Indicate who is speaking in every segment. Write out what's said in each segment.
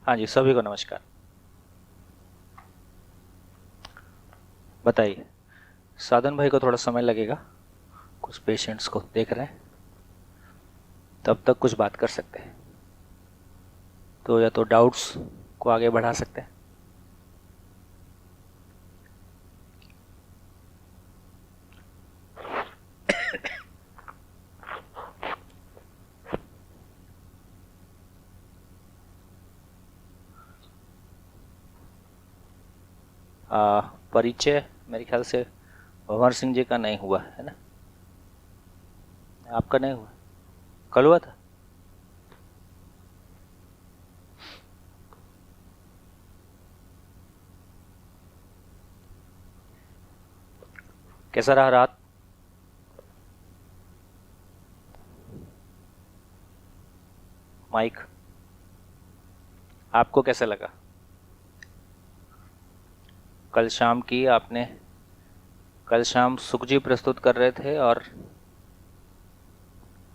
Speaker 1: हाँ जी, सभी को नमस्कार। बताइए, साधन भाई को थोड़ा समय लगेगा, कुछ पेशेंट्स को देख रहे हैं, तब तक कुछ बात कर सकते हैं। तो या तो डाउट्स को आगे बढ़ा सकते हैं। परिचय मेरे ख्याल से भंवर सिंह जी का नहीं हुआ है ना? आपका नहीं हुआ? कल हुआ था? कैसा रहा रात? माइक, आपको कैसा लगा? कल शाम की आपने, कल शाम सुख जी प्रस्तुत कर रहे थे और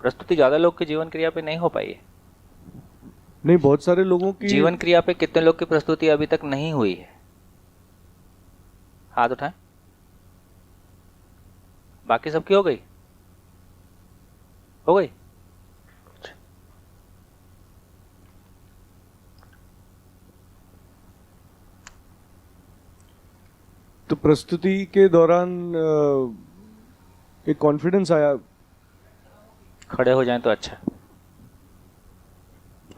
Speaker 1: प्रस्तुति ज़्यादा लोग की जीवन क्रिया पे नहीं हो पाई है।
Speaker 2: नहीं, बहुत सारे लोगों की।
Speaker 1: जीवन क्रिया पे कितने लोग की प्रस्तुति अभी तक नहीं हुई है? हाथ उठाएं। बाकी सबकी हो गई? हो गई?
Speaker 2: तो प्रस्तुति के दौरान एक कॉन्फिडेंस आया।
Speaker 1: खड़े हो जाएं तो अच्छा।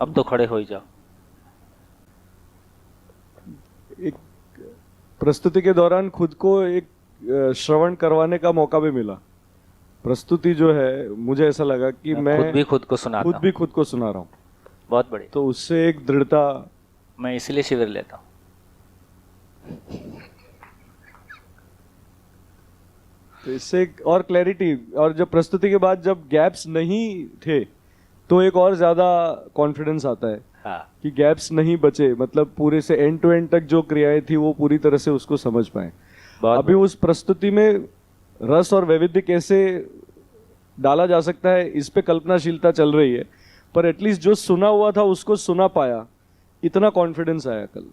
Speaker 1: अब तो खड़े हो ही जाओ।
Speaker 2: एक प्रस्तुति के दौरान खुद को एक श्रवण करवाने का मौका भी मिला। प्रस्तुति जो है, मुझे ऐसा लगा कि मैं
Speaker 1: खुद भी खुद को सुनाता हूँ।
Speaker 2: खुद को सुना रहा हूँ।
Speaker 1: बहुत बढ़िया।
Speaker 2: तो उससे एक दृढ़ता।
Speaker 1: मैं इसलिए शिविर लेता हूँ।
Speaker 2: तो इससे एक और क्लैरिटी, और जब प्रस्तुति के बाद जब गैप्स नहीं थे तो एक और ज्यादा कॉन्फिडेंस आता है।
Speaker 1: हाँ,
Speaker 2: कि गैप्स नहीं बचे, मतलब पूरे से एंड टू एंड तक जो क्रियाएं थी वो पूरी तरह से उसको समझ पाए। अभी उस प्रस्तुति में रस और वैविध्य कैसे डाला जा सकता है, इस पे कल्पनाशीलता चल रही है, पर एटलीस्ट जो सुना हुआ था उसको सुना पाया, इतना कॉन्फिडेंस आया कल।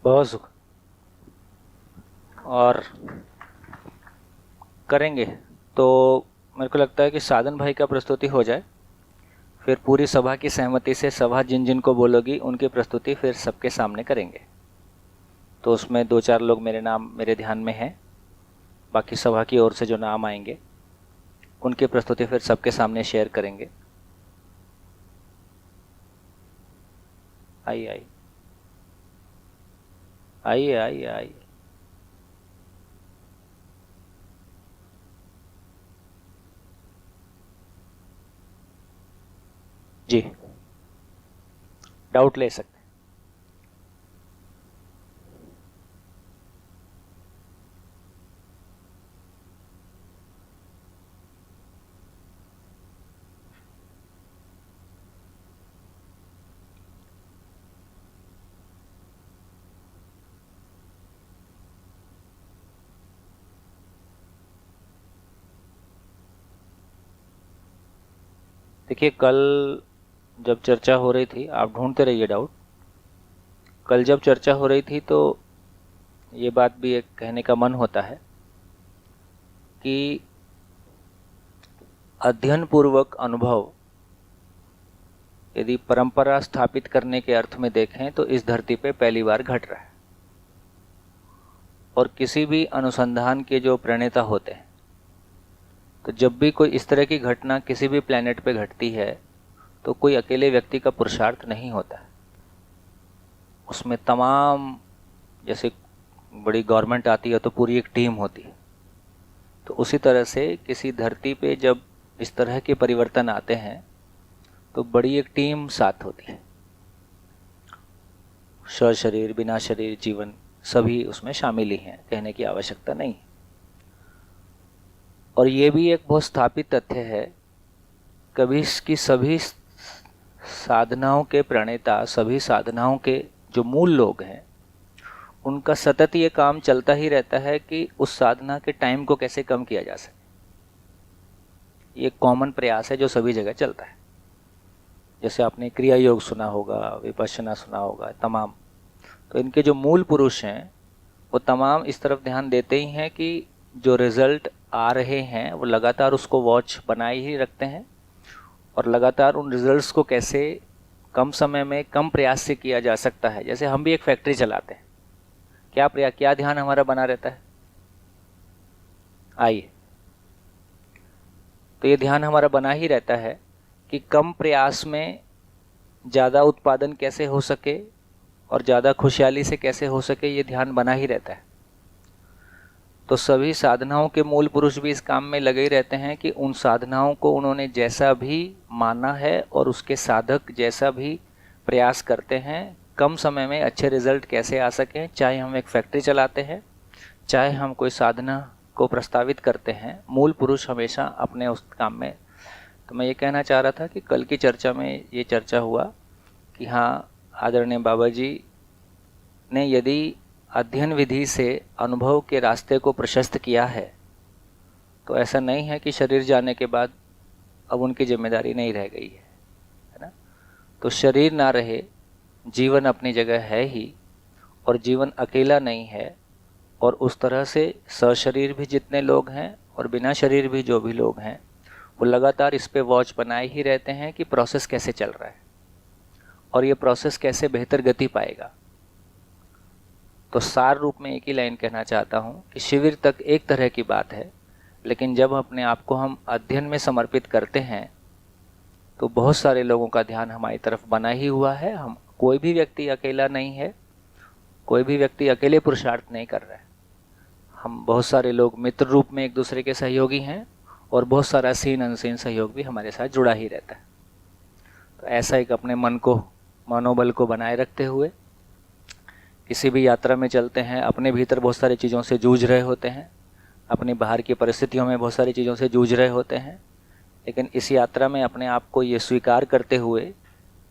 Speaker 1: बहुत सुख। और करेंगे तो मेरे को लगता है कि साधन भाई का प्रस्तुति हो जाए, फिर पूरी सभा की सहमति से सभा जिन जिन को बोलोगी उनकी प्रस्तुति फिर सबके सामने करेंगे। तो उसमें 2-4 लोग मेरे नाम मेरे ध्यान में हैं, बाकी सभा की ओर से जो नाम आएंगे उनकी प्रस्तुति फिर सबके सामने शेयर करेंगे। आइए आइए आइए आइए आइए। जी, डाउट ले सकते हैं। देखिए, कल जब चर्चा हो रही थी, आप ढूंढते रहिए डाउट। कल जब चर्चा हो रही थी तो ये बात भी एक कहने का मन होता है कि अध्ययन पूर्वक अनुभव यदि परंपरा स्थापित करने के अर्थ में देखें तो इस धरती पे पहली बार घट रहा है। और किसी भी अनुसंधान के जो प्रणेता होते हैं, तो जब भी कोई इस तरह की घटना किसी भी प्लेनेट पे घटती है तो कोई अकेले व्यक्ति का पुरुषार्थ नहीं होता है। उसमें तमाम, जैसे बड़ी गवर्नमेंट आती है तो पूरी एक टीम होती है, तो उसी तरह से किसी धरती पे जब इस तरह के परिवर्तन आते हैं तो बड़ी एक टीम साथ होती है। सशरीर बिना शरीर जीवन सभी उसमें शामिल ही हैं, कहने की आवश्यकता नहीं। और ये भी एक बहुत स्थापित तथ्य है, कभी की सभी साधनाओं के प्रणेता, सभी साधनाओं के जो मूल लोग हैं, उनका सतत ये काम चलता ही रहता है कि उस साधना के टाइम को कैसे कम किया जा सके। ये कॉमन प्रयास है जो सभी जगह चलता है। जैसे आपने क्रिया योग सुना होगा, विपश्यना सुना होगा, तमाम, तो इनके जो मूल पुरुष हैं वो तमाम इस तरफ ध्यान देते ही हैं कि जो रिजल्ट आ रहे हैं वो लगातार उसको वॉच बनाए ही रखते हैं और लगातार उन रिजल्ट्स को कैसे कम समय में कम प्रयास से किया जा सकता है। जैसे हम भी एक फैक्ट्री चलाते हैं, क्या ध्यान हमारा बना रहता है? आइए, तो ये ध्यान हमारा बना ही रहता है कि कम प्रयास में ज़्यादा उत्पादन कैसे हो सके और ज़्यादा खुशहाली से कैसे हो सके, ये ध्यान बना ही रहता है। तो सभी साधनाओं के मूल पुरुष भी इस काम में लगे ही रहते हैं कि उन साधनाओं को उन्होंने जैसा भी माना है और उसके साधक जैसा भी प्रयास करते हैं, कम समय में अच्छे रिजल्ट कैसे आ सकें। चाहे हम एक फैक्ट्री चलाते हैं, चाहे हम कोई साधना को प्रस्तावित करते हैं, मूल पुरुष हमेशा अपने उस काम में। तो मैं ये कहना चाह रहा था कि कल की चर्चा में ये चर्चा हुआ कि हाँ, आदरणीय बाबा जी ने यदि अध्ययन विधि से अनुभव के रास्ते को प्रशस्त किया है तो ऐसा नहीं है कि शरीर जाने के बाद अब उनकी जिम्मेदारी नहीं रह गई है ना। तो शरीर ना रहे, जीवन अपनी जगह है ही, और जीवन अकेला नहीं है। और उस तरह से सशरीर भी जितने लोग हैं और बिना शरीर भी जो भी लोग हैं वो लगातार इस पे वॉच बनाए ही रहते हैं कि प्रोसेस कैसे चल रहा है और ये प्रोसेस कैसे बेहतर गति पाएगा। तो सार रूप में एक ही लाइन कहना चाहता हूँ कि शिविर तक एक तरह की बात है, लेकिन जब अपने आप को हम अध्ययन में समर्पित करते हैं तो बहुत सारे लोगों का ध्यान हमारी तरफ बना ही हुआ है। हम कोई भी व्यक्ति अकेला नहीं है, कोई भी व्यक्ति अकेले पुरुषार्थ नहीं कर रहा है। हम बहुत सारे लोग मित्र रूप में एक दूसरे के सहयोगी हैं और बहुत सारा सीन अनसीन सहयोग भी हमारे साथ जुड़ा ही रहता है। तो ऐसा एक अपने मनोबल को बनाए रखते हुए किसी भी यात्रा में चलते हैं, अपने भीतर बहुत सारी चीज़ों से जूझ रहे होते हैं, अपनी बाहर की परिस्थितियों में बहुत सारी चीज़ों से जूझ रहे होते हैं, लेकिन इस यात्रा में अपने आप को ये स्वीकार करते हुए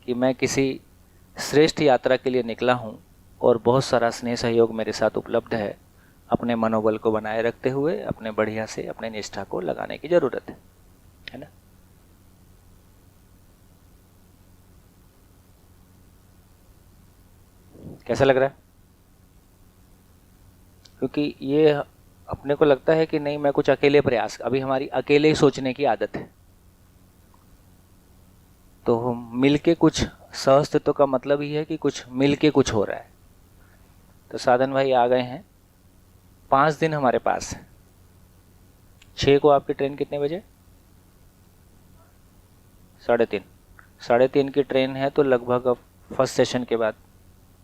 Speaker 1: कि मैं किसी श्रेष्ठ यात्रा के लिए निकला हूँ और बहुत सारा स्नेह सहयोग मेरे साथ उपलब्ध है, अपने मनोबल को बनाए रखते हुए अपने बढ़िया से अपने निष्ठा को लगाने की ज़रूरत है ना। कैसा लग रहा है? क्योंकि ये अपने को लगता है कि नहीं, मैं कुछ अकेले प्रयास, अभी हमारी अकेले ही सोचने की आदत है। तो मिलके कुछ, सहअस्तित्व का मतलब ही है कि कुछ मिलके कुछ हो रहा है। तो साधन भाई आ गए हैं, 5 दिन हमारे पास है। 6 को आपकी ट्रेन कितने बजे? 3:30 की ट्रेन है, तो लगभग अब फर्स्ट सेशन के बाद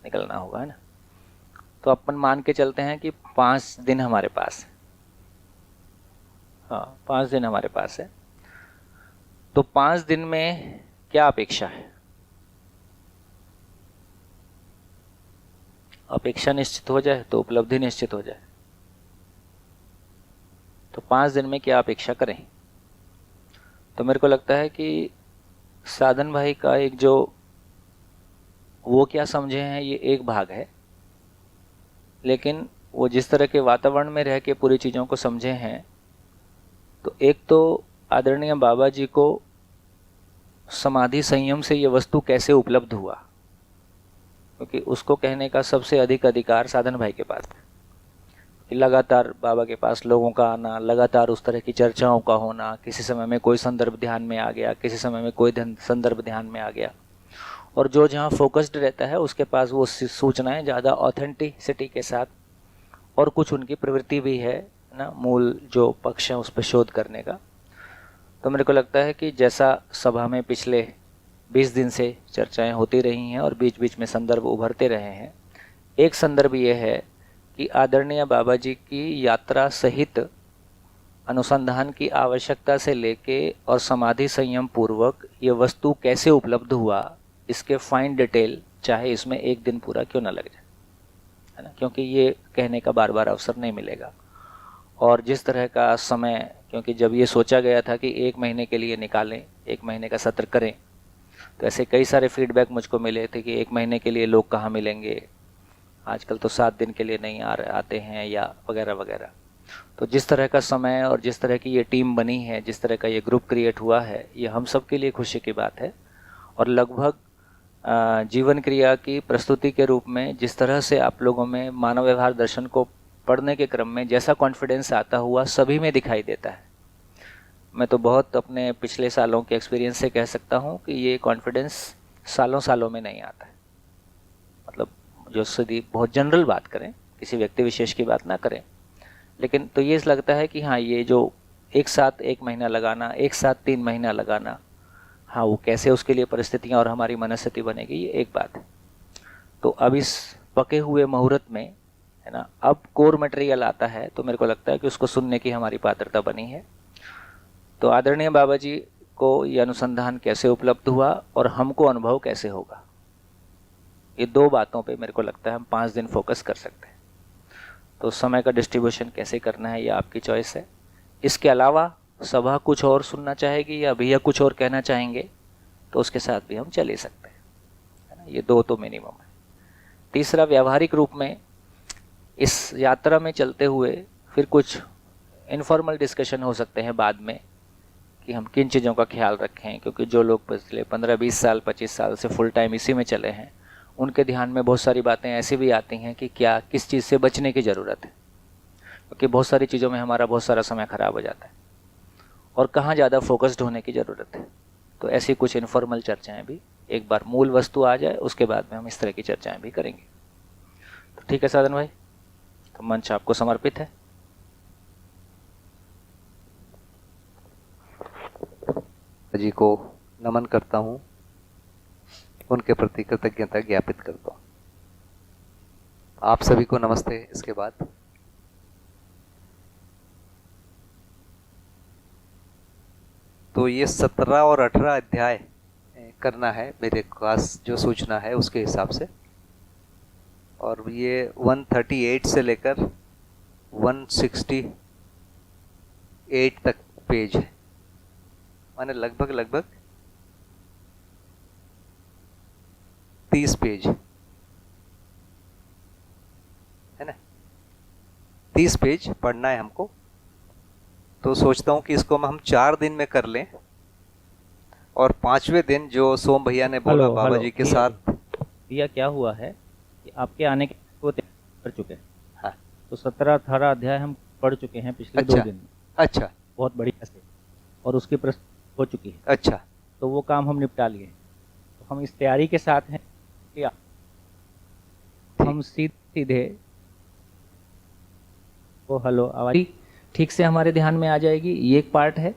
Speaker 1: निकलना होगा, है ना। तो अपन मान के चलते हैं कि 5 दिन हमारे पास है। हाँ, 5 दिन हमारे पास है। तो 5 दिन में क्या अपेक्षा है? अपेक्षा निश्चित हो जाए तो उपलब्धि निश्चित हो जाए। तो 5 दिन में क्या अपेक्षा करें? तो मेरे को लगता है कि साधन भाई का एक जो वो क्या समझे हैं ये एक भाग है, लेकिन वो जिस तरह के वातावरण में रह के पूरी चीज़ों को समझे हैं, तो एक तो आदरणीय बाबा जी को समाधि संयम से ये वस्तु कैसे उपलब्ध हुआ, क्योंकि उसको कहने का सबसे अधिक अधिकार साधन भाई के पास है। लगातार बाबा के पास लोगों का आना, लगातार उस तरह की चर्चाओं का होना, किसी समय में कोई संदर्भ ध्यान में आ गया, किसी समय में कोई संदर्भ ध्यान में आ गया, और जो जहाँ फोकस्ड रहता है उसके पास वो सूचनाएं ज़्यादा ऑथेंटिसिटी के साथ, और कुछ उनकी प्रवृत्ति भी है ना, मूल जो पक्ष है उस पर शोध करने का। तो मेरे को लगता है कि जैसा सभा में पिछले 20 दिन से चर्चाएं होती रही हैं और बीच बीच में संदर्भ उभरते रहे हैं, एक संदर्भ ये है कि आदरणीय बाबा जी की यात्रा सहित अनुसंधान की आवश्यकता से लेके और समाधि संयम पूर्वक ये वस्तु कैसे उपलब्ध हुआ, इसके फाइन डिटेल, चाहे इसमें 1 दिन पूरा क्यों ना लग जाए, है ना, क्योंकि ये कहने का बार बार अवसर नहीं मिलेगा। और जिस तरह का समय, क्योंकि जब ये सोचा गया था कि 1 महीने के लिए निकालें, 1 महीने का सत्र करें, तो ऐसे कई सारे फीडबैक मुझको मिले थे कि 1 महीने के लिए लोग कहाँ मिलेंगे, आजकल तो 7 दिन के लिए नहीं आते हैं या वगैरह वगैरह। तो जिस तरह का समय और जिस तरह की ये टीम बनी है, जिस तरह का ये ग्रुप क्रिएट हुआ है, ये हम सब के लिए खुशी की बात है। और लगभग जीवन क्रिया की प्रस्तुति के रूप में जिस तरह से आप लोगों में मानव व्यवहार दर्शन को पढ़ने के क्रम में जैसा कॉन्फिडेंस आता हुआ सभी में दिखाई देता है। मैं तो बहुत अपने पिछले सालों के एक्सपीरियंस से कह सकता हूँ कि ये कॉन्फिडेंस सालों सालों में नहीं आता है। मतलब जो सीधी बहुत जनरल बात करें, किसी व्यक्ति विशेष की बात ना करें, लेकिन तो ये लगता है कि हाँ, ये जो एक साथ 1 महीना लगाना, एक साथ 3 महीना लगाना, हाँ वो कैसे उसके लिए परिस्थितियाँ और हमारी मनस्थिति बनेगी, ये एक बात है। तो अब इस पके हुए मुहूर्त में, है ना, अब कोर मटेरियल आता है तो मेरे को लगता है कि उसको सुनने की हमारी पात्रता बनी है। तो आदरणीय बाबा जी को ये अनुसंधान कैसे उपलब्ध हुआ और हमको अनुभव कैसे होगा, ये 2 बातों पे मेरे को लगता है हम 5 दिन फोकस कर सकते हैं। तो समय का डिस्ट्रीब्यूशन कैसे करना है ये आपकी चॉइस है। इसके अलावा सभा कुछ और सुनना चाहेगी या भैया कुछ और कहना चाहेंगे तो उसके साथ भी हम चल ही सकते हैं, है ना। ये 2 तो मिनिमम है। तीसरा, व्यावहारिक रूप में इस यात्रा में चलते हुए फिर कुछ इनफॉर्मल डिस्कशन हो सकते हैं बाद में कि हम किन चीज़ों का ख्याल रखें, क्योंकि जो लोग पिछले 15-20 साल 25 साल से फुल टाइम इसी में चले हैं उनके ध्यान में बहुत सारी बातें ऐसी भी आती हैं कि क्या किस चीज़ से बचने की ज़रूरत है, क्योंकि बहुत सारी चीज़ों में हमारा बहुत सारा समय ख़राब हो जाता है और कहाँ ज़्यादा फोकस्ड होने की ज़रूरत है। तो ऐसी कुछ इनफॉर्मल चर्चाएं भी, एक बार मूल वस्तु आ जाए उसके बाद में हम इस तरह की चर्चाएं भी करेंगे। तो ठीक है साधन भाई, तो मंच आपको समर्पित है।
Speaker 3: जी को नमन करता हूँ, उनके प्रति कृतज्ञता ज्ञापित करता हूँ। आप सभी को नमस्ते। इसके बाद तो ये 17 और 18 अध्याय करना है मेरे पास जो सूचना है उसके हिसाब से, और ये 138 से लेकर 168 तक पेज है, माने लगभग 30 पेज है ना। 30 पेज पढ़ना है हमको। तो सोचता हूँ कि इसको हम 4 दिन में कर लें, और 5वें दिन जो सोम भैया ने बोला बाबा जी के साथ।
Speaker 1: भैया क्या हुआ है कि आपके आने के वो कर चुके हैं।
Speaker 3: हाँ।
Speaker 1: तो 17-18 अध्याय हम पढ़ चुके हैं पिछले 2 दिन में।
Speaker 3: अच्छा,
Speaker 1: बहुत बढ़िया से, और उसकी प्रस्तुति हो चुकी है।
Speaker 3: अच्छा,
Speaker 1: तो वो काम हम निपटा लिए। तो हम इस तैयारी के साथ हैं कि हम सीधे वो हेलो आवाज ठीक से हमारे ध्यान में आ जाएगी, ये एक पार्ट है।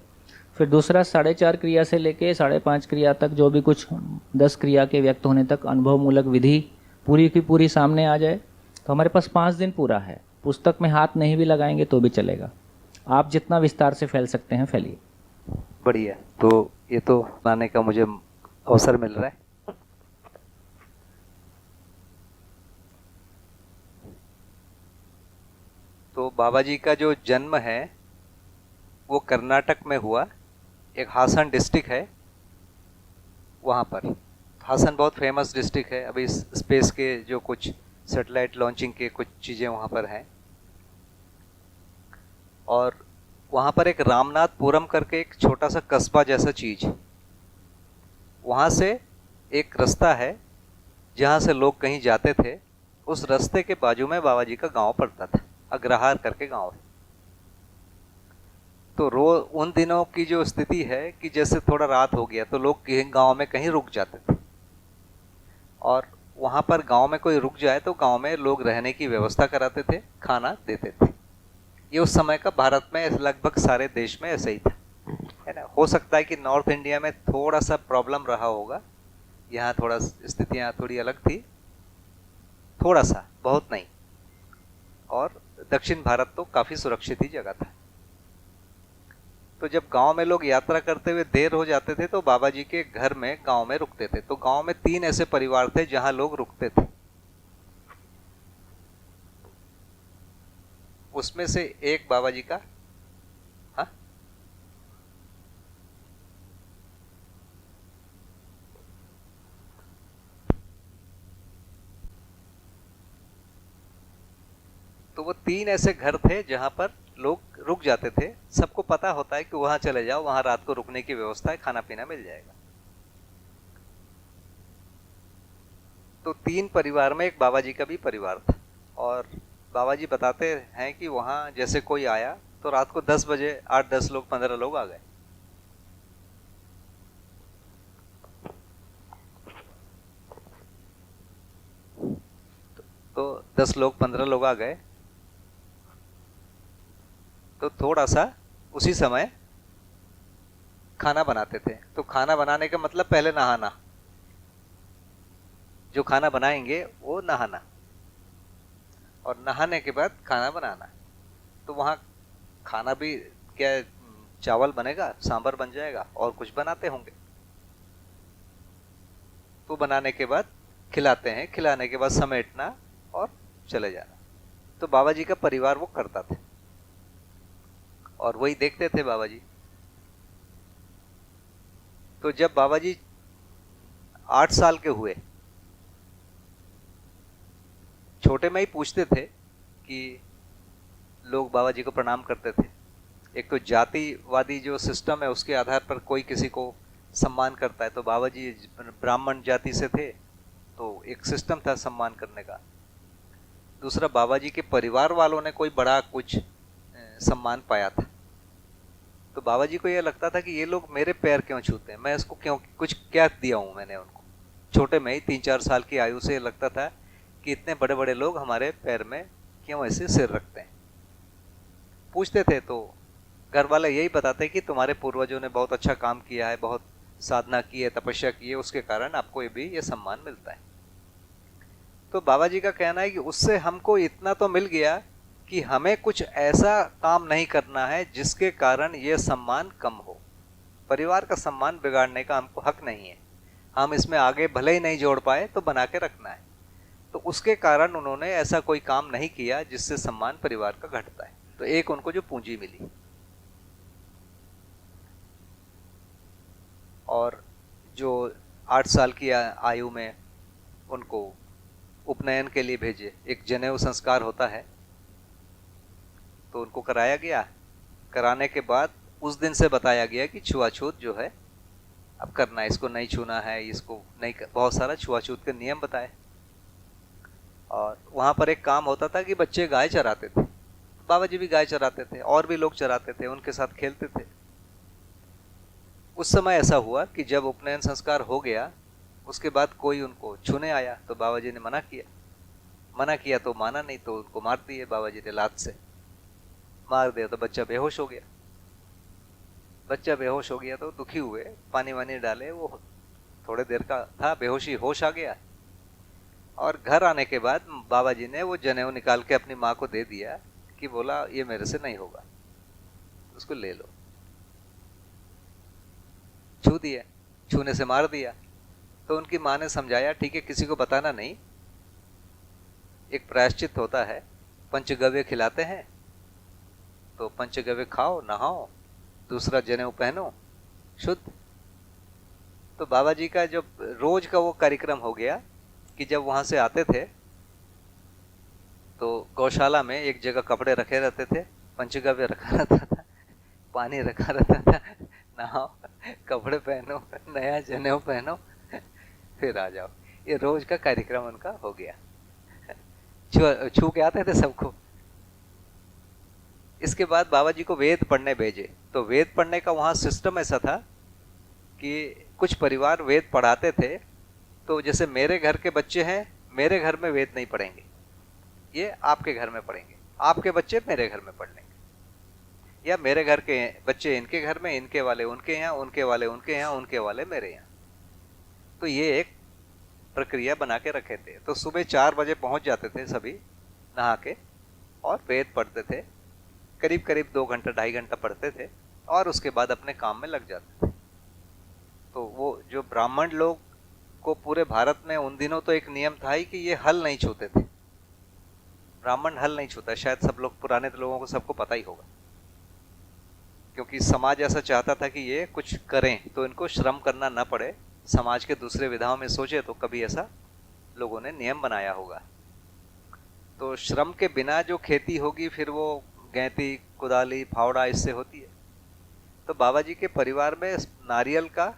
Speaker 1: फिर दूसरा 4.5 क्रिया से लेके 5.5 क्रिया तक जो भी कुछ 10 क्रिया के व्यक्त होने तक अनुभव मूलक विधि पूरी की पूरी सामने आ जाए। तो हमारे पास 5 दिन पूरा है। पुस्तक में हाथ नहीं भी लगाएंगे तो भी चलेगा, आप जितना विस्तार से फैल सकते हैं फैलिए।
Speaker 3: बढ़िया। तो ये तो बनाने का मुझे अवसर मिल रहा है। तो बाबा जी का जो जन्म है वो कर्नाटक में हुआ, एक हासन डिस्ट्रिक्ट है वहाँ पर। हासन बहुत फेमस डिस्ट्रिक्ट है। अभी स्पेस के जो कुछ सैटेलाइट लॉन्चिंग के कुछ चीज़ें वहाँ पर हैं, और वहाँ पर एक रामनाथपुरम करके एक छोटा सा कस्बा जैसा चीज़, वहाँ से एक रास्ता है जहाँ से लोग कहीं जाते थे। उस रास्ते के बाजू में बाबा जी का गांव पड़ता था, अग्रहार करके गांव है। तो रोज उन दिनों की जो स्थिति है कि जैसे थोड़ा रात हो गया तो लोग गांव में कहीं रुक जाते थे, और वहाँ पर गांव में कोई रुक जाए तो गांव में लोग रहने की व्यवस्था कराते थे, खाना देते थे। ये उस समय का भारत में लगभग सारे देश में ऐसे ही था, है ना। हो सकता है कि नॉर्थ इंडिया में थोड़ा सा प्रॉब्लम रहा होगा, यहाँ थोड़ा स्थितियाँ थोड़ी अलग थी, थोड़ा सा, बहुत नहीं। और दक्षिण भारत तो काफ़ी सुरक्षित ही जगह था। तो जब गांव में लोग यात्रा करते हुए देर हो जाते थे तो बाबा जी के घर में गांव में रुकते थे। तो गांव में 3 ऐसे परिवार थे जहां लोग रुकते थे। उसमें से एक बाबा जी का, हाँ, तो वो 3 ऐसे घर थे जहां पर लोग रुक जाते थे। सबको पता होता है कि वहां चले जाओ, वहां रात को रुकने की व्यवस्था है, खाना पीना मिल जाएगा। तो 3 परिवार में एक बाबा जी का भी परिवार था। और बाबा जी बताते हैं कि वहाँ जैसे कोई आया तो रात को 10 बजे 8-10 लोग 15 लोग आ गए। तो 10 लोग 15 लोग आ गए तो थोड़ा सा उसी समय खाना बनाते थे। तो खाना बनाने का मतलब पहले नहाना, जो खाना बनाएंगे वो नहाना, और नहाने के बाद खाना बनाना। तो वहाँ खाना भी क्या, चावल बनेगा, सांभर बन जाएगा और कुछ बनाते होंगे। तो बनाने के बाद खिलाते हैं, खिलाने के बाद समेटना और चले जाना। तो बाबा जी का परिवार वो करता था और वही देखते थे बाबा जी। तो जब बाबा जी 8 साल के हुए, छोटे में ही पूछते थे कि लोग बाबा जी को प्रणाम करते थे। एक तो जातिवादी जो सिस्टम है उसके आधार पर कोई किसी को सम्मान करता है, तो बाबा जी ब्राह्मण जाति से थे तो एक सिस्टम था सम्मान करने का। दूसरा, बाबा जी के परिवार वालों ने कोई बड़ा कुछ सम्मान पाया था, तो बाबा जी को यह लगता था कि ये लोग मेरे पैर क्यों छूते हैं, मैं इसको क्यों, कुछ क्या दिया हूं मैंने उनको। छोटे में ही 3-4 साल की आयु से लगता था कि इतने बड़े बड़े लोग हमारे पैर में क्यों ऐसे सिर रखते हैं। पूछते थे तो घर वाले यही बताते कि तुम्हारे पूर्वजों ने बहुत अच्छा काम किया है, बहुत साधना की है, तपस्या की है, उसके कारण आपको ये भी ये सम्मान मिलता है। तो बाबा जी का कहना है कि उससे हमको इतना तो मिल गया कि हमें कुछ ऐसा काम नहीं करना है जिसके कारण ये सम्मान कम हो। परिवार का सम्मान बिगाड़ने का हमको हक नहीं है। हम इसमें आगे भले ही नहीं जोड़ पाए तो बना के रखना है। तो उसके कारण उन्होंने ऐसा कोई काम नहीं किया जिससे सम्मान परिवार का घटता है। तो एक उनको जो पूंजी मिली, और जो 8 साल की आयु में उनको उपनयन के लिए भेजे, एक जनेऊ संस्कार होता है, तो उनको कराया गया। कराने के बाद उस दिन से बताया गया कि छुआछूत जो है अब करना है, इसको नहीं छूना है, इसको नहीं, बहुत सारा छुआछूत के नियम बताए। और वहाँ पर एक काम होता था कि बच्चे गाय चराते थे, बाबा जी भी गाय चराते थे, और भी लोग चराते थे, उनके साथ खेलते थे। उस समय ऐसा हुआ कि जब उपनयन संस्कार हो गया उसके बाद कोई उनको छूने आया तो बाबा जी ने मना किया तो माना नहीं, तो उनको मार दिए बाबा जी ने, लात से मार दिया। तो बच्चा बेहोश हो गया तो दुखी हुए, पानी वानी डाले, वो थोड़े देर का था, बेहोशी, होश आ गया। और घर आने के बाद बाबा जी ने वो जनेऊ निकाल के अपनी माँ को दे दिया कि बोला ये मेरे से नहीं होगा, उसको ले लो। छू दिया, छूने से मार दिया। तो उनकी माँ ने समझाया ठीक है, किसी को बताना नहीं, एक प्रायश्चित होता है, पंचगव्य खिलाते हैं, तो पंचगव्य खाओ, नहाओ, दूसरा जनेऊ पहनो, शुद्ध। तो बाबा जी का जब रोज का वो कार्यक्रम हो गया कि जब वहां से आते थे तो गौशाला में एक जगह कपड़े रखे रहते थे, पंचगव्य रखा रहता था, पानी रखा रहता था, नहाओ, कपड़े पहनो, नया जनेऊ पहनो, फिर आ जाओ। ये रोज का कार्यक्रम उनका हो गया। छू के आते थे सबको। इसके बाद बाबा जी को वेद पढ़ने भेजे। तो वेद पढ़ने का वहाँ सिस्टम ऐसा था कि कुछ परिवार वेद पढ़ाते थे, तो जैसे मेरे घर के बच्चे हैं, मेरे घर में वेद नहीं पढ़ेंगे, ये आपके घर में पढ़ेंगे, आपके बच्चे मेरे घर में पढ़ लेंगे, या मेरे घर के बच्चे इनके घर में, इनके वाले उनके यहाँ, उनके वाले उनके यहाँ, उनके वाले मेरे यहाँ। तो ये एक प्रक्रिया बना के रखे थे। तो सुबह 4 बजे पहुंच जाते थे सभी नहा के, और वेद पढ़ते थे, करीब करीब 2 घंटा 2.5 घंटा पढ़ते थे, और उसके बाद अपने काम में लग जाते थे। तो वो जो ब्राह्मण लोग को पूरे भारत में उन दिनों तो एक नियम था ही कि ये हल नहीं छूते थे, ब्राह्मण हल नहीं छूता। शायद सब लोग, पुराने लोगों को सबको पता ही होगा, क्योंकि समाज ऐसा चाहता था कि ये कुछ करें तो इनको श्रम करना ना पड़े, समाज के दूसरे विधाओं में सोचे तो कभी ऐसा लोगों ने नियम बनाया होगा। तो श्रम के बिना जो खेती होगी फिर वो गैंती, कुदाली, फावड़ा इससे होती है। तो बाबा जी के परिवार में नारियल का,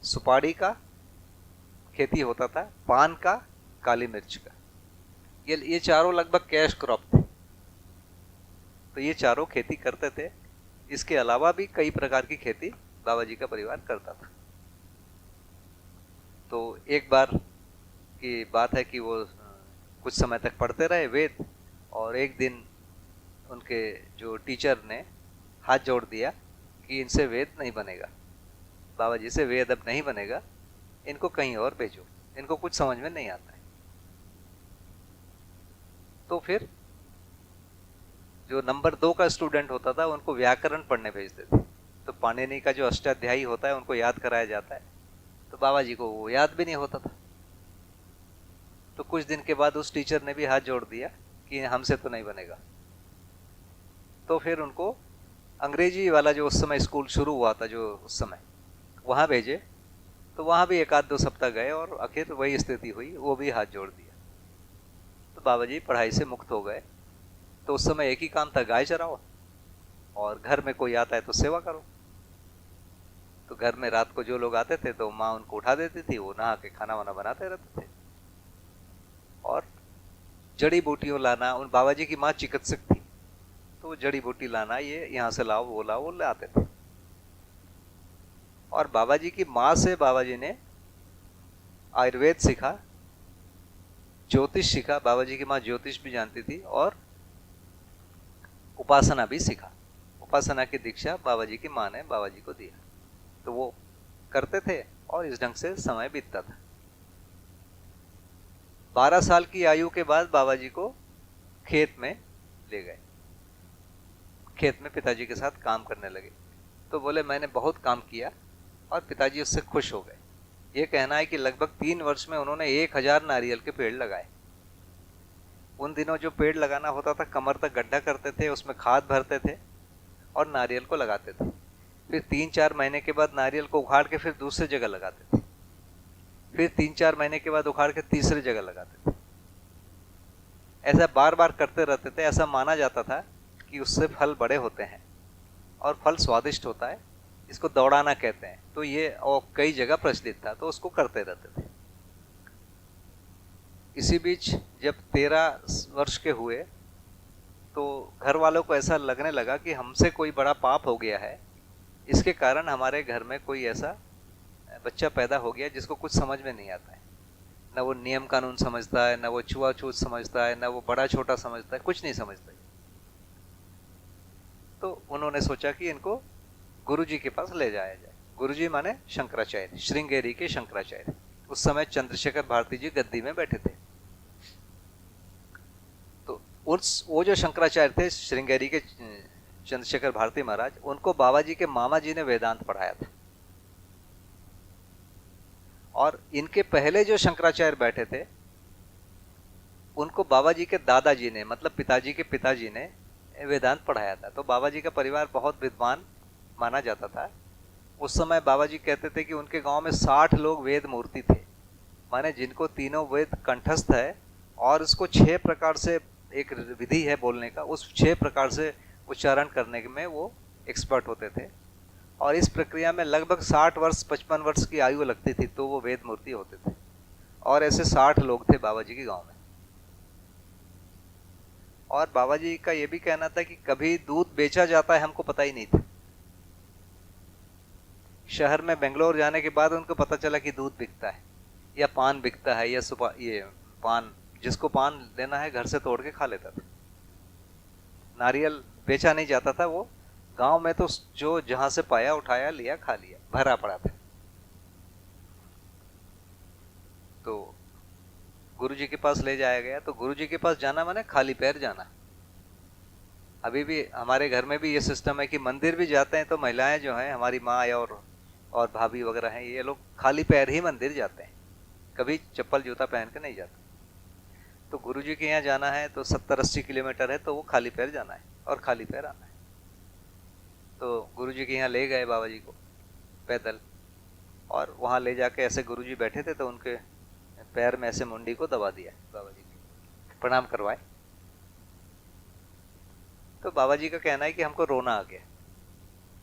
Speaker 3: सुपारी का खेती होता था, पान का काली मिर्च का। ये चारों लगभग कैश क्रॉप थे, तो ये चारों खेती करते थे। इसके अलावा भी कई प्रकार की खेती बाबा जी का परिवार करता था। तो एक बार की बात है कि वो कुछ समय तक पढ़ते रहे वेद, और एक दिन उनके जो टीचर ने हाथ जोड़ दिया कि इनसे वेद नहीं बनेगा, बाबा जी से वेद अब नहीं बनेगा, इनको कहीं और भेजो, इनको कुछ समझ में नहीं आता है। तो फिर जो नंबर 2 का स्टूडेंट होता था उनको व्याकरण पढ़ने भेजते थे। तो पाणिनि का जो अष्टाध्यायी होता है उनको याद कराया जाता है, तो बाबा जी को वो याद भी नहीं होता था। तो कुछ दिन के बाद उस टीचर ने भी हाथ जोड़ दिया कि हमसे तो नहीं बनेगा। तो फिर उनको अंग्रेजी वाला जो उस समय स्कूल शुरू हुआ था, जो उस समय वहाँ भेजे। तो वहाँ भी 1-2 सप्ताह गए और आखिर वही स्थिति हुई, वो भी हाथ जोड़ दिया। तो बाबा जी पढ़ाई से मुक्त हो गए। तो उस समय एक ही काम था, गाय चराओ और घर में कोई आता है तो सेवा करो। तो घर में रात को जो लोग आते थे तो माँ उनको उठा देती थी, वो नहा के खाना वाना बनाते रहते थे। और जड़ी बूटियों लाना, उन बाबा जी की माँ चिकित्सक थी, तो वो जड़ी बूटी लाना, ये यहाँ से लाओ वो लाते थे। और बाबा जी की माँ से बाबा जी ने आयुर्वेद सीखा, ज्योतिष सीखा। बाबा जी की माँ ज्योतिष भी जानती थी और उपासना भी सीखा। उपासना की दीक्षा बाबा जी की माँ ने बाबा जी को दिया, तो वो करते थे और इस ढंग से समय बीतता था। 12 साल की आयु के बाद बाबा जी को खेत में ले गए। खेत में पिताजी के साथ काम करने लगे। तो बोले मैंने बहुत काम किया, और पिताजी उससे खुश हो गए। ये कहना है कि लगभग 3 वर्ष में उन्होंने 1000 नारियल के पेड़ लगाए। उन दिनों जो पेड़ लगाना होता था, कमर तक गड्ढा करते थे, उसमें खाद भरते थे और नारियल को लगाते थे। फिर 3-4 महीने के बाद नारियल को उखाड़ के फिर दूसरी जगह लगाते थे। फिर 3-4 महीने के बाद उखाड़ के तीसरी जगह लगाते थे। ऐसा बार बार करते रहते थे। ऐसा माना जाता था कि उससे फल बड़े होते हैं और फल स्वादिष्ट होता है, इसको दौड़ाना कहते हैं। तो ये और कई जगह प्रचलित था, तो उसको करते रहते थे। इसी बीच जब 13 वर्ष के हुए तो घर वालों को ऐसा लगने लगा कि हमसे कोई बड़ा पाप हो गया है, इसके कारण हमारे घर में कोई ऐसा बच्चा पैदा हो गया जिसको कुछ समझ में नहीं आता है। न वो नियम कानून समझता है, न वो छुआछूत समझता है, न वो बड़ा छोटा समझता है, कुछ नहीं समझता। तो उन्होंने सोचा कि इनको गुरुजी के पास ले जाया जाए। गुरुजी माने शंकराचार्य, श्रृंगेरी के शंकराचार्य। उस समय चंद्रशेखर भारती जी गद्दी में बैठे थे। तो वो जो शंकराचार्य थे, श्रृंगेरी के चंद्रशेखर भारती महाराज, उनको बाबा जी के मामा जी ने वेदांत पढ़ाया था। और इनके पहले जो शंकराचार्य बैठे थे, उनको बाबा जी के दादाजी ने, मतलब पिताजी के पिताजी ने वेदांत पढ़ाया था। तो बाबा जी का परिवार बहुत विद्वान माना जाता था। उस समय बाबा जी कहते थे कि उनके गांव में 60 लोग वेद मूर्ति थे, माने जिनको तीनों वेद कंठस्थ है, और इसको 6 प्रकार से एक विधि है बोलने का, उस 6 प्रकार से उच्चारण करने में वो एक्सपर्ट होते थे। और इस प्रक्रिया में लगभग 60 वर्ष 55 वर्ष की आयु लगती थी, तो वो वेद मूर्ति होते थे। और ऐसे 60 लोग थे बाबा जी के गांव में। और बाबा जी का ये भी कहना था कि कभी दूध बेचा जाता है हमको पता ही नहीं था। शहर में बेंगलोर जाने के बाद उनको पता चला कि दूध बिकता है, या पान बिकता है, या ये पान, जिसको पान लेना है घर से तोड़ के खा लेता था। नारियल बेचा नहीं जाता था, वो गांव में तो जो जहां से पाया उठाया, लिया, खा लिया, भरा पड़ा था। तो गुरुजी के पास ले जाया गया। तो गुरुजी के पास जाना माने खाली पैर जाना। अभी भी हमारे घर में भी ये सिस्टम है कि मंदिर भी जाते हैं तो महिलाएं जो हैं, हमारी माँ और भाभी वगैरह हैं, ये लोग खाली पैर ही मंदिर जाते हैं, कभी चप्पल जूता पहन के नहीं जाते। तो गुरुजी के यहाँ जाना है तो 70-80 किलोमीटर है, तो वो खाली पैर जाना है और खाली पैर आना है। तो गुरुजी के यहाँ ले गए बाबा जी को पैदल, और वहाँ ले जाके ऐसे गुरुजी बैठे थे तो उनके पैर में ऐसे मुंडी को दबा दिया, बाबा जी को प्रणाम करवाए। तो बाबा जी का कहना है कि हमको रोना आ गया,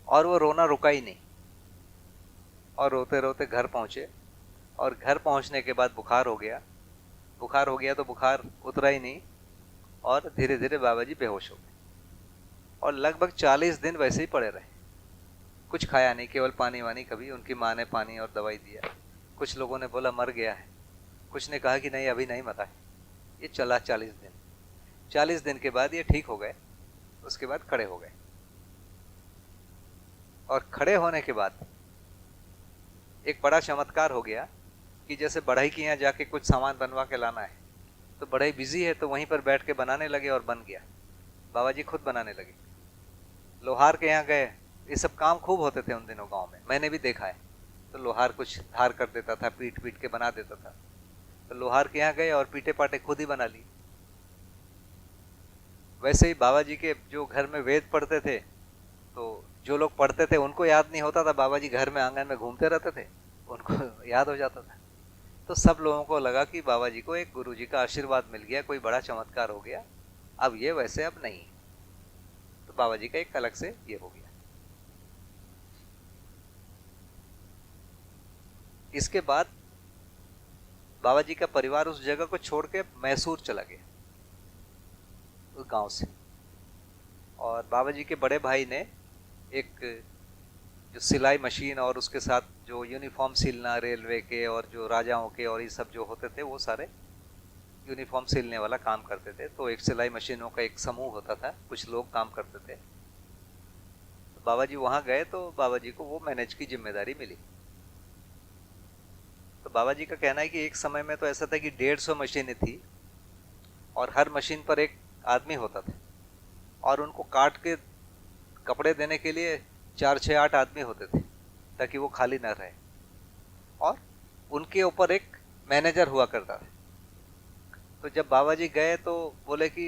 Speaker 3: और वो रोना रुका ही नहीं, और रोते रोते घर पहुंचे। और घर पहुंचने के बाद बुखार हो गया, बुखार हो गया तो बुखार उतरा ही नहीं और धीरे धीरे बाबा जी बेहोश हो गए और लगभग 40 दिन वैसे ही पड़े रहे। कुछ खाया नहीं, केवल पानी वानी। कभी उनकी माँ ने पानी और दवाई दिया। कुछ लोगों ने बोला मर गया है, कुछ ने कहा कि नहीं अभी नहीं मरा है। ये चला 40 दिन। 40 दिन के बाद ये ठीक हो गए। उसके बाद खड़े हो गए और खड़े होने के बाद एक बड़ा चमत्कार हो गया कि जैसे बढ़ई के यहाँ जाके कुछ सामान बनवा के लाना है तो बढ़ई बिजी है तो वहीं पर बैठ के बनाने लगे और बन गया। बाबा जी खुद बनाने लगे। लोहार के यहाँ गए, ये सब काम खूब होते थे उन दिनों गांव में, मैंने भी देखा है। तो लोहार कुछ धार कर देता था, पीट पीट के बना देता था। तो लोहार के यहाँ गए और पीटे पाटे खुद ही बना लिए। वैसे ही बाबा जी के जो घर में वेद पढ़ते थे तो जो लोग पढ़ते थे उनको याद नहीं होता था, बाबा जी घर में आंगन में घूमते रहते थे, उनको याद हो जाता था। तो सब लोगों को लगा कि बाबा जी को एक गुरु जी का आशीर्वाद मिल गया, कोई बड़ा चमत्कार हो गया, अब ये वैसे अब नहीं। तो बाबा जी का एक अलग से ये हो गया। इसके बाद बाबा जी का परिवार उस जगह को छोड़ के मैसूर चला गया, उस गांव से। और बाबा जी के बड़े भाई ने एक जो सिलाई मशीन और उसके साथ जो यूनिफॉर्म सिलना रेलवे के और जो राजाओं के और ये सब जो होते थे वो सारे यूनिफॉर्म सिलने वाला काम करते थे। तो एक सिलाई मशीनों का एक समूह होता था, कुछ लोग काम करते थे। तो बाबा जी वहाँ गए तो बाबा जी को वो मैनेज की जिम्मेदारी मिली। तो बाबा जी का कहना है कि एक समय में तो ऐसा था कि 150 मशीनें थी और हर मशीन पर एक आदमी होता था और उनको काट के कपड़े देने के लिए 4, 6, 8 आदमी होते थे ताकि वो खाली ना रहे। और उनके ऊपर एक मैनेजर हुआ करता था। तो जब बाबा जी गए तो बोले कि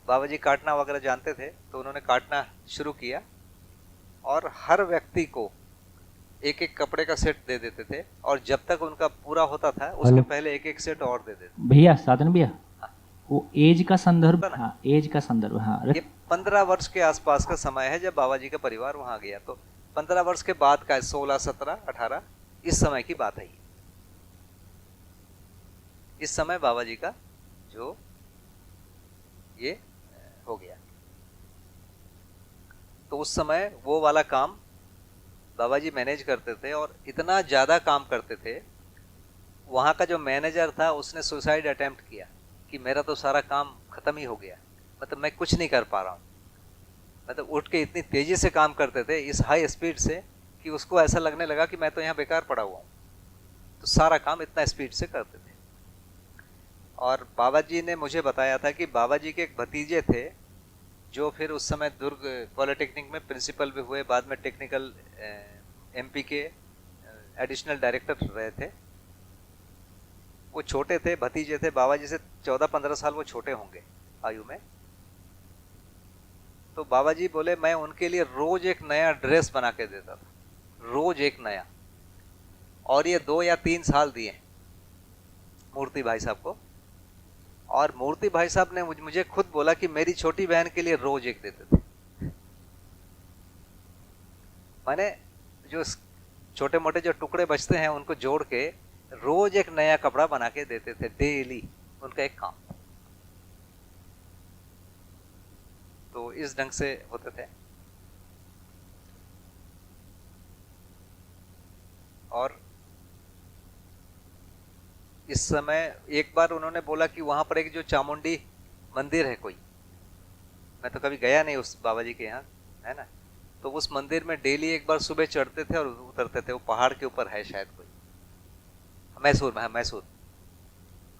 Speaker 3: बाबा जी काटना वगैरह जानते थे तो उन्होंने काटना शुरू किया और हर व्यक्ति को एक एक कपड़े का सेट दे देते थे और जब तक उनका पूरा होता था उसके पहले एक एक सेट और दे देते।
Speaker 4: भैया साधन भैया, वो एज का संदर्भ,
Speaker 3: पता ना?
Speaker 4: हाँ एज का संदर्भ, हाँ
Speaker 3: ये 15 वर्ष के आसपास का समय है जब बाबा जी का परिवार वहां गया। तो 15 वर्ष के बाद का 16, 17, 18 इस समय की बात है ये। इस समय बाबा जी का जो ये हो गया। तो उस समय वो वाला काम बाबा जी मैनेज करते थे और इतना ज्यादा काम करते थे, वहां का जो मैनेजर था उसने सुसाइड अटेम्प्ट किया कि मेरा तो सारा काम खत्म ही हो गया, मतलब मैं कुछ नहीं कर पा रहा हूँ। मतलब उठ के इतनी तेजी से काम करते थे, इस हाई स्पीड से, कि उसको ऐसा लगने लगा कि मैं तो यहाँ बेकार पड़ा हुआ हूँ। तो सारा काम इतना स्पीड से करते थे। और बाबा जी ने मुझे बताया था कि बाबा जी के एक भतीजे थे जो फिर उस समय दुर्ग पॉलिटेक्निक में प्रिंसिपल भी हुए, बाद में टेक्निकल एमपी के एडिशनल डायरेक्टर रहे थे। वो छोटे थे, भतीजे थे, बाबा जी से 14-15 साल वो छोटे होंगे आयु में। तो बाबा जी बोले मैं उनके लिए रोज एक नया ड्रेस बना के देता था, रोज एक नया। और ये 2 या 3 साल दिए मूर्ति भाई साहब को। और मूर्ति भाई साहब ने मुझे खुद बोला कि मेरी छोटी बहन के लिए रोज एक देते थे। माने जो छोटे मोटे जो टुकड़े बचते हैं उनको जोड़ के रोज एक नया कपड़ा बना के देते थे, डेली उनका एक काम। तो इस ढंग से होते थे। और इस समय एक बार उन्होंने बोला कि वहां पर एक जो चामुंडी मंदिर है कोई, मैं तो कभी गया नहीं उस बाबा जी के यहाँ, है ना। तो उस मंदिर में डेली एक बार सुबह चढ़ते थे और उतरते थे। वो पहाड़ के ऊपर है शायद कोई, मैसूर में है,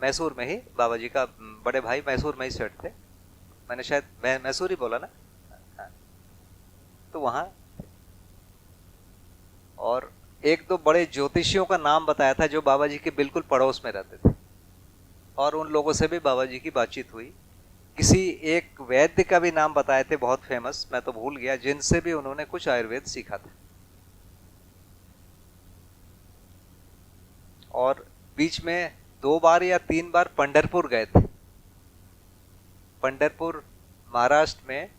Speaker 3: मैसूर में ही बाबा जी का बड़े भाई मैसूर में ही सेट थे। मैंने शायद मैसूर ही बोला ना, हाँ। तो वहां और 1-2 बड़े ज्योतिषियों का नाम बताया था जो बाबा जी के बिल्कुल पड़ोस में रहते थे, और उन लोगों से भी बाबा जी की बातचीत हुई। किसी एक वैद्य का भी नाम बताए थे बहुत फेमस, मैं तो भूल गया, जिनसे भी उन्होंने कुछ आयुर्वेद सीखा था। और बीच में 2 बार या 3 बार पंढरपुर गए थे। पंढरपुर महाराष्ट्र में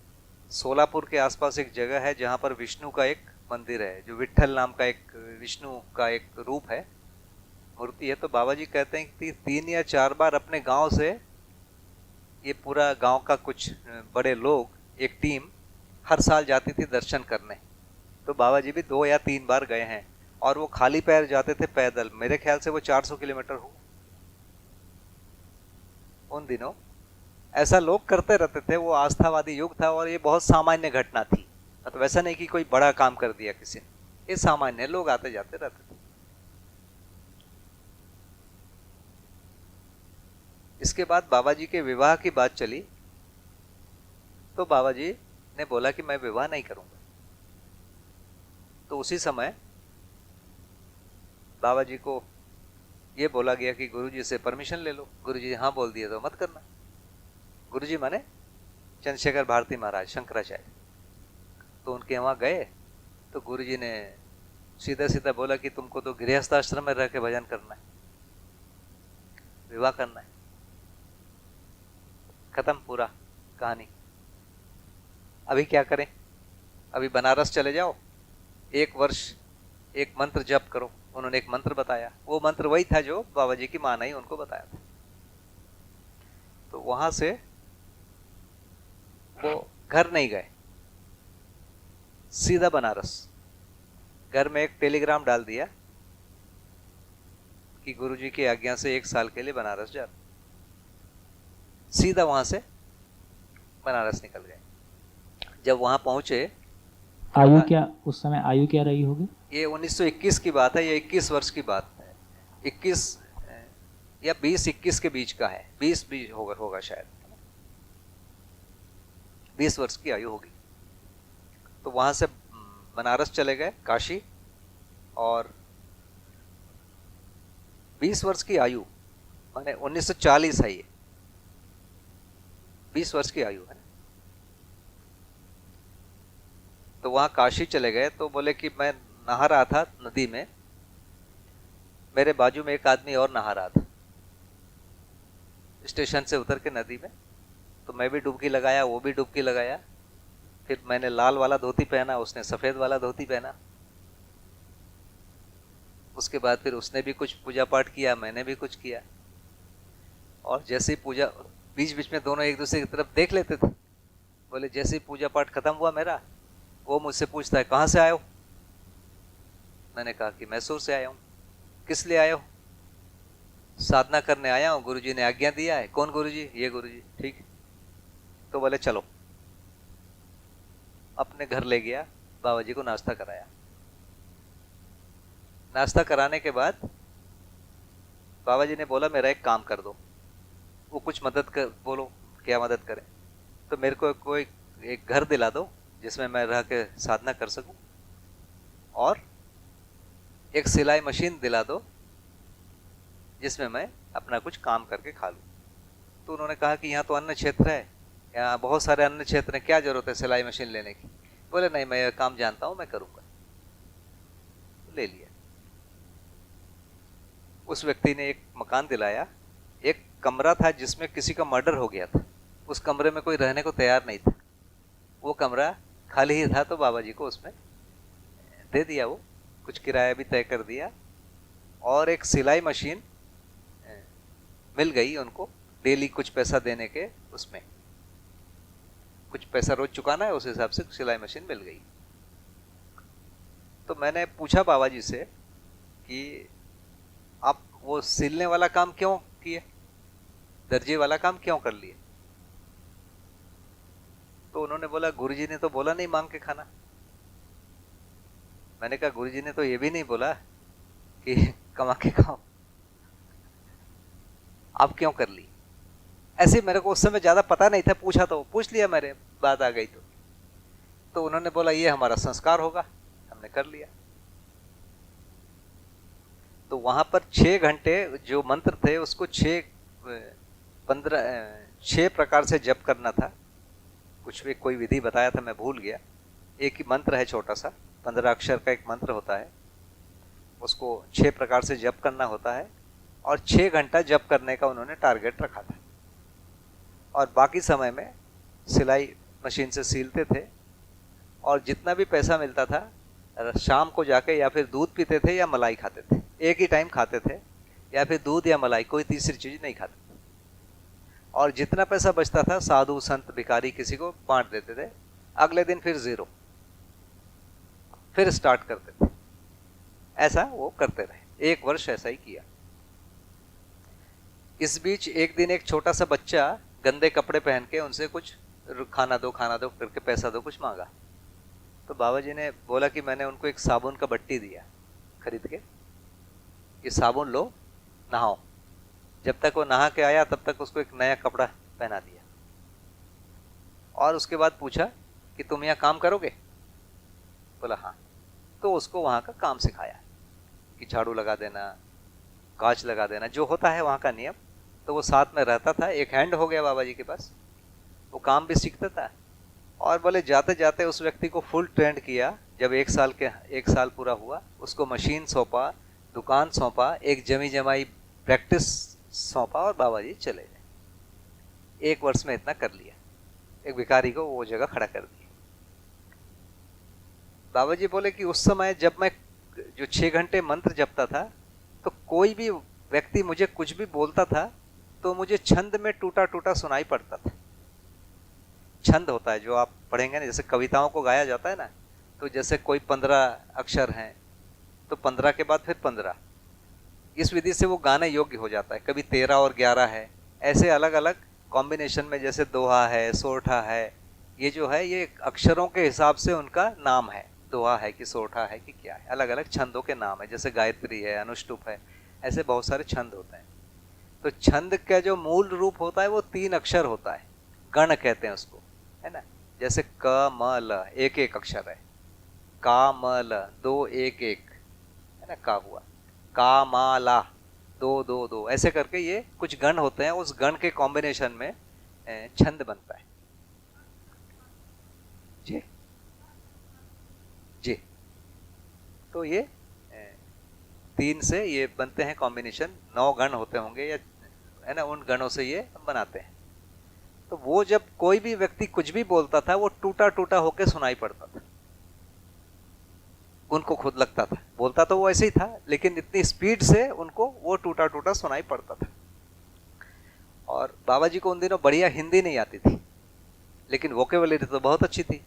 Speaker 3: सोलापुर के आसपास एक जगह है जहां पर विष्णु का एक मंदिर है, जो विट्ठल नाम का एक विष्णु का एक रूप है। मूर्ति है, तो बाबा जी कहते हैं कि 3 या 4 बार अपने गांव से, ये पूरा गांव का कुछ बड़े लोग, एक टीम हर साल जाती थी दर्शन करने। तो बाबा जी भी 2 या 3 बार गए हैं, और वो खाली पैर जाते थे पैदल। मेरे ख्याल से वो 400 किलोमीटर हो उन दिनों। ऐसा लोग करते रहते थे, वो आस्थावादी युग था, और ये बहुत सामान्य घटना थी। मतलब ऐसा नहीं कि कोई बड़ा काम कर दिया किसी ने, ये सामान्य लोग आते जाते रहते थे। इसके बाद बाबा जी के विवाह की बात चली, तो बाबा जी ने बोला कि मैं विवाह नहीं करूंगा। तो उसी समय बाबा जी को ये बोला गया कि गुरुजी से परमिशन ले लो। गुरुजी हाँ बोल दिया तो मत करना। गुरुजी माने चंद्रशेखर भारती महाराज, शंकराचार्य। तो उनके वहां गए तो गुरुजी ने सीधा सीधा बोला कि तुमको तो गृहस्थ आश्रम में रह के भजन करना है, विवाह करना है। खत्म पूरा कहानी। अभी क्या करें? अभी बनारस चले जाओ, 1 वर्ष एक मंत्र जप करो। उन्होंने एक मंत्र बताया, वो मंत्र वही था जो बाबा जी की माँ ने ही उनको बताया था। तो वहां से वो घर नहीं गए, सीधा बनारस। घर में एक टेलीग्राम डाल दिया कि गुरुजी की आज्ञा से 1 साल के लिए बनारस जा। सीधा वहां से बनारस निकल गए। जब वहां पहुंचे,
Speaker 4: आयु क्या उस समय आयु क्या रही होगी?
Speaker 3: ये 1921 की बात है, ये 21 वर्ष की बात है। 21 या 20-21 के बीच का है, 20 होगा शायद, 20 वर्ष की आयु होगी। तो वहां से बनारस चले गए, काशी। और 20 वर्ष की आयु माने 1940 है, ये 20 वर्ष की आयु है। तो वहां काशी चले गए। तो बोले कि मैं नहा रहा था नदी में, मेरे बाजू में एक आदमी और नहा रहा था स्टेशन से उतर के नदी में। तो मैं भी डुबकी लगाया, वो भी डुबकी लगाया। फिर मैंने लाल वाला धोती पहना, उसने सफेद वाला धोती पहना। उसके बाद फिर उसने भी कुछ पूजा पाठ किया, मैंने भी कुछ किया। और जैसे ही पूजा, बीच बीच में दोनों एक दूसरे की तरफ देख लेते थे। बोले जैसे ही पूजा पाठ खत्म हुआ मेरा, वो मुझसे पूछता है कहाँ से आए हो? मैंने कहा कि मैसूर से आया हूँ। किस लिए आए हो? साधना करने आया हूँ, गुरुजी ने आज्ञा दिया है। कौन गुरुजी? ये गुरुजी। ठीक है। तो बोले चलो। अपने घर ले गया, बाबा जी को नाश्ता कराया। नाश्ता कराने के बाद बाबा जी ने बोला मेरा एक काम कर दो। वो कुछ मदद कर, बोलो क्या मदद करें? तो मेरे को कोई एक घर दिला दो जिसमें मैं रह के साधना कर सकूं, और एक सिलाई मशीन दिला दो जिसमें मैं अपना कुछ काम करके खा लूं। तो उन्होंने कहा कि यहाँ तो अन्न क्षेत्र है, यहाँ बहुत सारे अन्न क्षेत्र हैं, क्या जरूरत है सिलाई मशीन लेने की? बोले नहीं, मैं ये काम जानता हूं, मैं करूंगा। ले लिया। उस व्यक्ति ने एक मकान दिलाया। एक कमरा था जिसमें किसी का मर्डर हो गया था, उस कमरे में कोई रहने को तैयार नहीं था। वो कमरा खाली ही था, तो बाबा जी को उसमें दे दिया। वो कुछ किराया भी तय कर दिया, और एक सिलाई मशीन मिल गई उनको। डेली कुछ पैसा देने के, उसमें कुछ पैसा रोज चुकाना है, उस हिसाब से सिलाई मशीन मिल गई। तो मैंने पूछा बाबा जी से कि आप वो सिलने वाला काम क्यों किए, दर्जी वाला काम क्यों कर लिए? तो उन्होंने बोला गुरुजी ने तो बोला नहीं मांग के खाना। मैंने कहा गुरुजी ने तो ये भी नहीं बोला कि कमा के खाओ, आप क्यों कर ली? ऐसे मेरे को उस समय ज्यादा पता नहीं था, पूछा तो पूछ लिया, मेरे बात आ गई। तो उन्होंने बोला ये हमारा संस्कार होगा, हमने कर लिया। तो वहां पर 6 घंटे जो मंत्र थे उसको 6 प्रकार से जप करना था। कुछ भी कोई विधि बताया था, मैं भूल गया। एक ही मंत्र है छोटा सा, 15 अक्षर का एक मंत्र होता है, उसको 6 प्रकार से जप करना होता है। और 6 घंटा जप करने का उन्होंने टारगेट रखा था। और बाकी समय में सिलाई मशीन से सीलते थे, और जितना भी पैसा मिलता था शाम को जाके या फिर दूध पीते थे या मलाई खाते थे, एक ही टाइम खाते थे। या फिर दूध या मलाई, कोई तीसरी चीज नहीं खाते। और जितना पैसा बचता था साधु संत भिखारी किसी को बांट देते थे। अगले दिन फिर 0, फिर स्टार्ट करते थे। ऐसा वो करते रहे, 1 वर्ष ऐसा ही किया। इस बीच एक दिन एक छोटा सा बच्चा गंदे कपड़े पहन के उनसे कुछ खाना दो करके पैसा दो कुछ मांगा। तो बाबा जी ने बोला कि मैंने उनको एक साबुन का बट्टी दिया खरीद के, ये साबुन लो, नहाओ। जब तक वो नहा के आया तब तक उसको एक नया कपड़ा पहना दिया, और उसके बाद पूछा कि तुम यहाँ काम करोगे? बोला हाँ। तो उसको वहाँ का काम सिखाया कि झाड़ू लगा देना, कांच लगा देना, जो होता है वहाँ का नियम। तो वो साथ में रहता था, एक हैंड हो गया बाबा जी के पास, वो काम भी सीखता था। और बोले जाते जाते उस व्यक्ति को फुल ट्रेंड किया। जब 1 साल पूरा हुआ, उसको मशीन सौंपा, दुकान सौंपा, एक जमी जमाई प्रैक्टिस सौंपा, और बाबा जी चले गए। 1 वर्ष में इतना कर लिया, एक भिखारी को वो जगह खड़ा कर दिया। बाबा जी बोले कि उस समय जब मैं जो 6 घंटे मंत्र जपता था, तो कोई भी व्यक्ति मुझे कुछ भी बोलता था तो मुझे छंद में टूटा टूटा सुनाई पड़ता था। छंद होता है जो आप पढ़ेंगे ना, जैसे कविताओं को गाया जाता है ना, तो जैसे कोई 15 अक्षर हैं तो 15 के बाद फिर 15, इस विधि से वो गाने योग्य हो जाता है। कभी 13 और 11 है, ऐसे अलग अलग कॉम्बिनेशन में, जैसे दोहा है, सोरठा है, ये जो है ये अक्षरों के हिसाब से उनका नाम है। दोहा है कि सोरठा है कि क्या है, अलग अलग छंदों के नाम है। जैसे गायत्री है, अनुष्टुप है, ऐसे बहुत सारे छंद होते हैं। तो छंद का जो मूल रूप होता है वो 3 अक्षर होता है, गण कहते हैं उसको, है ना। जैसे क म ल, एक एक अक्षर है। का म ल, 2 1 1, है ना, का हुआ। का मा ला, 2 2 2, ऐसे करके ये कुछ गण होते हैं। उस गण के कॉम्बिनेशन में छंद बनता है। जी जी, तो ये 3 से ये बनते हैं कॉम्बिनेशन। 9 गण होते होंगे, या है ना, उन गणों से ये बनाते हैं। तो वो जब कोई भी व्यक्ति कुछ भी बोलता था, वो टूटा टूटा होके सुनाई पड़ता था। उनको खुद लगता था, बोलता तो वो ऐसे ही था, लेकिन इतनी स्पीड से उनको वो टूटा टूटा सुनाई पड़ता था। और बाबा जी को उन दिनों बढ़िया हिंदी नहीं आती थी, लेकिन वोकेबुलरी तो बहुत अच्छी थी।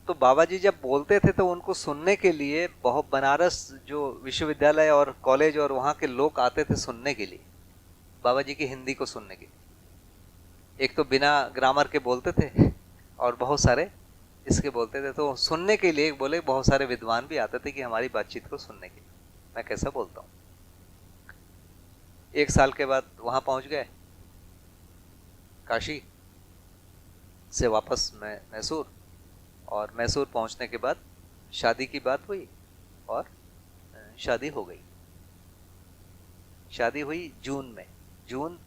Speaker 3: तो बाबा जी जब बोलते थे तो उनको सुनने के लिए बहुत बनारस जो विश्वविद्यालय और कॉलेज और वहाँ के लोग आते थे सुनने के लिए, बाबा जी की हिंदी को सुनने के लिए। एक तो बिना ग्रामर के बोलते थे और बहुत सारे इसके बोलते थे, तो सुनने के लिए बोले बहुत सारे विद्वान भी आते थे कि हमारी बातचीत को सुनने के लिए मैं कैसा बोलता हूँ। 1 साल के बाद वहाँ पहुँच गए, काशी से वापस मैसूर, और मैसूर पहुंचने के बाद शादी की बात हुई और शादी हो गई। शादी हुई जून में, जून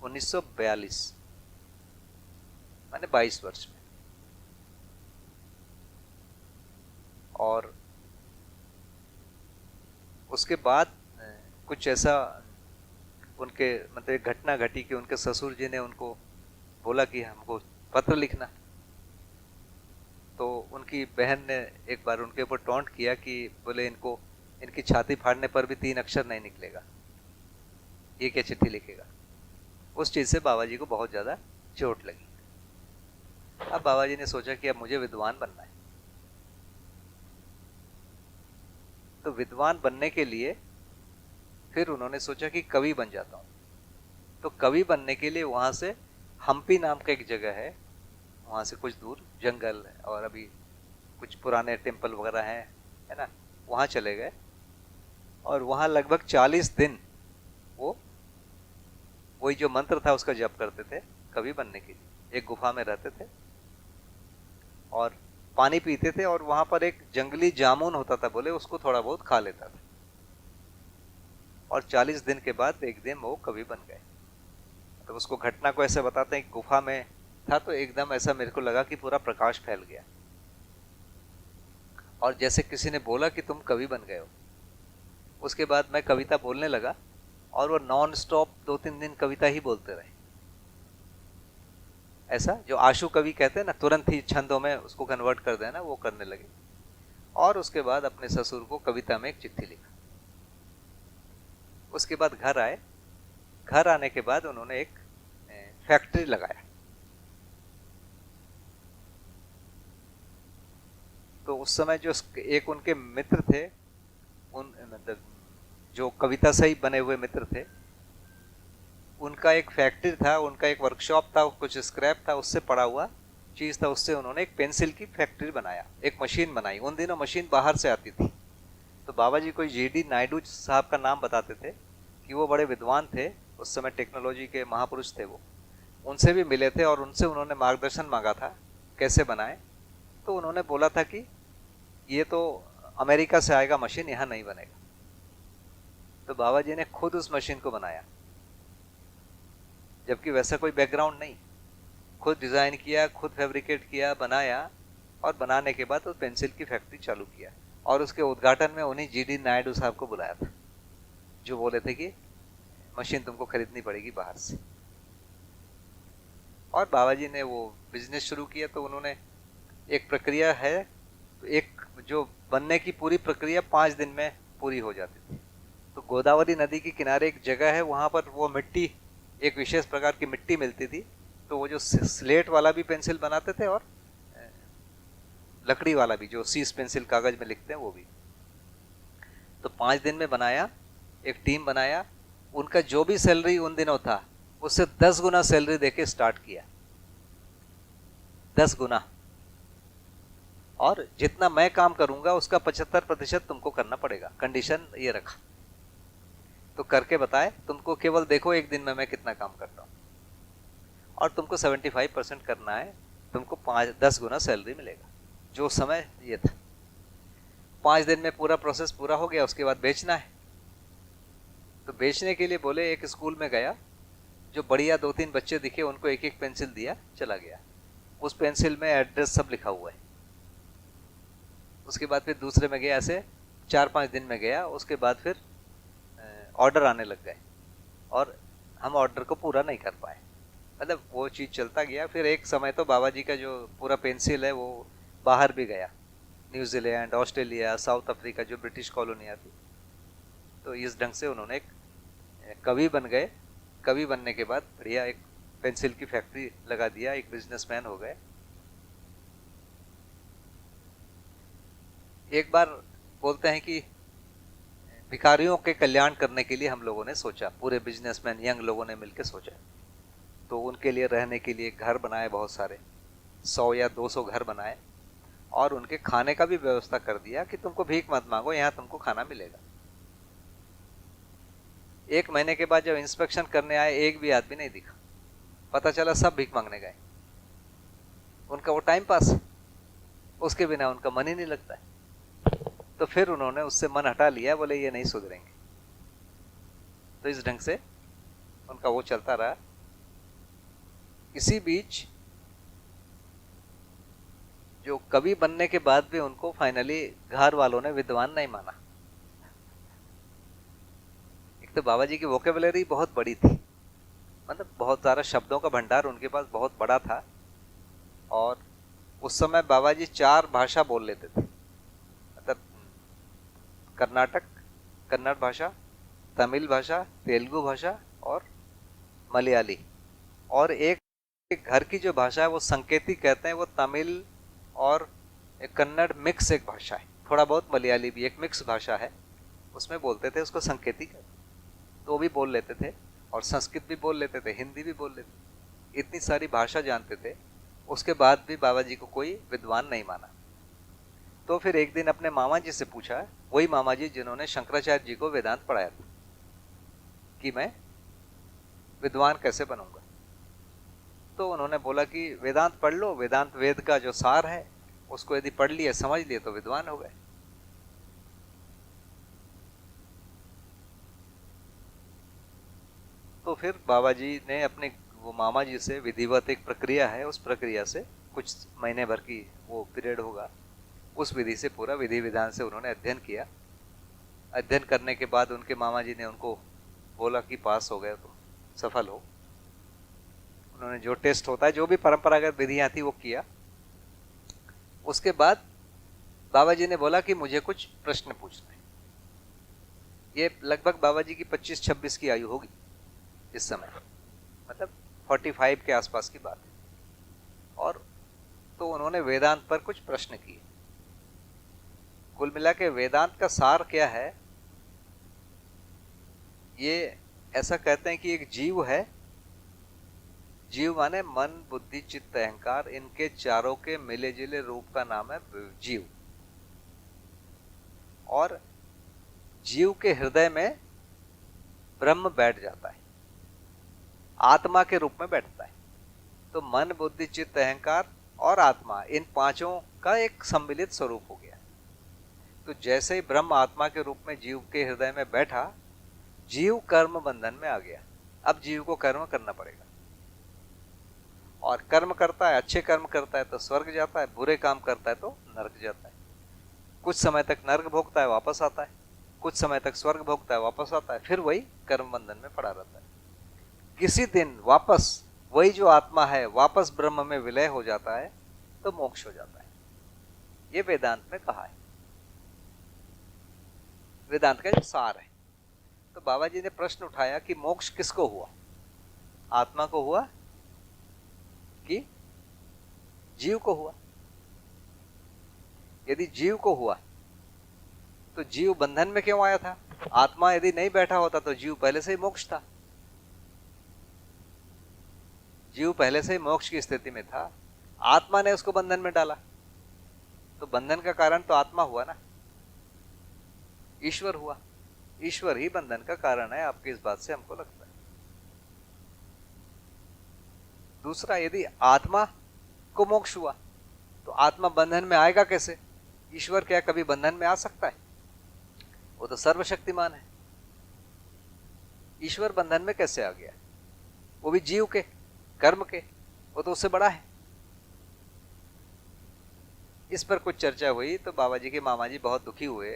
Speaker 3: 1942, माने 22 वर्ष में। और उसके बाद कुछ ऐसा उनके मतलब घटना घटी कि उनके ससुर जी ने उनको बोला कि हमको पत्र लिखना। तो उनकी बहन ने एक बार उनके ऊपर टॉन्ट किया कि बोले इनको, इनकी छाती फाड़ने पर भी 3 अक्षर नहीं निकलेगा, ये क्या चिट्ठी लिखेगा। उस चीज़ से बाबा जी को बहुत ज़्यादा चोट लगी। अब बाबा जी ने सोचा कि अब मुझे विद्वान बनना है। तो विद्वान बनने के लिए फिर उन्होंने सोचा कि कवि बन जाता हूँ। तो कवि बनने के लिए वहाँ से हम्पी नाम का एक जगह है, वहाँ से कुछ दूर जंगल है और अभी कुछ पुराने टेम्पल वगैरह हैं, है ना, वहाँ चले गए। और वहाँ लगभग 40 दिन वो वही जो मंत्र था उसका जप करते थे कवि बनने के लिए। एक गुफा में रहते थे और पानी पीते थे, और वहाँ पर एक जंगली जामुन होता था, बोले उसको थोड़ा बहुत खा लेता था। और 40 दिन के बाद एक दिन वो कवि बन गए। तो उसको घटना को ऐसे बताते हैं, गुफा में था तो एकदम ऐसा मेरे को लगा कि पूरा प्रकाश फैल गया, और जैसे किसी ने बोला कि तुम कवि बन गए हो। उसके बाद मैं कविता बोलने लगा, और वो नॉन स्टॉप 2-3 दिन कविता ही बोलते रहे। ऐसा जो आशु कवि कहते हैं ना, तुरंत ही छंदों में उसको कन्वर्ट कर देना, वो करने लगे। और उसके बाद अपने ससुर को कविता में एक चिट्ठी लिखा। उसके बाद घर आए। घर आने के बाद उन्होंने एक फैक्ट्री लगाया। तो उस समय जो एक उनके मित्र थे, उन मतलब जो कविता से ही बने हुए मित्र थे, उनका एक फैक्ट्री था, उनका एक वर्कशॉप था, कुछ स्क्रैप था, उससे पड़ा हुआ चीज था, उससे उन्होंने एक पेंसिल की फैक्ट्री बनाया, एक मशीन बनाई। उन दिनों मशीन बाहर से आती थी। तो बाबा जी कोई जीडी नायडू साहब का नाम बताते थे कि वो बड़े विद्वान थे, उस समय टेक्नोलॉजी के महापुरुष थे वो। उनसे भी मिले थे और उनसे उन्होंने मार्गदर्शन मांगा था कैसे बनाए। तो उन्होंने बोला था कि ये तो अमेरिका से आएगा मशीन, यहाँ नहीं बनेगा। तो बाबा जी ने खुद उस मशीन को बनाया, जबकि वैसा कोई बैकग्राउंड नहीं। खुद डिजाइन किया, खुद फैब्रिकेट किया, बनाया, और बनाने के बाद वो पेंसिल की फैक्ट्री चालू किया। और उसके उद्घाटन में उन्हीं जीडी नायडू साहब को बुलाया था, जो बोले थे कि मशीन तुमको खरीदनी पड़ेगी बाहर से। और बाबा जी ने वो बिजनेस शुरू किया। तो उन्होंने एक प्रक्रिया है, तो एक जो बनने की पूरी प्रक्रिया 5 दिन में पूरी हो जाती थी। तो गोदावरी नदी के किनारे एक जगह है, वहां पर वो मिट्टी, एक विशेष प्रकार की मिट्टी मिलती थी। तो वो जो स्लेट वाला भी पेंसिल बनाते थे और लकड़ी वाला भी, जो सीस पेंसिल कागज में लिखते हैं, वो भी। तो 5 दिन में बनाया, एक टीम बनाया। उनका जो भी सैलरी उन दिनों था उससे 10 गुना सैलरी देके स्टार्ट किया, 10 गुना। और जितना मैं काम करूंगा उसका 75% तुमको करना पड़ेगा, कंडीशन ये रखा। तो करके बताए, तुमको केवल देखो एक दिन में मैं कितना काम करता हूं, और तुमको 75% करना है, तुमको 10 गुना सैलरी मिलेगा। जो समय ये था, 5 दिन में पूरा प्रोसेस पूरा हो गया। उसके बाद बेचना है। तो बेचने के लिए बोले, एक स्कूल में गया, जो बढ़िया 2-3 बच्चे दिखे, उनको एक एक पेंसिल दिया, चला गया। उस पेंसिल में एड्रेस सब लिखा हुआ है। उसके बाद फिर दूसरे में गया, ऐसे 4-5 दिन में गया। उसके बाद फिर ऑर्डर आने लग गए, और हम ऑर्डर को पूरा नहीं कर पाए। मतलब वो चीज़ चलता गया। फिर एक समय तो बाबा जी का जो पूरा पेंसिल है वो बाहर भी गया, न्यूजीलैंड, ऑस्ट्रेलिया, साउथ अफ्रीका, जो ब्रिटिश कॉलोनियाँ थी। तो इस ढंग से उन्होंने एक कवि बन गए। कवि बनने के बाद बढ़िया एक पेंसिल की फैक्ट्री लगा दिया, एक बिजनेसमैन हो गए। एक बार बोलते हैं कि भिखारियों के कल्याण करने के लिए हम लोगों ने सोचा, पूरे बिजनेसमैन यंग लोगों ने मिलकर सोचा। तो उनके लिए रहने के लिए घर बनाए, बहुत सारे 100 या 200 घर बनाए, और उनके खाने का भी व्यवस्था कर दिया कि तुमको भीख मत मांगो, यहाँ तुमको खाना मिलेगा। 1 महीने के बाद जब इंस्पेक्शन करने आए, एक भी आदमी नहीं दिखा। पता चला सब भीख मांगने गए। उनका वो टाइम पास, उसके बिना उनका मन ही नहीं लगता है। तो फिर उन्होंने उससे मन हटा लिया, बोले ये नहीं सुधरेंगे। तो इस ढंग से उनका वो चलता रहा। इसी बीच जो कवि बनने के बाद भी उनको फाइनली घर वालों ने विद्वान नहीं माना। एक तो बाबा जी की वोकेबुलरी बहुत बड़ी थी, मतलब बहुत सारा शब्दों का भंडार उनके पास बहुत बड़ा था। और उस समय बाबा जी 4 भाषा बोल लेते थे, मतलब कन्नड़ भाषा, तमिल भाषा, तेलुगु भाषा और मलयाली। और एक घर की जो भाषा है वो संकेती कहते हैं, वो तमिल और कन्नड़ मिक्स एक भाषा है, थोड़ा बहुत मलयाली भी एक मिक्स भाषा है, उसमें बोलते थे, उसको संकेती कहते। तो वो भी बोल लेते थे, और संस्कृत भी बोल लेते थे, हिंदी भी बोल लेते थे, इतनी सारी भाषा जानते थे। उसके बाद भी बाबा जी को कोई विद्वान नहीं माना। तो फिर एक दिन अपने मामा जी से पूछा, वही मामा जी जिन्होंने शंकराचार्य जी को वेदांत पढ़ाया था, कि मैं विद्वान कैसे बनूंगा। तो उन्होंने बोला कि वेदांत पढ़ लो, वेदांत वेद का जो सार है उसको यदि पढ़ लिए, समझ लिए, तो विद्वान हो गए। तो फिर बाबा जी ने अपने वो मामा जी से विधिवत एक प्रक्रिया है, उस प्रक्रिया से कुछ महीने भर की वो पीरियड होगा, उस विधि से पूरा विधि विधान से उन्होंने अध्ययन किया। अध्ययन करने के बाद उनके मामा जी ने उनको बोला कि पास हो गए तो सफल हो। उन्होंने जो टेस्ट होता है, जो भी परंपरागत विधियां थी वो किया। उसके बाद बाबा जी ने बोला कि मुझे कुछ प्रश्न पूछना है। ये लगभग बाबा जी की 25-26 की आयु होगी इस समय, मतलब 45 के आसपास की बात है। और तो उन्होंने वेदांत पर कुछ प्रश्न किए। कुल मिला के वेदांत का सार क्या है, ये ऐसा कहते हैं कि एक जीव है, जीव माने मन बुद्धि चित्त अहंकार, इनके चारों के मिले जुले रूप का नाम है जीव। और जीव के हृदय में ब्रह्म बैठ जाता है, आत्मा के रूप में बैठता है। तो मन बुद्धि चित्त अहंकार और आत्मा, इन पांचों का एक सम्मिलित स्वरूप हो गया। तो जैसे ही ब्रह्म आत्मा के रूप में जीव के हृदय में बैठा, जीव कर्म बंधन में आ गया। अब जीव को कर्म करना पड़ेगा, और कर्म करता है, अच्छे कर्म करता है तो स्वर्ग जाता है, बुरे काम करता है तो नरक जाता है। कुछ समय तक नरक भोगता है, वापस आता है, कुछ समय तक स्वर्ग भोगता है, वापस आता है, फिर वही कर्म बंधन में पड़ा रहता है। किसी दिन वापस वही जो आत्मा है वापस ब्रह्म में विलय हो जाता है तो मोक्ष हो जाता है। ये वेदांत में कहा है, वेदांत का जो सार है। तो बाबा जी ने प्रश्न उठाया कि मोक्ष किसको हुआ, आत्मा को हुआ कि जीव को हुआ? यदि जीव को हुआ तो जीव बंधन में क्यों आया था? आत्मा यदि नहीं बैठा होता तो जीव पहले से ही मोक्ष था, जीव पहले से ही मोक्ष की स्थिति में था, आत्मा ने उसको बंधन में डाला। तो बंधन का कारण तो आत्मा हुआ ना, ईश्वर हुआ। ईश्वर ही बंधन का कारण है, आपकी इस बात से हमको लगता है। दूसरा, यदि आत्मा को मोक्ष हुआ तो आत्मा बंधन में आएगा कैसे? ईश्वर क्या कभी बंधन में आ सकता है? वो तो सर्वशक्तिमान है, ईश्वर बंधन में कैसे आ गया? वो भी जीव के कर्म के, वो तो उससे बड़ा है। इस पर कुछ चर्चा हुई तो बाबा जी के मामा जी बहुत दुखी हुए।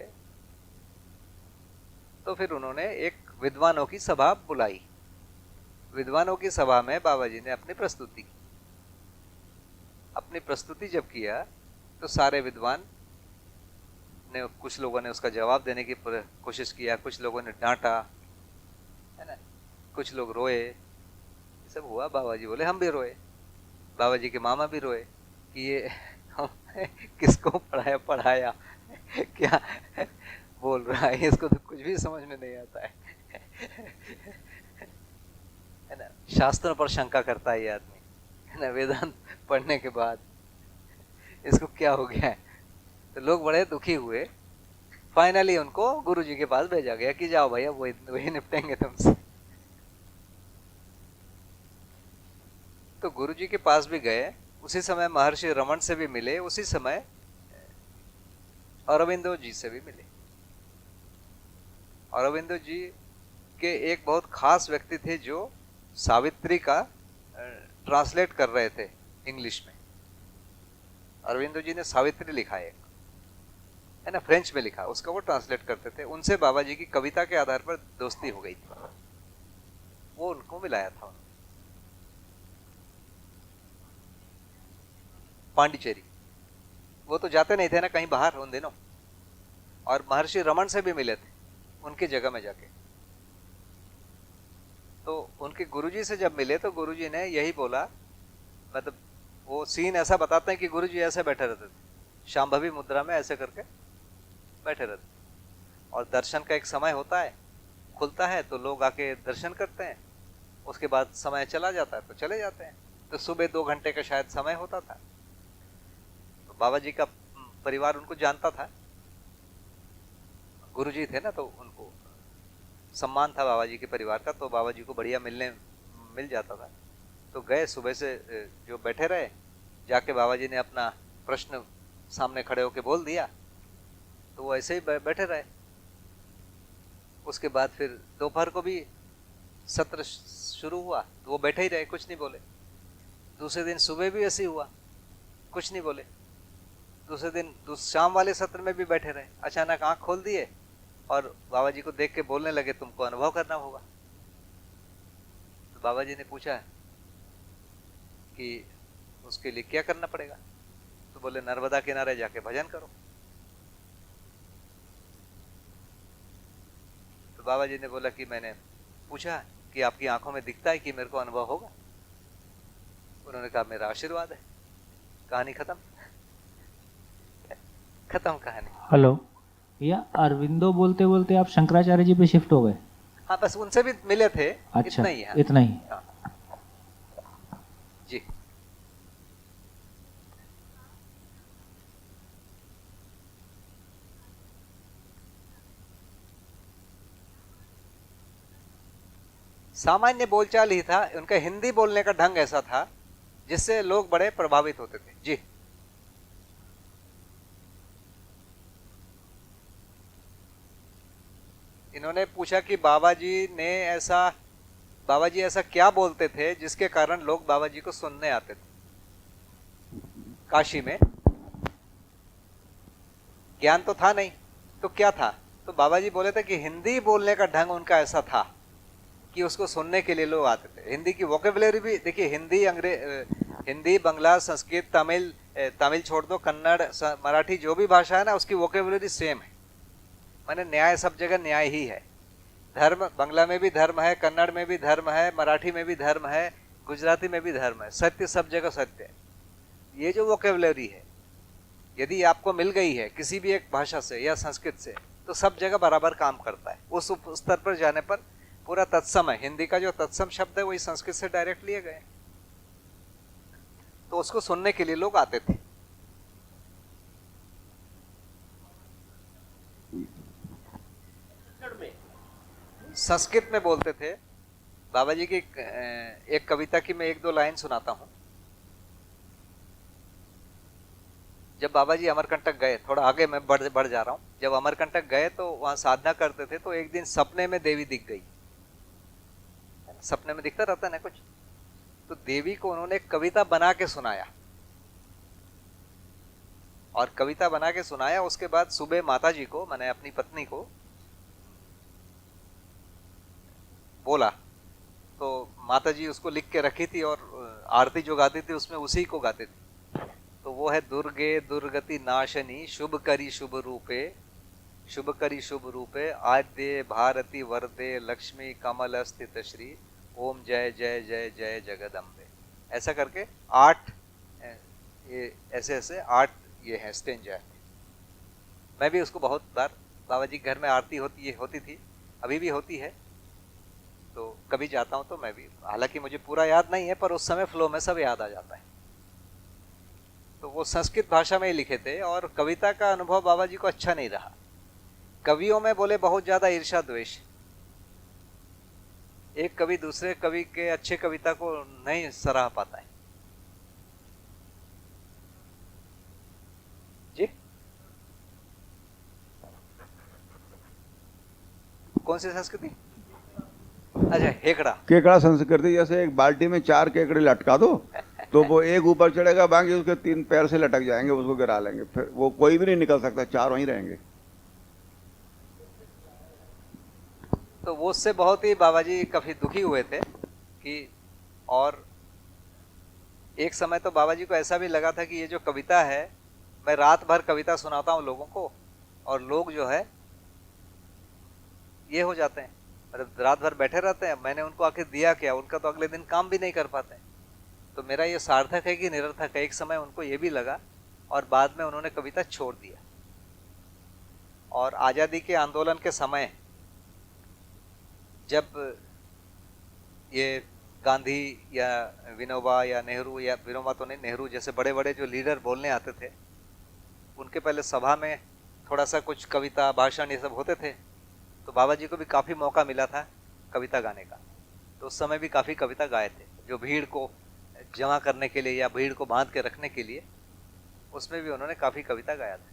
Speaker 3: तो फिर उन्होंने एक विद्वानों की सभा बुलाई। विद्वानों की सभा में बाबा जी ने अपनी प्रस्तुति की। अपनी प्रस्तुति जब किया तो सारे विद्वान ने, कुछ लोगों ने उसका जवाब देने की कोशिश किया, कुछ लोगों ने डांटा, है ना, कुछ लोग रोए, सब हुआ। बाबा जी बोले हम भी रोए, बाबा जी के मामा भी रोए कि ये हम किसको पढ़ाया क्या बोल रहा है, इसको तो कुछ भी समझ में नहीं आता है ना। शास्त्रों पर शंका करता है ये आदमी, है ना, वेदांत पढ़ने के बाद इसको क्या हो गया है। तो लोग बड़े दुखी हुए। फाइनली उनको गुरु जी के पास भेजा गया कि जाओ भैया, वही निपटेंगे तुमसे। तो गुरु जी के पास भी गए, उसी समय महर्षि रमन से भी मिले, उसी समय अरविंदो जी से भी मिले। अरविंदो जी के एक बहुत खास व्यक्ति थे जो सावित्री का ट्रांसलेट कर रहे थे इंग्लिश में। अरविंदो जी ने सावित्री लिखा है ना, फ्रेंच में लिखा, उसका वो ट्रांसलेट करते थे। उनसे बाबा जी की कविता के आधार पर दोस्ती हो गई थी, वो उनको मिलाया था। पांडिचेरी, वो तो जाते नहीं थे ना कहीं बाहर उन दिनों। और महर्षि रमन से भी मिले थे उनकी जगह में जाके। तो उनके गुरुजी से जब मिले तो गुरुजी ने यही बोला, मतलब वो सीन ऐसा बताते हैं कि गुरुजी ऐसे बैठे रहते थे, शांभवी मुद्रा में ऐसे करके बैठे रहते, और दर्शन का एक समय होता है, खुलता है तो लोग आके दर्शन करते हैं, उसके बाद समय चला जाता है तो चले जाते हैं। तो सुबह 2 घंटे का शायद समय होता था। तो बाबा जी का परिवार उनको जानता था, गुरुजी थे ना, तो उनको सम्मान था बाबा जी के परिवार का, तो बाबा जी को बढ़िया मिल जाता था। तो गए, सुबह से जो बैठे रहे, जाके बाबा जी ने अपना प्रश्न सामने खड़े होके बोल दिया, तो वो ऐसे ही बैठे रहे। उसके बाद फिर दोपहर को भी सत्र शुरू हुआ तो वो बैठे ही रहे, कुछ नहीं बोले। दूसरे दिन सुबह भी ऐसे ही हुआ, कुछ नहीं बोले। दूसरे दिन शाम वाले सत्र में भी बैठे रहे। अचानक आंख खोल दिए और बाबा जी को देख के बोलने लगे, तुमको अनुभव करना होगा। तो बाबा जी ने पूछा कि उसके लिए क्या करना पड़ेगा? तो बोले नर्मदा किनारे जाके भजन करो। बाबा जी ने बोला कि मैंने पूछा कि आपकी आंखों में दिखता है कि मेरे को अनुभव होगा? उन्होंने कहा मेरा आशीर्वाद है। कहानी खत्म। खत्म कहानी।
Speaker 4: हेलो, या अरविंदो बोलते बोलते आप शंकराचार्य जी पे शिफ्ट हो गए?
Speaker 3: हाँ, बस उनसे भी मिले थे।
Speaker 4: अच्छा,
Speaker 3: इतना ही है।
Speaker 4: इतना ही।
Speaker 3: हाँ। जी। सामान्य बोलचाल ही था, उनका हिंदी बोलने का ढंग ऐसा था जिससे लोग बड़े प्रभावित होते थे। जी। इन्होंने पूछा कि बाबा जी ऐसा क्या बोलते थे जिसके कारण लोग बाबा जी को सुनने आते थे काशी में? ज्ञान तो था नहीं, तो क्या था? तो बाबा जी बोले थे कि हिंदी बोलने का ढंग उनका ऐसा था कि उसको सुनने के लिए लोग आते थे। हिंदी की वोकेबुलरी भी देखिए, हिंदी, बांग्ला, संस्कृत, तमिल छोड़ दो, कन्नड़, मराठी, जो भी भाषा है ना, उसकी वोकेबुलरी सेम है। माने न्याय सब जगह न्याय ही है। धर्म, बांग्ला में भी धर्म है, कन्नड़ में भी धर्म है, मराठी में भी धर्म है, गुजराती में भी धर्म है। सत्य सब जगह सत्य है। ये जो वोकेबुलरी है, यदि आपको मिल गई है किसी भी एक भाषा से या संस्कृत से, तो सब जगह बराबर काम करता है। उस स्तर पर जाने पर पूरा तत्सम है। हिंदी का जो तत्सम शब्द है वही संस्कृत से डायरेक्ट लिए गए, तो उसको सुनने के लिए लोग आते थे। संस्कृत में बोलते थे। बाबा जी की एक कविता की मैं एक दो लाइन सुनाता हूं। जब बाबा जी अमरकंटक गए, थोड़ा आगे मैं बढ़ जा रहा हूं। जब अमरकंटक गए तो वहां साधना करते थे, तो एक दिन सपने में देवी दिख गई। सपने में दिखता रहता है ना कुछ, तो देवी को उन्होंने एक कविता बना के सुनाया, और कविता बना के सुनाया। उसके बाद सुबह माता जी को, मैंने अपनी पत्नी को बोला, तो माता जी उसको लिख के रखी थी, और आरती जो गाती थी उसमें उसी को गाते थे। तो वो है, दुर्गे दुर्गति नाशनी, शुभ करी शुभ रूपे, शुभ करी शुभ रूपे, आद्य भारती वरदे, लक्ष्मी कमल स्थित श्री, ओम जय जय जय जय जगदम्बे। ऐसा करके 8 ऐसे 8 ये हैं स्टेंजा है। मैं भी उसको बहुत बार, बाबा जी घर में आरती होती थी, अभी भी होती है, तो कभी जाता हूं तो मैं भी, हालांकि मुझे पूरा याद नहीं है, पर उस समय फ्लो में सब याद आ जाता है। तो वो संस्कृत भाषा में ही लिखे थे, और कविता का अनुभव बाबा जी को अच्छा नहीं रहा। कवियों में बोले बहुत ज्यादा ईर्ष्या द्वेष। एक कवि दूसरे कवि के अच्छे कविता को नहीं सराह पाता है। जी, कौन सी संस्कृति? अच्छा, हेकड़ा।
Speaker 5: केकड़ा संस्कृति, जैसे एक बाल्टी में 4 केकड़े लटका दो तो वो एक ऊपर चढ़ेगा, बाकी उसके 3 पैर से लटक जाएंगे, उसको गिरा लेंगे, फिर वो कोई भी नहीं निकल सकता, 4 वहीं रहेंगे।
Speaker 3: तो वो उससे बहुत ही बाबा जी काफी दुखी हुए थे कि, और एक समय तो बाबा जी को ऐसा भी लगा था कि ये जो कविता है, मैं रात भर कविता सुनाता हूँ लोगों को, और लोग जो है ये हो जाते हैं, मतलब रात भर बैठे रहते हैं। मैंने उनको आके दिया क्या, उनका तो अगले दिन काम भी नहीं कर पाते हैं। तो मेरा ये सार्थक है कि निरर्थक है, एक समय उनको ये भी लगा, और बाद में उन्होंने कविता छोड़ दिया। और आज़ादी के आंदोलन के समय जब ये गांधी या विनोबा या नेहरू, या विनोबा तो नहीं, नेहरू जैसे बड़े बड़े जो लीडर बोलने आते थे, उनके पहले सभा में थोड़ा सा कुछ कविता भाषण ये सब होते थे, तो बाबा जी को भी काफ़ी मौका मिला था कविता गाने का। तो उस समय भी काफ़ी कविता गाए थे, जो भीड़ को जमा करने के लिए या भीड़ को बांध के रखने के लिए, उसमें भी उन्होंने काफ़ी कविता गाया था।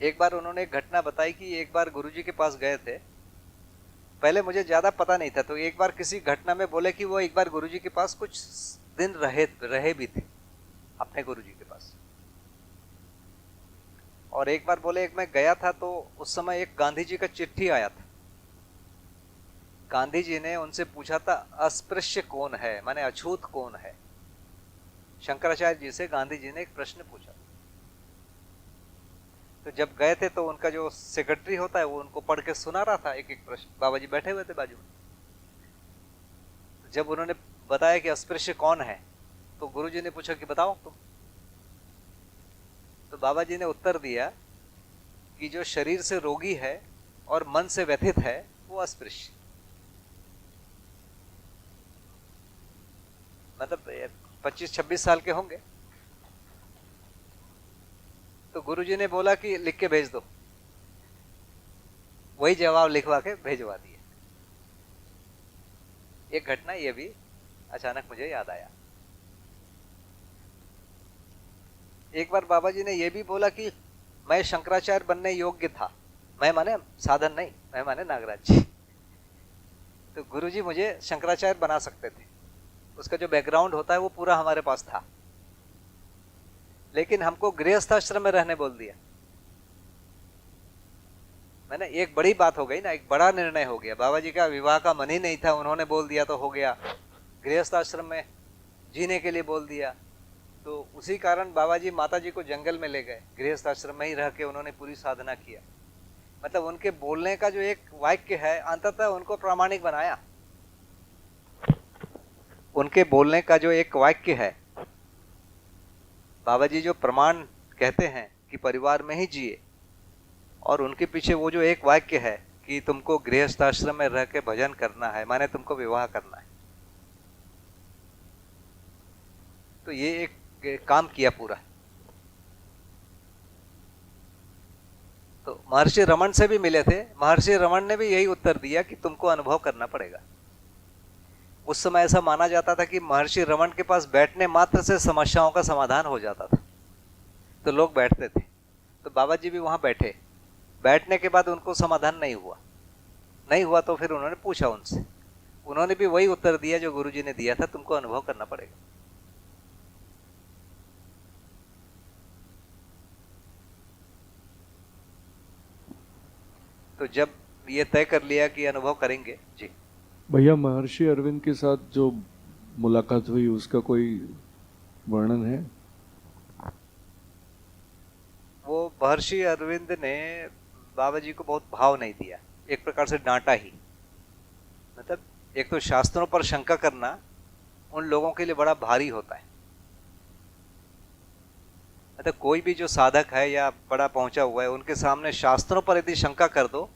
Speaker 3: एक बार उन्होंने एक घटना बताई कि एक बार गुरुजी के पास गए थे। पहले मुझे ज़्यादा पता नहीं था, तो एक बार किसी घटना में बोले कि वो एक बार गुरुजी के पास कुछ दिन रहे भी थे, अपने गुरुजी के पास। और एक बार बोले, एक मैं गया था तो उस समय एक गांधी जी का चिट्ठी आया था। गांधी जी ने उनसे पूछा था, अस्पृश्य कौन है, माने अछूत कौन है। शंकराचार्य जी से गांधी जी ने एक प्रश्न पूछा। तो जब गए थे तो उनका जो सेक्रेटरी होता है वो उनको पढ़ के सुना रहा था एक एक प्रश्न। बाबा जी बैठे हुए थे बाजू में। जब उन्होंने बताया कि अस्पृश्य कौन है, तो गुरुजी ने पूछा कि बताओ तुम। तो बाबा जी ने उत्तर दिया कि जो शरीर से रोगी है और मन से व्यथित है वो अस्पृश्य। मतलब 25-26 साल के होंगे। तो गुरुजी ने बोला कि लिख के भेज दो। वही जवाब लिखवा के भेजवा दिया। एक घटना ये भी अचानक मुझे याद आया। एक बार बाबा जी ने यह भी बोला कि मैं शंकराचार्य बनने योग्य था। मैं माने साधन नहीं, मैं माने नागराज जी। तो गुरुजी मुझे शंकराचार्य बना सकते थे। उसका जो बैकग्राउंड होता है वो पूरा हमारे पास था, लेकिन हमको गृहस्थ आश्रम में रहने बोल दिया। मैंने एक बड़ी बात हो गई ना, एक बड़ा निर्णय हो गया। बाबा जी का विवाह का मन ही नहीं था, उन्होंने बोल दिया तो हो गया। गृहस्थ आश्रम में जीने के लिए बोल दिया, तो उसी कारण बाबा जी माता जी को जंगल में ले गए। गृहस्थ आश्रम में ही रह के उन्होंने पूरी साधना किया। मतलब उनके बोलने का जो एक वाक्य है, अंततः उनको प्रामाणिक बनाया। उनके बोलने का जो एक वाक्य है, बाबा जी जो प्रमाण कहते हैं कि परिवार में ही जिए, और उनके पीछे वो जो एक वाक्य है कि तुमको गृहस्थ आश्रम में रह के भजन करना है, माने तुमको विवाह करना है। तो ये एक काम किया पूरा। तो महर्षि रमन से भी मिले थे। महर्षि रमन ने भी यही उत्तर दिया कि तुमको अनुभव करना पड़ेगा। उस समय ऐसा माना जाता था कि महर्षि रमन के पास बैठने मात्र से समस्याओं का समाधान हो जाता था। तो लोग बैठते थे। तो बाबा जी भी वहां बैठे। बैठने के बाद उनको समाधान नहीं हुआ तो फिर उन्होंने पूछा उनसे। उन्होंने भी वही उत्तर दिया जो गुरुजी ने दिया था, तुमको अनुभव करना पड़ेगा। तो जब ये तय कर लिया कि अनुभव करेंगे जी।
Speaker 2: भैया, महर्षि अरविंद के साथ जो मुलाकात हुई उसका कोई वर्णन है?
Speaker 3: वो महर्षि अरविंद ने बाबा जी को बहुत भाव नहीं दिया, एक प्रकार से डांटा ही। मतलब एक तो शास्त्रों पर शंका करना उन लोगों के लिए बड़ा भारी होता है। मतलब कोई भी जो साधक है या बड़ा पहुंचा हुआ है, उनके सामने शास्त्रों पर यदि शंका कर दो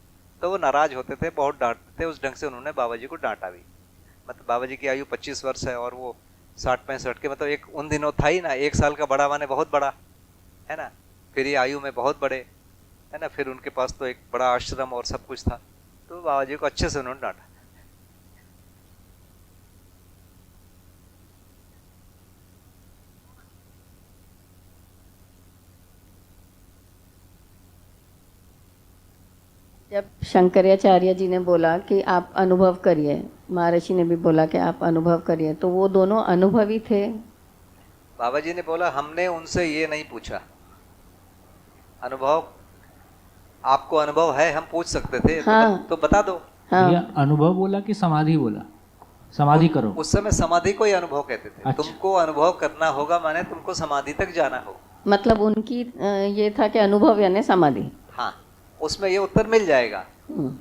Speaker 3: तो वो नाराज होते थे, बहुत डांटते थे। उस ढंग से उन्होंने बाबा जी को डांटा भी। मतलब बाबा जी की आयु 25 वर्ष है और वो 60-65 के, मतलब एक उन दिनों था ही ना, 1 साल का बड़ा माने बहुत बड़ा है ना। फिर ये आयु में बहुत बड़े है ना। फिर उनके पास तो एक बड़ा आश्रम और सब कुछ था। तो बाबा जी को अच्छे से उन्होंने डांटा।
Speaker 6: जब शंकराचार्य जी ने बोला कि आप अनुभव करिए, महर्षि ने भी बोला कि आप अनुभव करिए, तो वो दोनों अनुभवी थे।
Speaker 3: बाबा जी ने बोला हमने उनसे ये नहीं पूछा, अनुभव आपको अनुभव है, हम पूछ सकते थे।
Speaker 6: हाँ।
Speaker 3: तो बता दो।
Speaker 6: हाँ।
Speaker 4: ये अनुभव बोला कि समाधि बोला? समाधि करो।
Speaker 3: उस समय समाधि को ही अनुभव कहते थे।
Speaker 4: अच्छा।
Speaker 3: तुमको अनुभव करना होगा, माने तुमको समाधि तक जाना होगा।
Speaker 6: मतलब उनकी ये था कि अनुभव यानी समाधि।
Speaker 3: हाँ, उसमें ये उत्तर मिल जाएगा,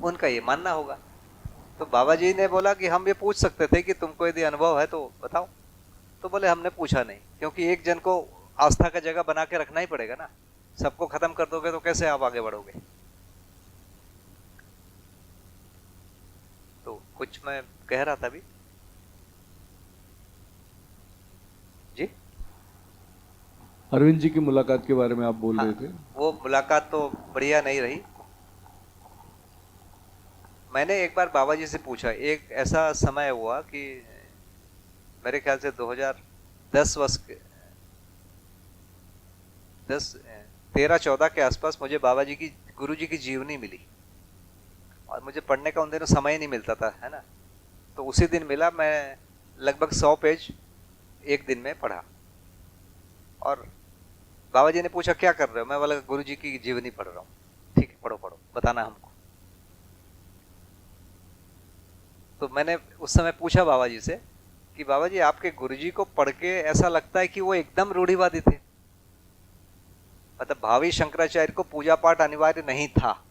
Speaker 3: उनका ये मानना होगा। तो बाबा जी ने बोला कि हम ये पूछ सकते थे कि तुमको यदि अनुभव है तो बताओ। तो बोले हमने पूछा नहीं, क्योंकि एक जन को आस्था का जगह बना के रखना ही पड़ेगा ना। सबको खत्म कर दोगे तो कैसे आप आगे बढ़ोगे। तो कुछ मैं कह रहा था अभी जी।
Speaker 2: अरविंद जी की मुलाकात के बारे में आप बोल रहे थे।
Speaker 3: वो मुलाकात तो बढ़िया नहीं रही। मैंने एक बार बाबा जी से पूछा, एक ऐसा समय हुआ कि मेरे ख्याल से 2010 वर्ष के 13-14 के आसपास मुझे बाबा जी की, गुरु जी की जीवनी मिली। और मुझे पढ़ने का उन दिनों समय ही नहीं मिलता था, है ना। तो उसी दिन मिला। मैं लगभग 100 पेज एक दिन में पढ़ा। और बाबा जी ने पूछा क्या कर रहे हो? मैं बोला गुरु जी की जीवनी पढ़ रहा हूँ। ठीक है, पढ़ो पढ़ो, बताना हमको। तो मैंने उस समय पूछा बाबा जी से कि बाबा जी आपके गुरु जी को पढ़ के ऐसा लगता है कि वो एकदम रूढ़िवादी थे। मतलब भावी शंकराचार्य को पूजा पाठ अनिवार्य नहीं था,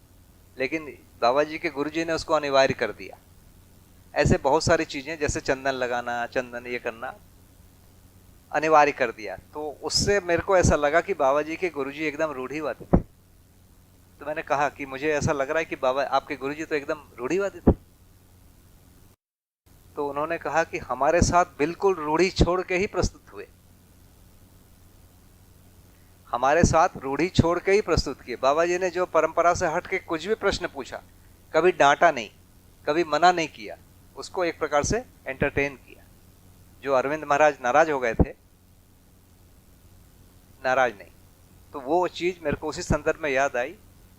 Speaker 3: लेकिन बाबा जी के गुरुजी ने उसको अनिवार्य कर दिया। ऐसे बहुत सारी चीजें, जैसे चंदन लगाना, चंदन ये करना अनिवार्य कर दिया। तो उससे मेरे को ऐसा लगा कि बाबा जी के गुरुजी एकदम रूढ़िवादी थे। तो मैंने कहा कि मुझे ऐसा लग रहा है कि बाबा आपके गुरुजी तो एकदम रूढ़िवादी थे। तो उन्होंने कहा कि हमारे साथ बिल्कुल रूढ़ी छोड़ के ही प्रस्तुत हुए, हमारे साथ रूढ़ी छोड़ के ही प्रस्तुत किए। बाबा जी ने जो परंपरा से हट के कुछ भी प्रश्न पूछा, कभी डांटा नहीं, कभी मना नहीं किया, उसको एक प्रकार से एंटरटेन किया। जो अरविंद महाराज नाराज हो गए थे, नाराज नहीं। तो वो चीज मेरे को उसी संदर्भ में याद आई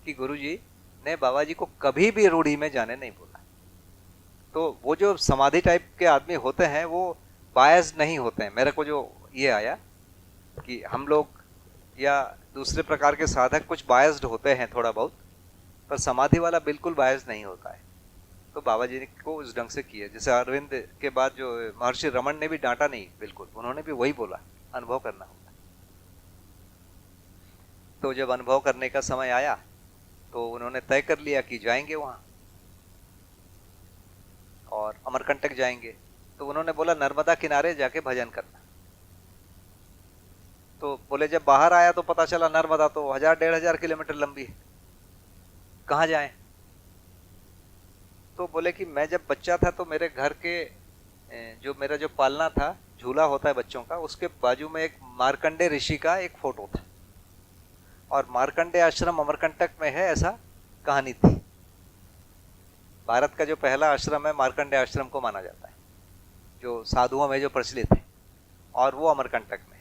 Speaker 3: कि गुरुजी ने बाबा जी को कभी भी रूढ़ी में जाने नहीं बोला। तो वो जो समाधि टाइप के आदमी होते हैं वो बायस नहीं होते हैं। मेरे को जो ये आया कि हम लोग या दूसरे प्रकार के साधक कुछ बायस्ड होते हैं थोड़ा बहुत, पर समाधि वाला बिल्कुल बायस नहीं होता है। तो बाबा जी को उस ढंग से किया। जैसे अरविंद के बाद जो महर्षि रमन ने भी डांटा नहीं, बिल्कुल उन्होंने भी वही बोला, अनुभव करना होगा। तो जब अनुभव करने का समय आया तो उन्होंने तय कर लिया कि जाएंगे वहां और अमरकंटक जाएंगे। तो उन्होंने बोला नर्मदा किनारे जाके भजन करना। तो बोले जब बाहर आया तो पता चला नर्मदा तो 1000-1500 किलोमीटर लंबी है, कहाँ जाएं? तो बोले कि मैं जब बच्चा था तो मेरे घर के जो मेरा जो पालना था, झूला होता है बच्चों का, उसके बाजू में एक मार्कंडे ऋषि का एक फोटो था और मार्कंडे आश्रम अमरकंटक में है, ऐसा कहानी थी। भारत का जो पहला आश्रम है मार्कंडे आश्रम को माना जाता है, जो साधुओं में जो प्रचलित है, और वो अमरकंटक में।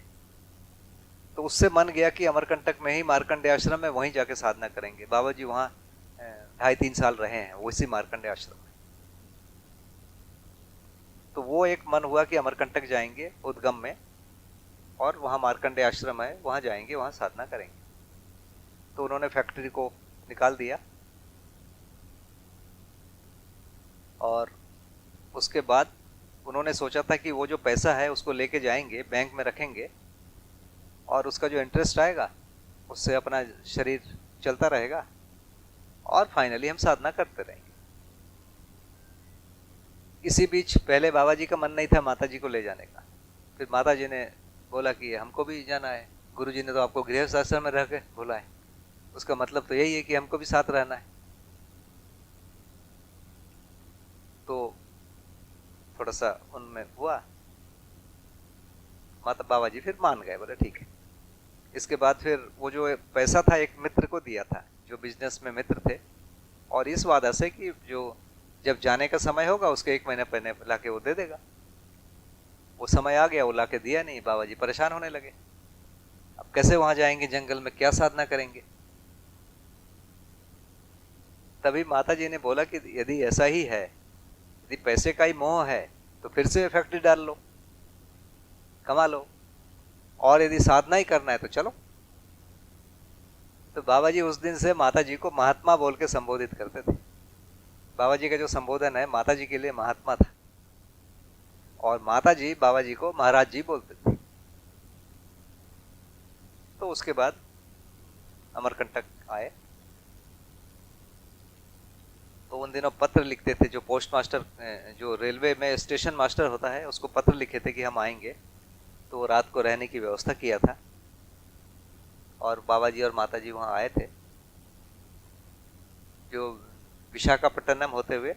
Speaker 3: तो उससे मन गया कि अमरकंटक में ही मार्कंडे आश्रम में वहीं जाके साधना करेंगे। बाबा जी वहाँ 2.5-3 साल रहे हैं उसी मार्कंडे आश्रम में। तो वो एक मन हुआ कि अमरकंटक जाएंगे उद्गम में, और वहाँ मार्कंडे आश्रम है, वहाँ जाएंगे, वहाँ साधना करेंगे। तो उन्होंने फैक्ट्री को निकाल दिया और उसके बाद उन्होंने सोचा था कि वो जो पैसा है उसको लेके जाएंगे, बैंक में रखेंगे, और उसका जो इंटरेस्ट आएगा उससे अपना शरीर चलता रहेगा और फाइनली हम साधना करते रहेंगे। इसी बीच पहले बाबा जी का मन नहीं था माता जी को ले जाने का। फिर माता जी ने बोला कि हमको भी जाना है, गुरुजी ने तो आपको गृहस्थ आश्रम में रह के बोला है, उसका मतलब तो यही है कि हमको भी साथ रहना है। तो थोड़ा सा उनमें हुआ, माता बाबा जी फिर मान गए, बोले ठीक है। इसके बाद फिर वो जो पैसा था एक मित्र को दिया था, जो बिजनेस में मित्र थे, और इस वादा से कि जो जब जाने का समय होगा उसके 1 महीने पहले लाके वो दे देगा। वो समय आ गया, वो लाके दिया नहीं। बाबा जी परेशान होने लगे, अब कैसे वहां जाएंगे, जंगल में क्या साधना करेंगे। तभी माता जी ने बोला कि यदि ऐसा ही है, यदि पैसे का ही मोह है तो फिर से फैक्ट्री डाल लो, कमा लो, और यदि साधना ही करना है तो चलो। तो बाबा जी उस दिन से माता जी को महात्मा बोल के संबोधित करते थे। बाबा जी का जो संबोधन है माता जी के लिए महात्मा था, और माता जी बाबा जी को महाराज जी बोलते थे। तो उसके बाद अमरकंटक आए तो उन दिनों पत्र लिखते थे, जो पोस्ट मास्टर, जो रेलवे में स्टेशन मास्टर होता है, उसको पत्र लिखे थे कि हम आएंगे। तो रात को रहने की व्यवस्था किया था और बाबा जी और माता जी वहाँ आए थे। जो विशाखापट्टनम होते हुए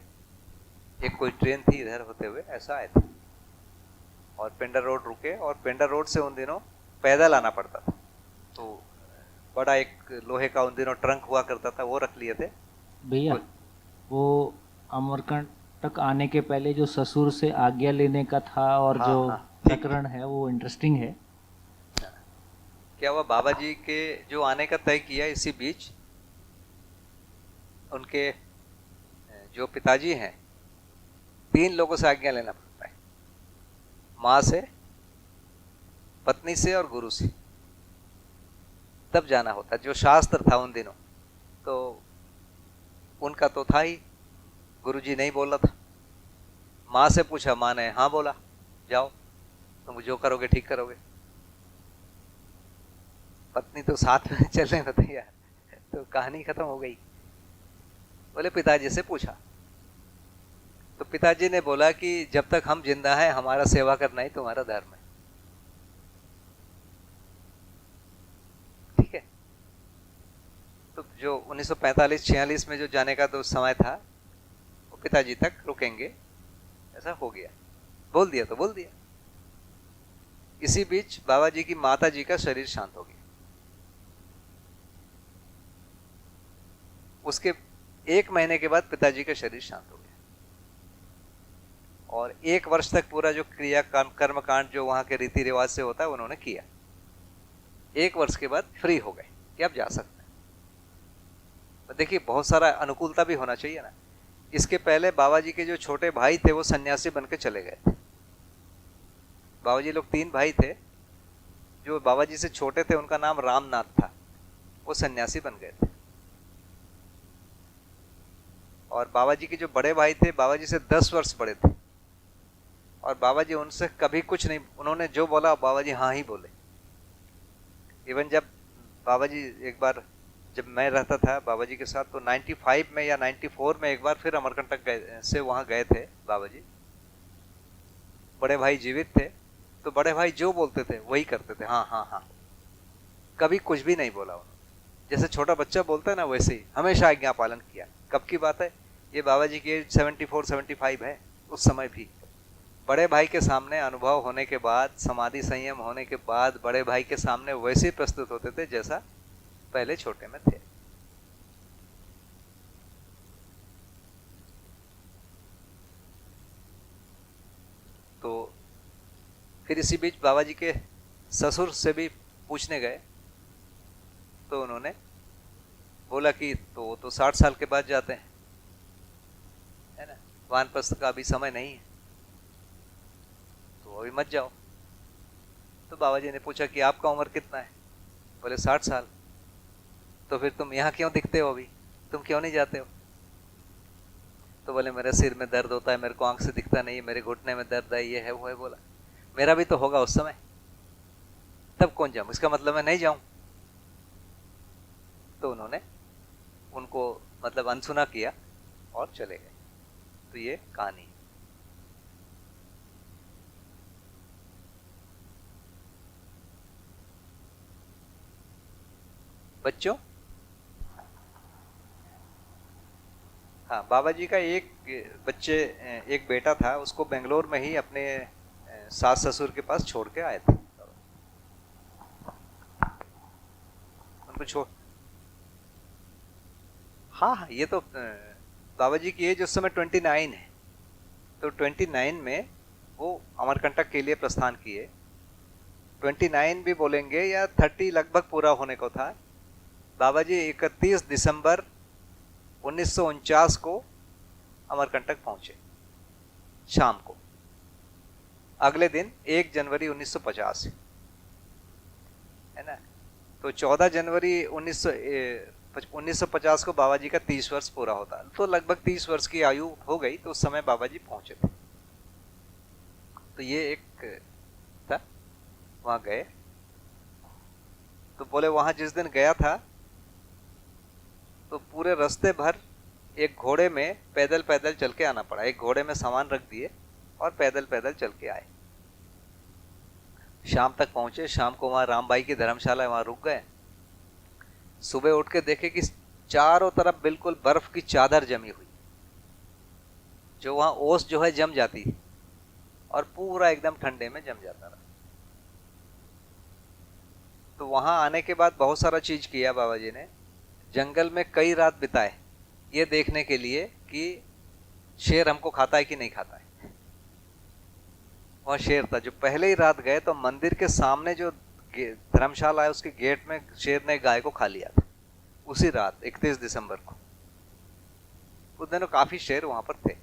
Speaker 3: एक कोई ट्रेन थी, इधर होते हुए ऐसा आए थे और पेंडर रोड रुके, और पेंडर रोड से उन दिनों पैदल आना पड़ता था। तो बड़ा एक लोहे का उन दिनों ट्रंक हुआ करता था, वो रख लिए थे।
Speaker 4: भैया वो अमरकंटक आने के पहले जो ससुर से आज्ञा लेने का था और
Speaker 3: हाँ,
Speaker 4: जो
Speaker 3: हाँ,
Speaker 4: प्रकरण है वो इंटरेस्टिंग है।
Speaker 3: क्या हुआ, बाबा जी के जो आने का तय किया, इसी बीच उनके जो पिताजी हैं, 3 लोगों से आज्ञा लेना पड़ता है, माँ से, पत्नी से और गुरु से, तब जाना होता है। जो शास्त्र था उन दिनों, तो उनका तो था ही, गुरुजी नहीं बोला था। माँ से पूछा, माँ ने हाँ बोला, जाओ तुम जो करोगे ठीक करोगे। पत्नी तो साथ में चलने को तैयार, तो कहानी खत्म हो गई। बोले पिताजी से पूछा, तो पिताजी ने बोला कि जब तक हम जिंदा हैं हमारा सेवा करना ही तुम्हारा धर्म है। ठीक है, तो जो 1945-46 में जो जाने का तो समय था वो पिताजी तक रुकेंगे, ऐसा हो गया। बोल दिया तो बोल दिया। इसी बीच बाबा जी की माता जी का शरीर शांत हो गया। उसके 1 महीने के बाद पिताजी का शरीर शांत हो गया और 1 वर्ष तक पूरा जो क्रिया कर्मकांड जो वहां के रीति रिवाज से होता है उन्होंने किया। 1 वर्ष के बाद फ्री हो गए कि अब जा सकते हैं। तो देखिए बहुत सारा अनुकूलता भी होना चाहिए ना। इसके पहले बाबा जी के जो छोटे भाई थे वो सन्यासी बन के चले गए थे। बाबा जी लोग 3 भाई थे। जो बाबा जी से छोटे थे उनका नाम रामनाथ था, वो सन्यासी बन गए थे। और बाबा जी के जो बड़े भाई थे बाबा जी से 10 वर्ष बड़े थे और बाबा जी उनसे कभी कुछ नहीं, उन्होंने जो बोला बाबा जी हाँ ही बोले। इवन जब बाबा जी एक बार, जब मैं रहता था बाबा जी के साथ, तो 95 में या 94 में एक बार फिर अमरकंटक से वहाँ गए थे बाबा जी। बड़े भाई जीवित थे तो बड़े भाई जो बोलते थे वही करते थे, हाँ हाँ हाँ, कभी कुछ भी नहीं बोला उन्होंने। जैसे छोटा बच्चा बोलता है ना वैसे ही हमेशा आज्ञा पालन किया। कब की बात है, ये बाबा जी की 74-75 है। उस समय भी बड़े भाई के सामने अनुभव होने के बाद, समाधि संयम होने के बाद बड़े भाई के सामने वैसे ही प्रस्तुत होते थे जैसा पहले छोटे में थे। तो फिर इसी बीच बाबा जी के ससुर से भी पूछने गए तो उन्होंने बोला कि तो 60 साल के बाद जाते हैं, है ना, वानप्रस्थ का अभी समय नहीं है, तो अभी मत जाओ। तो बाबा जी ने पूछा कि आपका उम्र कितना है? बोले 60 साल। तो फिर तुम यहाँ क्यों दिखते हो, अभी तुम क्यों नहीं जाते हो? तो बोले मेरे सिर में दर्द होता है, मेरे को आंख से दिखता नहीं है, मेरे घुटने में दर्द है, ये है वो है। बोला मेरा भी तो होगा उस समय, तब कौन जाऊं, इसका मतलब मैं नहीं जाऊं। तो उन्होंने उनको मतलब अनसुना किया और चले गए। तो ये कहानी है। बच्चों, हाँ, बाबा जी का एक बेटा था, उसको बेंगलोर में ही अपने सास ससुर के पास छोड़ के आए थे। उनको छोड़, हाँ, ये तो बाबा जी की एज उस समय 29 है। तो 29 में वो अमरकंटक के लिए प्रस्थान किए। 29 भी बोलेंगे या 30 लगभग पूरा होने को था। बाबा जी 31 दिसंबर 1949 को अमरकंटक पहुंचे शाम को। अगले दिन 1 जनवरी 1950 है ना। तो 14 जनवरी 1950 को बाबा जी का 30 वर्ष पूरा होता। तो लगभग 30 वर्ष की आयु हो गई। तो उस समय बाबा जी पहुंचे थे। तो ये एक था, वहां गए तो बोले वहां जिस दिन गया था तो पूरे रास्ते भर एक घोड़े में पैदल पैदल चल के आना पड़ा। एक घोड़े में सामान रख दिए और पैदल पैदल चल के आए। शाम तक पहुंचे। शाम को वहां रामबाई की धर्मशाला है, वहां रुक गए। सुबह उठ के देखे कि चारों तरफ बिल्कुल बर्फ की चादर जमी हुई, जो वहां ओस जो है जम जाती है और पूरा एकदम ठंडे में जम जाता रहा। तो वहां आने के बाद बहुत सारा चीज किया बाबा जी ने। जंगल में कई रात बिताए ये देखने के लिए कि शेर हमको खाता है कि नहीं खाता है। वहां शेर था। जो पहले ही रात गए तो मंदिर के सामने जो धर्मशाला है उसके गेट में शेर ने गाय को खा लिया था उसी रात 31 दिसंबर को। उस दिनों काफी शेर वहां पर थे।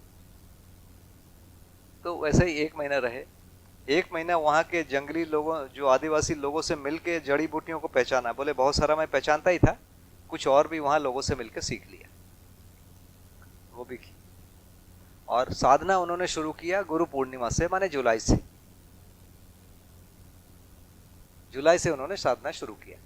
Speaker 3: तो वैसे ही 1 महीना रहे। 1 महीना वहां के जंगली लोगों, जो आदिवासी लोगों से मिलके जड़ी बूटियों को पहचाना। बोले बहुत सारा मैं पहचानता ही था, कुछ और भी वहां लोगों से मिलकर सीख लिया, वो भी की। और साधना उन्होंने शुरू किया गुरु पूर्णिमा से, माने जुलाई से उन्होंने साधना शुरू किया।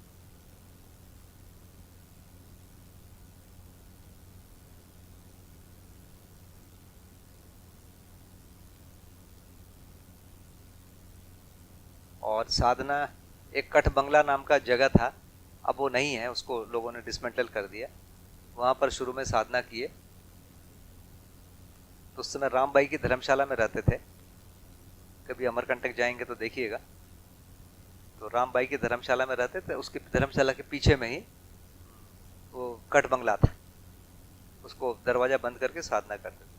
Speaker 3: और साधना, एक कठ बंगला नाम का जगह था, अब वो नहीं है, उसको लोगों ने डिसमेंटल कर दिया। वहाँ पर शुरू में साधना किए। तो उस समय रामबाई की धर्मशाला में रहते थे, कभी अमरकंटक जाएंगे तो देखिएगा। तो रामबाई की धर्मशाला में रहते थे, उसकी धर्मशाला के पीछे में ही वो कठ बंगला था, उसको दरवाजा बंद करके साधना करते थे।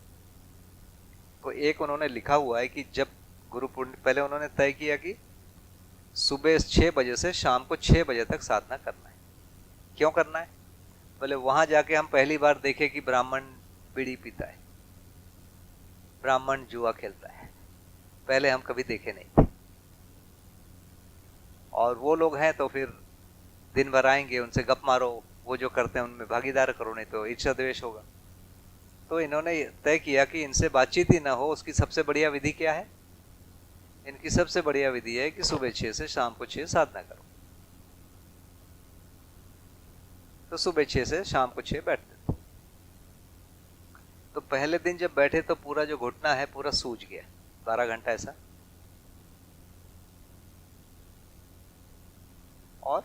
Speaker 3: तो एक उन्होंने लिखा हुआ है कि जब गुरु पूर्णिमा, पहले उन्होंने तय किया कि सुबह 6 बजे से शाम को 6 बजे तक साधना करना है। क्यों करना है? बोले वहां जाके हम पहली बार देखे कि ब्राह्मण बीड़ी पीता है, ब्राह्मण जुआ खेलता है, पहले हम कभी देखे नहीं थे। और वो लोग हैं तो फिर दिन भर आएंगे, उनसे गप मारो, वो जो करते हैं उनमें भागीदार करो, नहीं तो ईर्ष्या द्वेष होगा। तो इन्होंने तय किया कि इनसे बातचीत ही ना हो, उसकी सबसे बढ़िया विधि क्या है? इनकी सबसे बढ़िया विधि है कि सुबह 6 से शाम को 6 साधना करो। तो सुबह 6 से शाम को 6 बैठते थे। तो पहले दिन जब बैठे तो पूरा जो घुटना है पूरा सूज गया, 12 घंटा ऐसा। और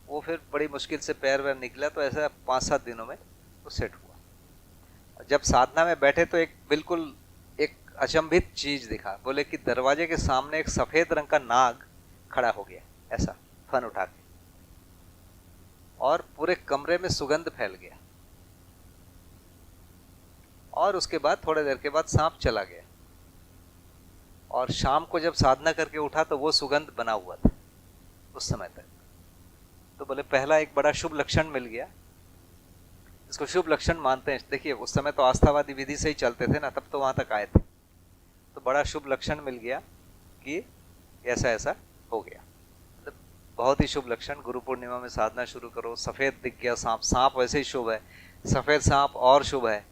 Speaker 3: वो फिर बड़ी मुश्किल से पैर वैर निकला, तो ऐसा 5-7 दिनों में वो सेट हुआ। जब साधना में बैठे तो एक बिल्कुल एक अचंभित चीज दिखा। बोले कि दरवाजे के सामने एक सफेद रंग का नाग खड़ा हो गया, ऐसा फन उठा के, और पूरे कमरे में सुगंध फैल गया। और उसके बाद थोड़ी देर के बाद सांप चला गया। और शाम को जब साधना करके उठा तो वो सुगंध बना हुआ था उस समय तक। तो बोले पहला एक बड़ा शुभ लक्षण मिल गया, इसको शुभ लक्षण मानते हैं। देखिए उस समय तो आस्थावादी विधि से ही चलते थे ना, तब तो वहां तक आए थे। तो बड़ा शुभ लक्षण मिल गया कि ऐसा ऐसा हो गया। मतलब बहुत ही शुभ लक्षण। गुरु पूर्णिमा में साधना शुरू करो, सफेद दिख गया सांप, सांप वैसे ही शुभ है, सफेद सांप और शुभ है,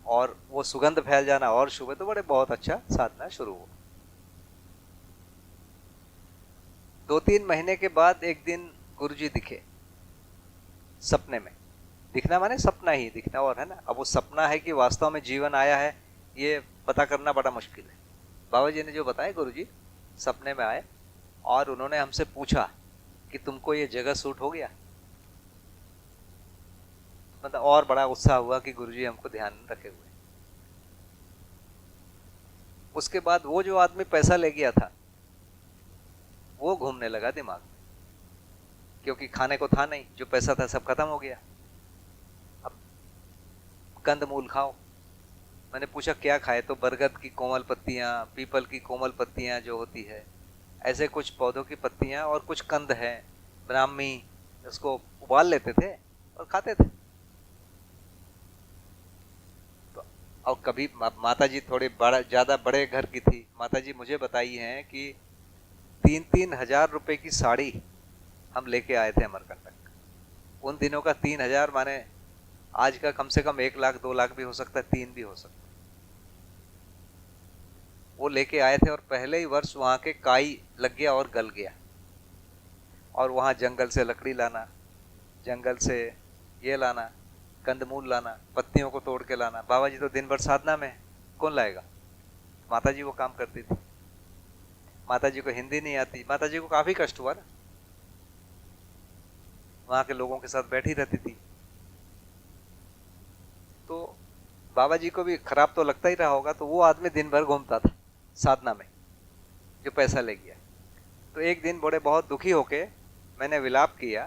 Speaker 3: और वो सुगंध फैल जाना और शुभ है। तो बड़े बहुत अच्छा साधना शुरू हुआ। 2-3 महीने के बाद एक दिन गुरुजी दिखे सपने में। दिखना माने सपना ही दिखना, और है ना, अब वो सपना है कि वास्तव में जीवन आया है ये पता करना बड़ा मुश्किल है। बाबा जी ने जो बताया, गुरुजी सपने में आए और उन्होंने हमसे पूछा कि तुमको ये जगह सूट हो गया। मतलब और बड़ा उत्साह हुआ कि गुरुजी हमको ध्यान रखे हुए। उसके बाद वो जो आदमी पैसा ले गया था वो घूमने लगा दिमाग में, क्योंकि खाने को था नहीं, जो पैसा था सब खत्म हो गया। अब कंदमूल खाओ। मैंने पूछा क्या खाए, तो बरगद की कोमल पत्तियां, पीपल की कोमल पत्तियां जो होती है, ऐसे कुछ पौधों की पत्तियां और कुछ कंद है, ब्राह्मी, उसको उबाल लेते थे और खाते थे। तो और कभी माता जी थोड़े ज्यादा बड़े घर की थी, माता जी मुझे बताई हैं कि 3-3 हजार रुपए की साड़ी हम लेके आए थे अमरकंटक। उन दिनों का 3,000 माने आज का कम से कम 1 लाख 2 लाख भी हो सकता है, 3 भी हो सकता है। वो लेके आए थे और पहले ही वर्ष वहां के काई लग गया और गल गया। और वहां जंगल से लकड़ी लाना, जंगल से ये लाना, कंदमूल लाना, पत्तियों को तोड़ के लाना। बाबा जी तो दिन भर साधना में, कौन लाएगा? माता जी वो काम करती थी। माता जी को हिंदी नहीं आती, माता जी को काफी कष्ट हुआ ना, वहां के लोगों के साथ बैठी रहती थी। तो बाबा जी को भी खराब तो लगता ही रहा होगा। तो वो आदमी दिन भर घूमता था साधना में, जो पैसा ले गया। तो एक दिन बड़े बहुत दुखी होके मैंने विलाप किया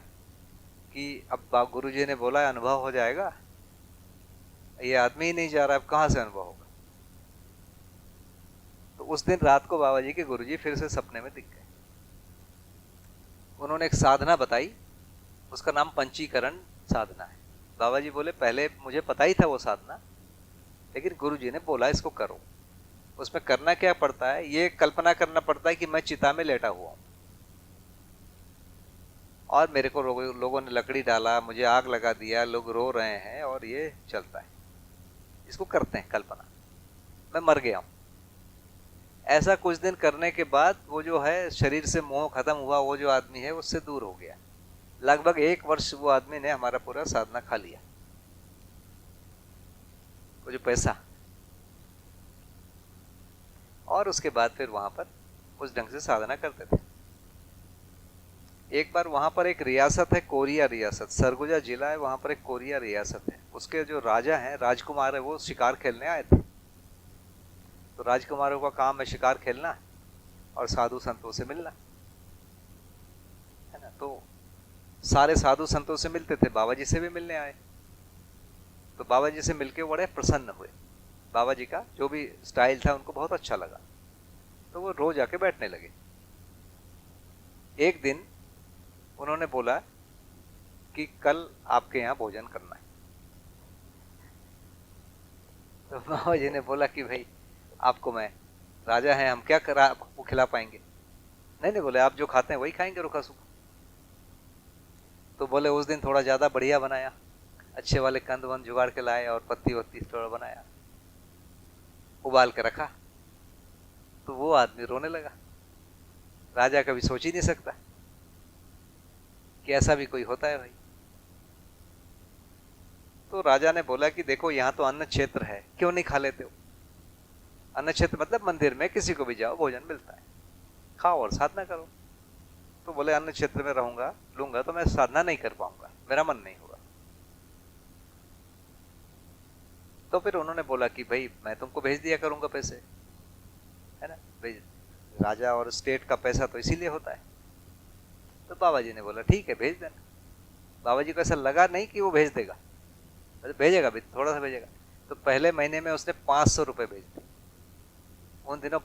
Speaker 3: कि अब गुरुजी ने बोला अनुभव हो जाएगा, ये आदमी ही नहीं जा रहा, अब कहाँ से अनुभव होगा। तो उस दिन रात को बाबा जी के गुरुजी फिर से सपने में दिख गए। उन्होंने एक साधना बताई, उसका नाम पंचीकरण साधना है। बाबा जी बोले पहले मुझे पता ही था वो साधना, लेकिन गुरुजी ने बोला इसको करो। उसमें करना क्या पड़ता है, ये कल्पना करना पड़ता है कि मैं चिता में लेटा हुआ हूं और मेरे को लोगों ने लकड़ी डाला, मुझे आग लगा दिया, लोग रो रहे हैं और ये चलता है। इसको करते हैं कल्पना, मैं मर गया हूं। ऐसा कुछ दिन करने के बाद वो जो है शरीर से मोह खत्म हुआ, वो जो आदमी है उससे दूर हो गया। लगभग 1 वर्ष वो आदमी ने हमारा पूरा साधना खा लिया, वो जो पैसा। और उसके बाद फिर वहां पर उस ढंग से साधना करते थे। एक बार वहां पर एक रियासत है, कोरिया रियासत, सरगुजा जिला है, वहां पर एक कोरिया रियासत है। उसके जो राजा हैं, राजकुमार है, वो शिकार खेलने आए थे। तो राजकुमारों का काम है शिकार खेलना और साधु संतों से मिलना, है ना। तो सारे साधु संतों से मिलते थे, बाबा जी से भी मिलने आए। तो बाबा जी से मिलके बड़े प्रसन्न हुए। बाबा जी का जो भी स्टाइल था उनको बहुत अच्छा लगा, तो वो रोज आके बैठने लगे। एक दिन उन्होंने बोला कि कल आपके यहाँ भोजन करना है। तो बाबा जी ने बोला कि भाई आपको, मैं राजा हैं, हम क्या करा आपको खिला पाएंगे। नहीं बोले, आप जो खाते हैं वही खाएंगे रुखा सूखा। तो बोले उस दिन थोड़ा ज्यादा बढ़िया बनाया, अच्छे वाले कंद वंद जुगाड़ के लाए और पत्ती वत्ती थोड़ा बनाया, उबाल के रखा। तो वो आदमी रोने लगा। राजा कभी सोच ही नहीं सकता कि ऐसा भी कोई होता है भाई। तो राजा ने बोला कि देखो यहाँ तो अन्न क्षेत्र है, क्यों नहीं खा लेते हो। अन्न क्षेत्र मतलब मंदिर में किसी को भी जाओ भोजन मिलता है, खाओ और साधना करो। तो बोले अन्न क्षेत्र में रहूंगा लूंगा तो मैं साधना नहीं कर पाऊंगा, मेरा मन नहीं होगा। तो फिर उन्होंने बोला कि भाई मैं तुमको भेज दिया करूंगा पैसे, है ना भाई, राजा और स्टेट का पैसा तो इसीलिए होता है। तो बाबा जी ने बोला ठीक है भेज देना। बाबा जी को ऐसा लगा नहीं कि वो भेज देगा, भेजेगा भी, थोड़ा सा भेजेगा। तो पहले महीने में उसने 500 रुपए भेज दिए। उन दिनों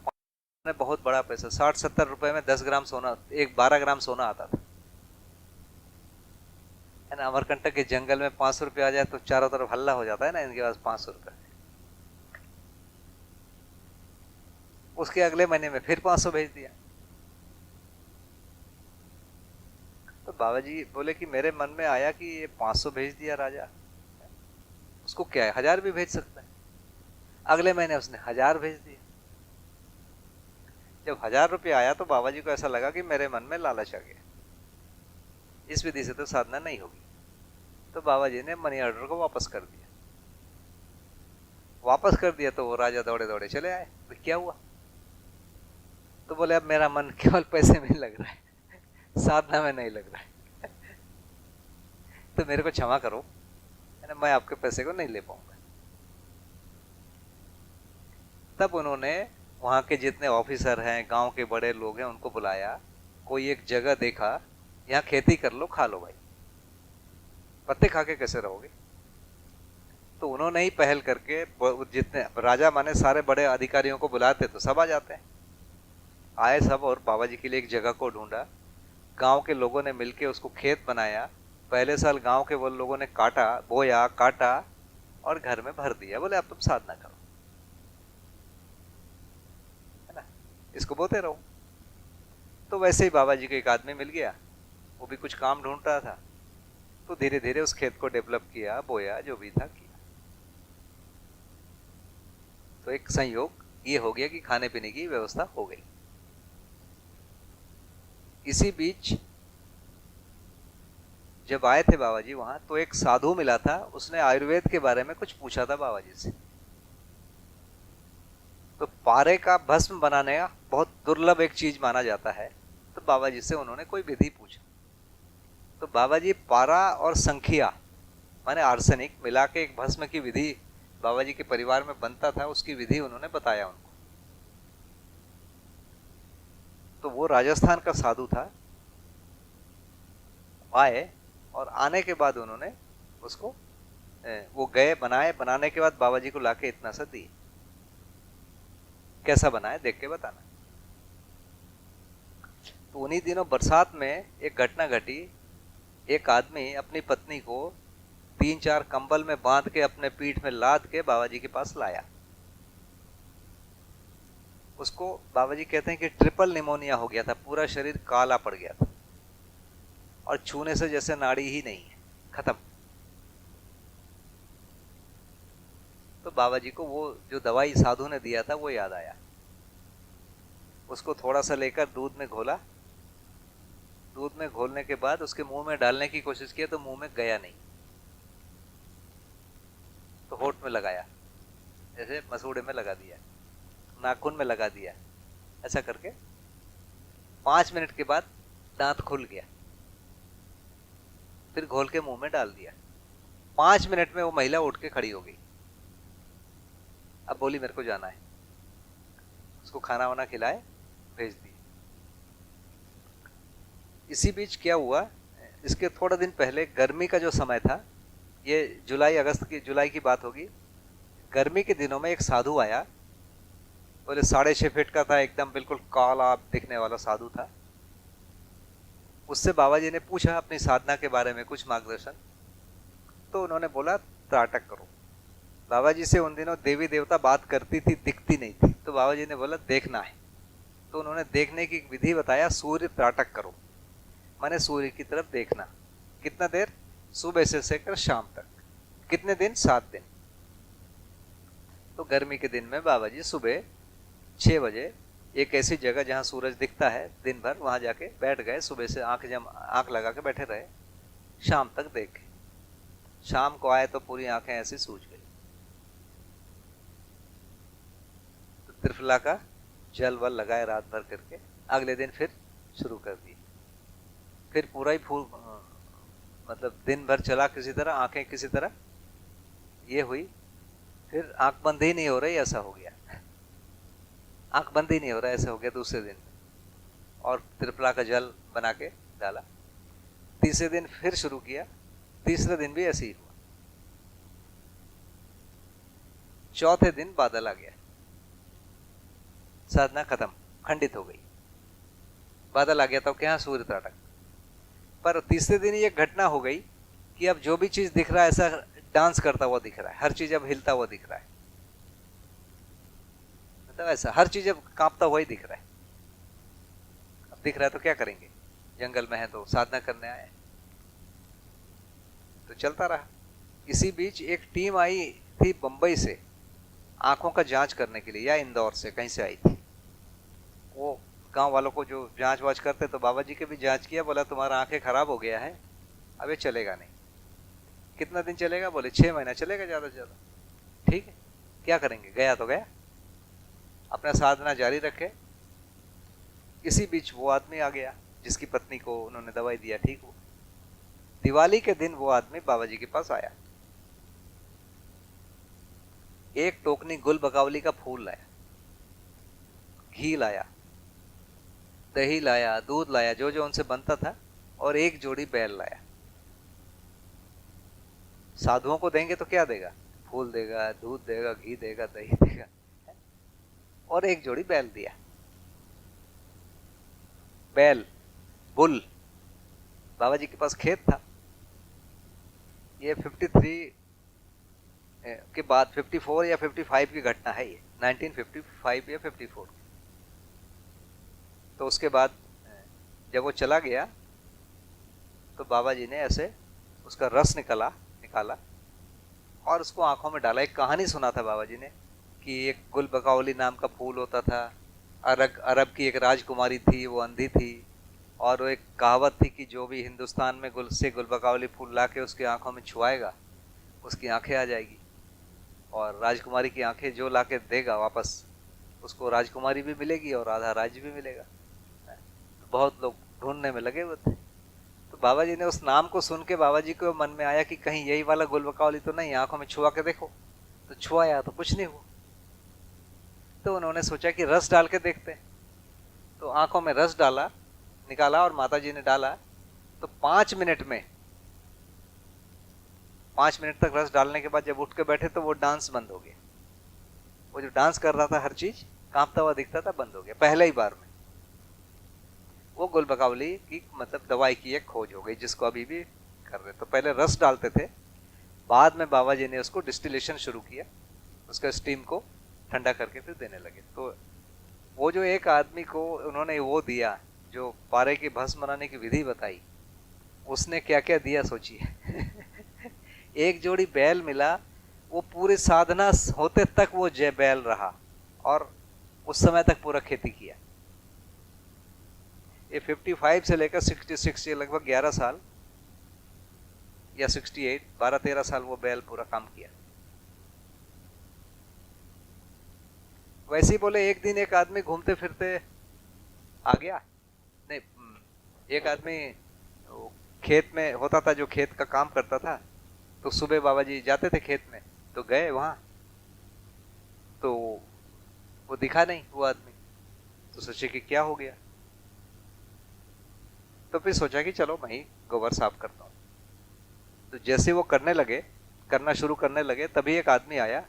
Speaker 3: ने बहुत बड़ा पैसा, 60-70 रुपए में 10 ग्राम सोना, 12 ग्राम सोना आता था, है ना। अमरकंटक के जंगल में 500 रुपये आ जाए तो चारों तरफ हल्ला हो जाता है ना, इनके पास 500 रुपये। उसके अगले महीने में फिर 500 भेज दिया। तो बाबा जी बोले कि मेरे मन में आया कि ये 500 भेज दिया राजा, उसको क्या है, 1000 भी भेज सकता है। अगले महीने उसने 1000 भेज दिया। जब 1000 रुपये आया तो बाबा जी को ऐसा लगा कि मेरे मन में लालच आ गया, इस विधि से तो साधना नहीं होगी। तो बाबा जी ने मनी ऑर्डर को वापस कर दिया। वापस कर दिया तो वो राजा दौड़े दौड़े चले आए। तो क्या हुआ? तो बोले अब मेरा मन केवल पैसे में लग रहा है, साधना में नहीं लग रहा है, तो मेरे को क्षमा करो, है ना, मैं आपके पैसे को नहीं ले पाऊंगा। तब उन्होंने वहां के जितने ऑफिसर हैं, गांव के बड़े लोग हैं, उनको बुलाया। कोई एक जगह देखा, यहाँ खेती कर लो, खा लो भाई, पत्ते खा के कैसे रहोगे। तो उन्होंने ही पहल करके, जितने राजा माने सारे बड़े अधिकारियों को बुलाते तो सब आ जाते हैं, आए सब, और बाबा जी के लिए एक जगह को ढूंढा। गांव के लोगों ने मिलके उसको खेत बनाया। पहले साल गांव के वो लोगों ने काटा, बोया, काटा और घर में भर दिया। बोले अब तुम साधना करो, है ना, इसको बोते रहो। तो वैसे ही बाबा जी को एक आदमी मिल गया, वो भी कुछ काम ढूंढ रहा था। तो धीरे धीरे उस खेत को डेवलप किया, बोया, जो भी था किया। तो एक संयोग ये हो गया कि खाने पीने की व्यवस्था हो गई। इसी बीच जब आए थे बाबा जी वहां, तो एक साधु मिला था, उसने आयुर्वेद के बारे में कुछ पूछा था बाबा जी से। तो पारे का भस्म बनाने का बहुत दुर्लभ एक चीज माना जाता है। तो बाबा जी से उन्होंने कोई विधि पूछा। तो बाबा जी पारा और संखिया माने आर्सेनिक मिला के एक भस्म की विधि बाबा जी के परिवार में बनता था, उसकी विधि उन्होंने बताया उनको। तो वो राजस्थान का साधु था, आए, और आने के बाद उन्होंने उसको, वो गए, बनाए, बनाने के बाद बाबा जी को लाके इतना सा दिए, कैसा बनाए देख के बताना। तो उन्हीं दिनों बरसात में एक घटना घटी। एक आदमी अपनी पत्नी को 3-4 कंबल में बांध के अपने पीठ में लाद के बाबा जी के पास लाया। उसको बाबा जी कहते हैं कि ट्रिपल निमोनिया हो गया था, पूरा शरीर काला पड़ गया था और छूने से जैसे नाड़ी ही नहीं है, खत्म। तो बाबा जी को वो जो दवाई साधु ने दिया था वो याद आया। उसको थोड़ा सा लेकर दूध में घोला। दूध में घोलने के बाद उसके मुंह में डालने की कोशिश की तो मुंह में गया नहीं, तो होठ में लगाया, जैसे मसूड़े में लगा दिया, नाखून में लगा दिया। ऐसा करके 5 मिनट के बाद दांत खुल गया। फिर घोल के मुंह में डाल दिया। 5 मिनट में वो महिला उठ के खड़ी हो गई। अब बोली मेरे को जाना है। उसको खाना वाना खिलाए, भेज दिए। इसी बीच क्या हुआ, इसके थोड़ा दिन पहले गर्मी का जो समय था, ये जुलाई की बात होगी। गर्मी के दिनों में एक साधु आया, बोले 6.5 फीट का था, एकदम बिल्कुल काला दिखने वाला साधु था। उससे बाबा जी ने पूछा अपनी साधना के बारे में कुछ मार्गदर्शन, तो उन्होंने बोला त्राटक करो। बाबा जी से उन दिनों देवी देवता बात करती थी, दिखती नहीं थी, तो बाबा जी ने बोला देखना है। तो उन्होंने देखने की विधि बताया, सूर्य त्राटक करो, माने सूर्य की तरफ देखना। कितना देर? सुबह से लेकर शाम तक। कितने दिन? 7 दिन। तो गर्मी के दिन में बाबा जी सुबह 6 बजे एक ऐसी जगह जहां सूरज दिखता है दिन भर, वहां जाके बैठ गए। सुबह से आंख लगा के बैठे रहे, शाम तक देखे। शाम को आए तो पूरी आंखें ऐसी सूज गई। तो त्रिफला का जल वल लगाए रात भर करके, अगले दिन फिर शुरू कर दिए। फिर पूरा ही फूल मतलब दिन भर चला किसी तरह, आंखें किसी तरह ये हुई। फिर आंख बंद ही नहीं हो रही, ऐसा हो गया। आंख बंद ही नहीं हो रहा, ऐसा हो गया दूसरे दिन। और त्रिफला का जल बना के डाला। तीसरे दिन फिर शुरू किया, तीसरे दिन भी ऐसे ही हुआ। चौथे दिन बादल आ गया, साधना खत्म, खंडित हो गई। बादल आ गया तो क्या? सूर्य त्राटक। पर तीसरे दिन ये घटना हो गई कि अब जो भी चीज दिख रहा है ऐसा डांस करता हुआ दिख रहा है, हर चीज अब हिलता हुआ दिख रहा है, मतलब ऐसा हर चीज अब कांपता हुआ ही दिख रहा है। अब दिख रहा है तो क्या करेंगे, जंगल में है तो साधना करने आए, तो चलता रहा। इसी बीच एक टीम आई थी बंबई से आंखों का जांच करने के लिए, या इंदौर से कहीं से आई थी। वो गांव वालों को जो जांच वाच करते, तो बाबा जी के भी जांच किया, बोला तुम्हारा आंखें खराब हो गया है, अब ये चलेगा नहीं। कितना दिन चलेगा? बोले 6 महीना चलेगा ज्यादा से ज्यादा। ठीक है, क्या करेंगे, गया तो गया, अपना साधना जारी रखे। इसी बीच वो आदमी आ गया जिसकी पत्नी को उन्होंने दवाई दिया, ठीक हो। दिवाली के दिन वो आदमी बाबा जी के पास आया, एक टोकनी गुल बकावली का फूल लाया, घी लाया, दही लाया, दूध लाया, जो जो उनसे बनता था, और एक जोड़ी बैल लाया। साधुओं को देंगे तो क्या देगा? फूल देगा, दूध देगा, घी देगा, दही देगा, और एक जोड़ी बैल दिया। बैल, बुल, बाबा जी के पास खेत था। ये 53 के बाद 54 या 55 की घटना है, ये 1955 या 54। तो उसके बाद जब वो चला गया तो बाबा जी ने ऐसे उसका रस निकाला और उसको आंखों में डाला। एक कहानी सुना था बाबा जी ने कि एक गुल बकावली नाम का फूल होता था, अरब की एक राजकुमारी थी, वो अंधी थी, और वो एक कहावत थी कि जो भी हिंदुस्तान में गुल बकावली फूल ला के उसकी आंखों में छुआएगा उसकी आंखें आ जाएगी, और राजकुमारी की आंखें जो ला के देगा वापस उसको राजकुमारी भी मिलेगी और आधा राज्य भी मिलेगा। तो बहुत लोग ढूंढने में लगे हुए थे। तो बाबा जी ने उस नाम को सुन के बाबा जी को मन में आया कि कहीं यही वाला गुल बकावली तो नहीं, आंखों में छुआ के देखो। तो छुआया तो कुछ नहीं हुआ। तो उन्होंने सोचा कि रस डाल के देखते। तो आंखों में रस डाला, निकाला, और माता जी ने डाला। तो 5 मिनट तक रस डालने के बाद जब उठ के बैठे तो वो डांस बंद हो गया। वो जो डांस कर रहा था, हर चीज कांपता हुआ दिखता था, बंद हो गया पहले ही बार में। वो गुल बकावली की मतलब दवाई की एक खोज हो गई, जिसको अभी भी कर रहे। तो पहले रस डालते थे, बाद में बाबा जी ने उसको डिस्टिलेशन शुरू किया, उसका स्टीम को ठंडा करके फिर देने लगे। तो वो जो एक आदमी को उन्होंने वो दिया, जो पारे की भस्म बनाने की विधि बताई, उसने क्या क्या दिया सोचिए। एक जोड़ी बैल मिला, वो पूरी साधना होते तक वो जय बैल रहा, और उस समय तक पूरा खेती किया। ये 55 से लेकर 66 ये लगभग 11 साल या 68, 12-13 साल वो बैल पूरा काम किया। वैसे ही बोले एक दिन एक आदमी घूमते फिरते आ गया, नहीं, एक आदमी खेत में होता था, जो खेत का काम करता था, तो सुबह बाबा जी जाते थे खेत में, तो गए वहां, तो वो दिखा नहीं वो आदमी, तो सोचे कि क्या हो गया, तो फिर सोचा कि चलो मैं ही गोबर साफ करता हूँ। तो जैसे वो करना शुरू करने लगे, तभी एक आदमी आया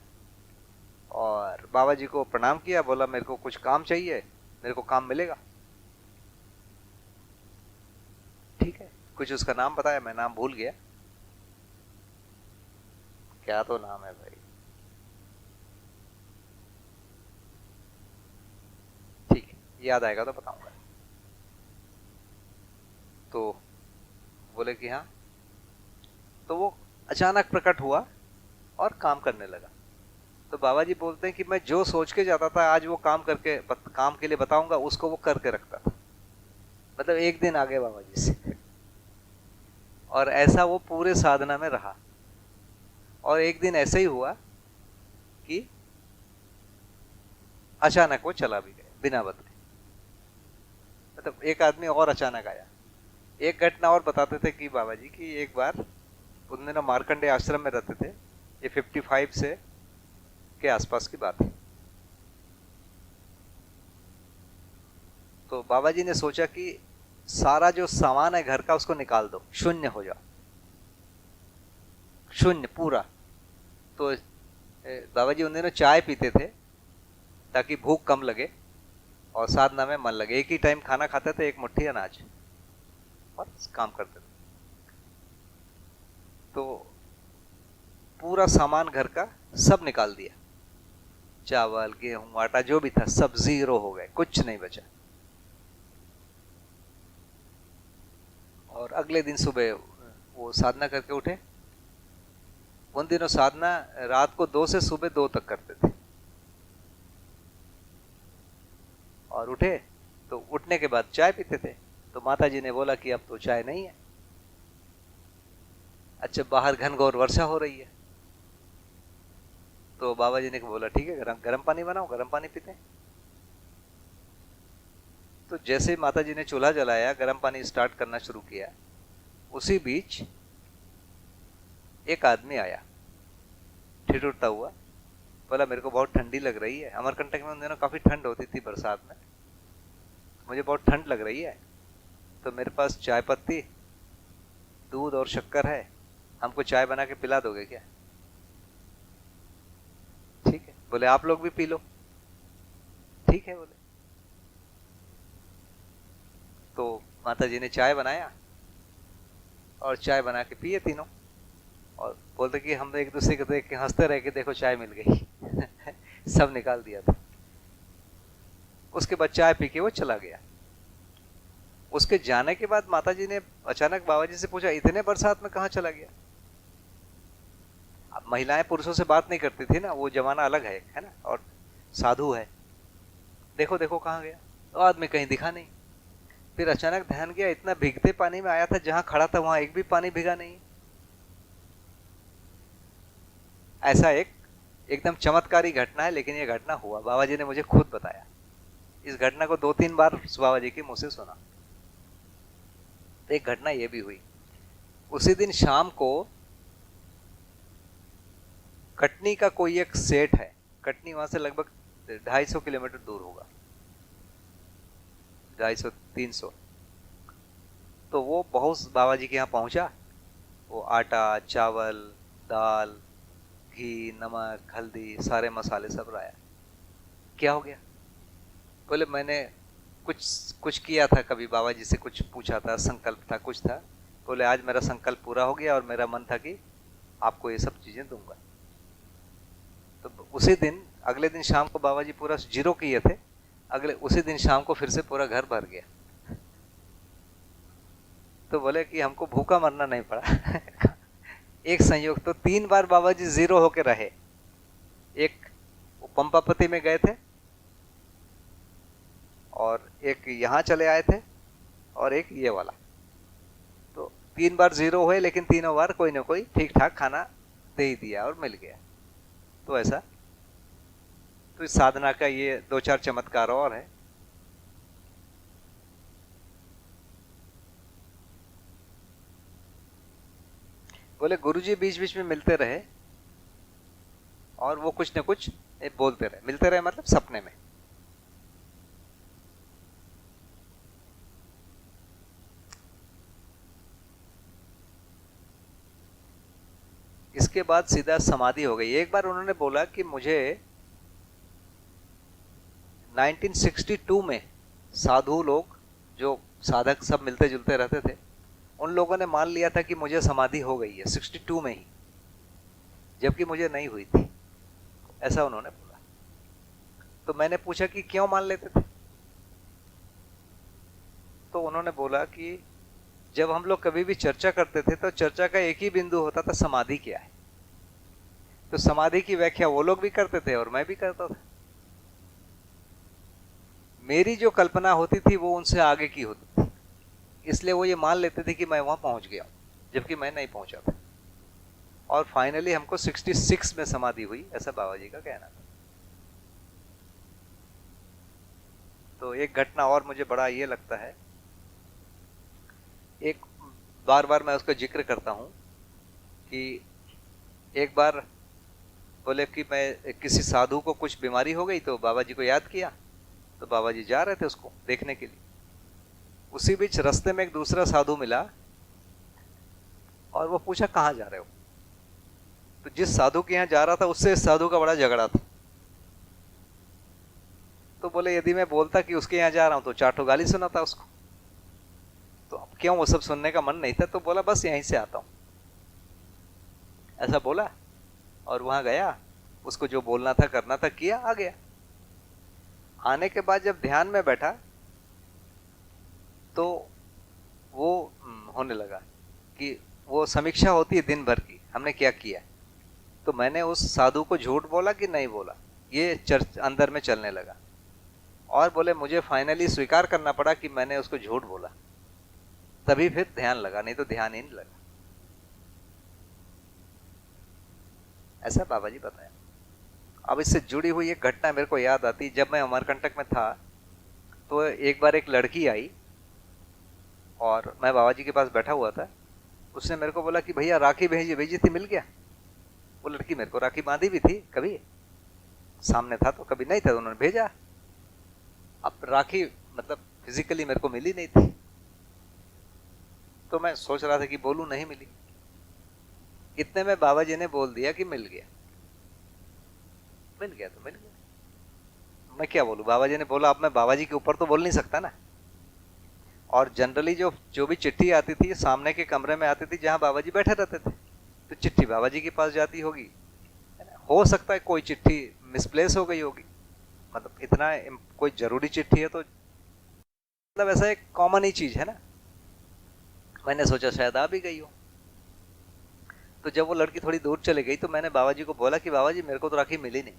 Speaker 3: और बाबा जी को प्रणाम किया, बोला मेरे को कुछ काम चाहिए, मेरे को काम मिलेगा। ठीक है, कुछ उसका नाम बताया, मैं नाम भूल गया, क्या तो नाम है भाई, ठीक है याद आएगा तो बताऊंगा। तो बोले कि हाँ, तो वो अचानक प्रकट हुआ और काम करने लगा। तो बाबा जी बोलते हैं कि मैं जो सोच के जाता था आज वो काम के लिए बताऊंगा, उसको वो करके रखता था। मतलब एक दिन आगे बाबा जी से, और ऐसा वो पूरे साधना में रहा। और एक दिन ऐसे ही हुआ कि अचानक वो चला भी गया बिना बताए। मतलब एक आदमी और अचानक आया। एक घटना और बताते थे कि बाबा जी की एक बार, उन दिनों मार्कंडे आश्रम में रहते थे, ये 55 से के आसपास की बात है। तो बाबा जी ने सोचा कि सारा जो सामान है घर का उसको निकाल दो, शून्य हो जाओ, शून्य पूरा। तो बाबा जी उन दिनों चाय पीते थे ताकि भूख कम लगे और साधना में मन लगे। एक ही टाइम खाना खाते थे, एक मुट्ठी अनाज, और काम करते थे। तो पूरा सामान घर का सब निकाल दिया, चावल गेहूं आटा जो भी था सब जीरो हो गए, कुछ नहीं बचा। और अगले दिन सुबह वो साधना करके उठे। उन दिनों साधना रात को 2 से सुबह 2 तक करते थे। और उठे तो उठने के बाद चाय पीते थे। तो माता जी ने बोला कि अब तो चाय नहीं है। अच्छा, बाहर घनघोर वर्षा हो रही है। तो बाबा जी ने बोला ठीक है, गरम पानी बनाओ, गरम पानी पीते हैं। तो जैसे माता जी ने चूल्हा जलाया, गरम पानी स्टार्ट करना शुरू किया, उसी बीच एक आदमी आया ठिठुरता हुआ, बोला मेरे को बहुत ठंडी लग रही है। अमरकंटक में उन दिनों काफी ठंड होती थी बरसात में, मुझे बहुत ठंड लग रही है, तो मेरे पास चाय पत्ती, दूध और शक्कर है, हमको चाय बना के पिला दोगे क्या? ठीक है। बोले आप लोग भी पी लो। ठीक है बोले। तो माता जी ने चाय बनाया और चाय बना के पिए तीनों, और बोलते कि हम एक दूसरे को देख के हंसते रह के देखो चाय मिल गई। सब निकाल दिया था। उसके बाद चाय पी के वो चला गया। उसके जाने के बाद माता जी ने अचानक बाबा जी से पूछा, इतने बरसात में कहाँ चला गया? अब महिलाएं पुरुषों से बात नहीं करती थी ना, वो जमाना अलग है ना, और साधु है। देखो देखो कहाँ गया, तो आदमी कहीं दिखा नहीं। फिर अचानक ध्यान गया, इतना भीगते पानी में आया था, जहां खड़ा था वहां एक भी पानी भीगा नहीं। ऐसा एकदम चमत्कारी घटना है, लेकिन ये घटना हुआ, बाबा जी ने मुझे खुद बताया। इस घटना को 2-3 बार बाबा जी के मुंह से सुना। तो एक घटना ये भी हुई। उसी दिन शाम को कटनी का कोई एक सेठ है, कटनी वहां से लगभग 250 किलोमीटर दूर होगा, 250-300। तो वो बहुत बाबा जी के यहाँ पहुंचा। वो आटा, चावल, दाल, घी, नमक, हल्दी, सारे मसाले सब लाया। क्या हो गया? बोले मैंने कुछ किया था, कभी बाबा जी से कुछ पूछा था, संकल्प था, कुछ था। बोले आज मेरा संकल्प पूरा हो गया और मेरा मन था कि आपको ये सब चीजें दूंगा। तो उसी दिन, अगले दिन शाम को बाबा जी पूरा जीरो किए थे। उसी दिन शाम को फिर से पूरा घर भर गया। तो बोले कि हमको भूखा मरना नहीं पड़ा। एक संयोग, तो 3 बार बाबा जी जीरो होके रहे। एक वो पंपापति में गए थे, और एक यहाँ चले आए थे, और एक ये वाला। तो 3 बार जीरो हुए, लेकिन तीनों बार कोई ना कोई ठीक ठाक खाना दे ही दिया और मिल गया। तो ऐसा, तो इस साधना का ये 2-4 चमत्कार और है। बोले गुरुजी बीच बीच में मिलते रहे और वो कुछ न कुछ बोलते रहे। मिलते रहे मतलब सपने में। इसके बाद सीधा समाधि हो गई। एक बार उन्होंने बोला कि मुझे 1962 में साधु लोग जो साधक सब मिलते जुलते रहते थे, उन लोगों ने मान लिया था कि मुझे समाधि हो गई है 62 में ही, जबकि मुझे नहीं हुई थी, ऐसा उन्होंने बोला। तो मैंने पूछा कि क्यों मान लेते थे? तो उन्होंने बोला कि जब हम लोग कभी भी चर्चा करते थे तो चर्चा का एक ही बिंदु होता था, समाधि क्या है। तो समाधि की व्याख्या वो लोग भी करते थे और मैं भी करता था। मेरी जो कल्पना होती थी वो उनसे आगे की होती थी, इसलिए वो ये मान लेते थे कि मैं वहां पहुंच गया, जबकि मैं नहीं पहुंचा था। और फाइनली हमको 66 में समाधि हुई, ऐसा बाबा जी का कहना था। तो एक घटना और मुझे बड़ा ये लगता है, एक बार बार मैं उसका जिक्र करता हूं कि एक बार बोले कि मैं किसी साधु को कुछ बीमारी हो गई तो बाबा जी को याद किया, तो बाबा जी जा रहे थे उसको देखने के लिए। उसी बीच रास्ते में एक दूसरा साधु मिला और वो पूछा कहाँ जा रहे हो? तो जिस साधु के यहाँ जा रहा था उससे इस साधु का बड़ा झगड़ा था। तो बोले यदि मैं बोलता कि उसके यहाँ जा रहा हूं तो 4 ठो गाली सुनाता उसको, तो अब क्यों वो सब सुनने का मन नहीं था। तो बोला बस यहीं से आता हूं, ऐसा बोला और वहां गया, उसको जो बोलना था करना था किया, आ गया। आने के बाद जब ध्यान में बैठा तो वो होने लगा कि वो समीक्षा होती है दिन भर की, हमने क्या किया। तो मैंने उस साधु को झूठ बोला कि नहीं बोला, ये चर्च अंदर में चलने लगा। और बोले मुझे फाइनली स्वीकार करना पड़ा कि मैंने उसको झूठ बोला, तभी फिर ध्यान लगा, नहीं तो ध्यान ही नहीं लगा। ऐसा बाबा जी बताया। अब इससे जुड़ी हुई एक घटना मेरे को याद आती, जब मैं अमरकंटक में था तो एक बार एक लड़की आई और मैं बाबा जी के पास बैठा हुआ था। उसने मेरे को बोला कि भैया राखी भेजी थी, मिल गया? वो लड़की मेरे को राखी बांधी भी थी, कभी सामने था तो कभी नहीं था, तो उन्होंने भेजा। अब राखी मतलब फिजिकली मेरे को मिली नहीं थी, तो मैं सोच रहा था कि बोलूं, नहीं मिली। इतने में बाबा जी ने बोल दिया कि मिल गया। मिल गया तो मिल गया, मैं क्या बोलूं? बाबा जी ने बोला, अब मैं बाबा जी के ऊपर तो बोल नहीं सकता ना। और जनरली जो भी चिट्ठी आती थी सामने के कमरे में आती थी जहां बाबा जी बैठे रहते थे, तो चिट्ठी बाबा जी के पास जाती होगी, हो सकता है कोई चिट्ठी मिसप्लेस हो गई होगी, मतलब इतना कोई जरूरी चिट्ठी है तो मतलब ऐसा एक कॉमन ही चीज है ना। मैंने सोचा शायद आ भी गई हो। तो जब वो लड़की थोड़ी दूर चली गई तो मैंने बाबा जी को बोला कि बाबा जी मेरे को तो राखी मिली नहीं।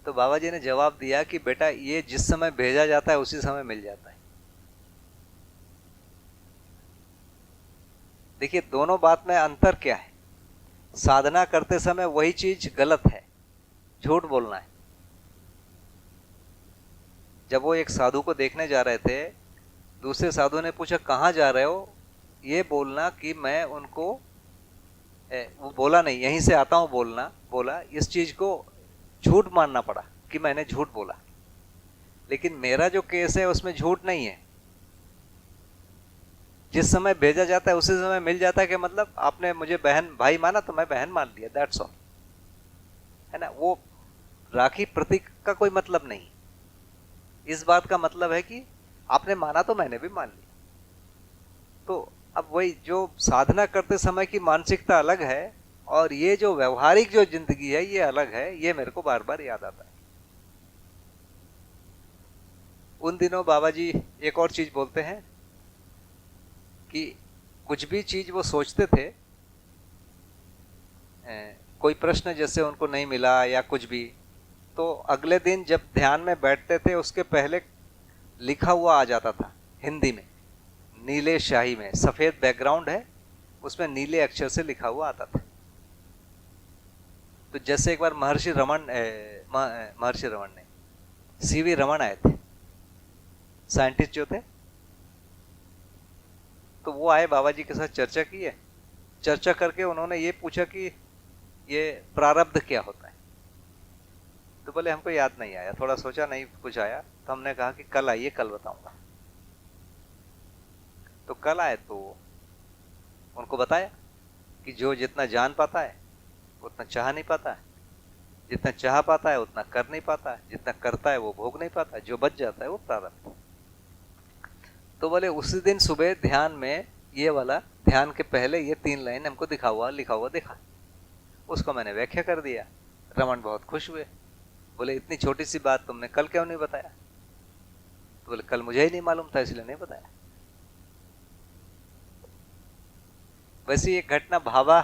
Speaker 3: तो बाबा जी ने जवाब दिया कि बेटा ये जिस समय भेजा जाता है उसी समय मिल जाता है। देखिए दोनों बात में अंतर क्या है? साधना करते समय वही चीज गलत है, झूठ बोलना है। जब वो एक साधु को देखने जा रहे थे, दूसरे साधु ने पूछा कहाँ जा रहे हो, ये बोलना कि मैं उनको वो बोला नहीं, यहीं से आता हूं बोला। इस चीज को झूठ मानना पड़ा कि मैंने झूठ बोला। लेकिन मेरा जो केस है उसमें झूठ नहीं है, जिस समय भेजा जाता है उसी समय मिल जाता है। कि मतलब आपने मुझे बहन भाई माना तो मैं बहन मान लिया, दैट्स ऑल, है ना। वो राखी प्रतीक का कोई मतलब नहीं, इस बात का मतलब है कि आपने माना तो मैंने भी मान लिया। तो अब वही जो साधना करते समय की मानसिकता अलग है और ये जो व्यवहारिक जो जिंदगी है ये अलग है, ये मेरे को बार बार याद आता है। उन दिनों बाबा जी एक और चीज बोलते हैं कि कुछ भी चीज वो सोचते थे, कोई प्रश्न जैसे उनको नहीं मिला या कुछ भी, तो अगले दिन जब ध्यान में बैठते थे उसके पहले लिखा हुआ आ जाता था हिंदी में, नीले स्याही में, सफेद बैकग्राउंड है उसमें नीले अक्षर से लिखा हुआ आता था। तो जैसे एक बार महर्षि रमन ने सीवी रमन आए थे, साइंटिस्ट जो थे, तो वो आए, बाबा जी के साथ चर्चा की है। चर्चा करके उन्होंने ये पूछा कि ये प्रारब्ध क्या होता है। तो बोले हमको याद नहीं आया, थोड़ा सोचा, नहीं कुछ आया। तो हमने कहा कि कल आइए, कल बताऊंगा। तो कल आए तो उनको बताया कि जो जितना जान पाता है उतना चाह नहीं पाता है, जितना चाह पाता है उतना कर नहीं पाता है, जितना करता है वो भोग नहीं पाता है, जो बच जाता है वो प्रारब्ध। तो बोले उसी दिन सुबह ध्यान में ये वाला, ध्यान के पहले ये 3 लाइन हमको लिखा हुआ देखा। उसको मैंने व्याख्या कर दिया। रमन बहुत खुश हुए, बोले इतनी छोटी सी बात तुमने कल क्यों नहीं बताया। तो बोले कल मुझे ही नहीं मालूम था, इसलिए नहीं बताया। वैसी एक घटना, भाभा,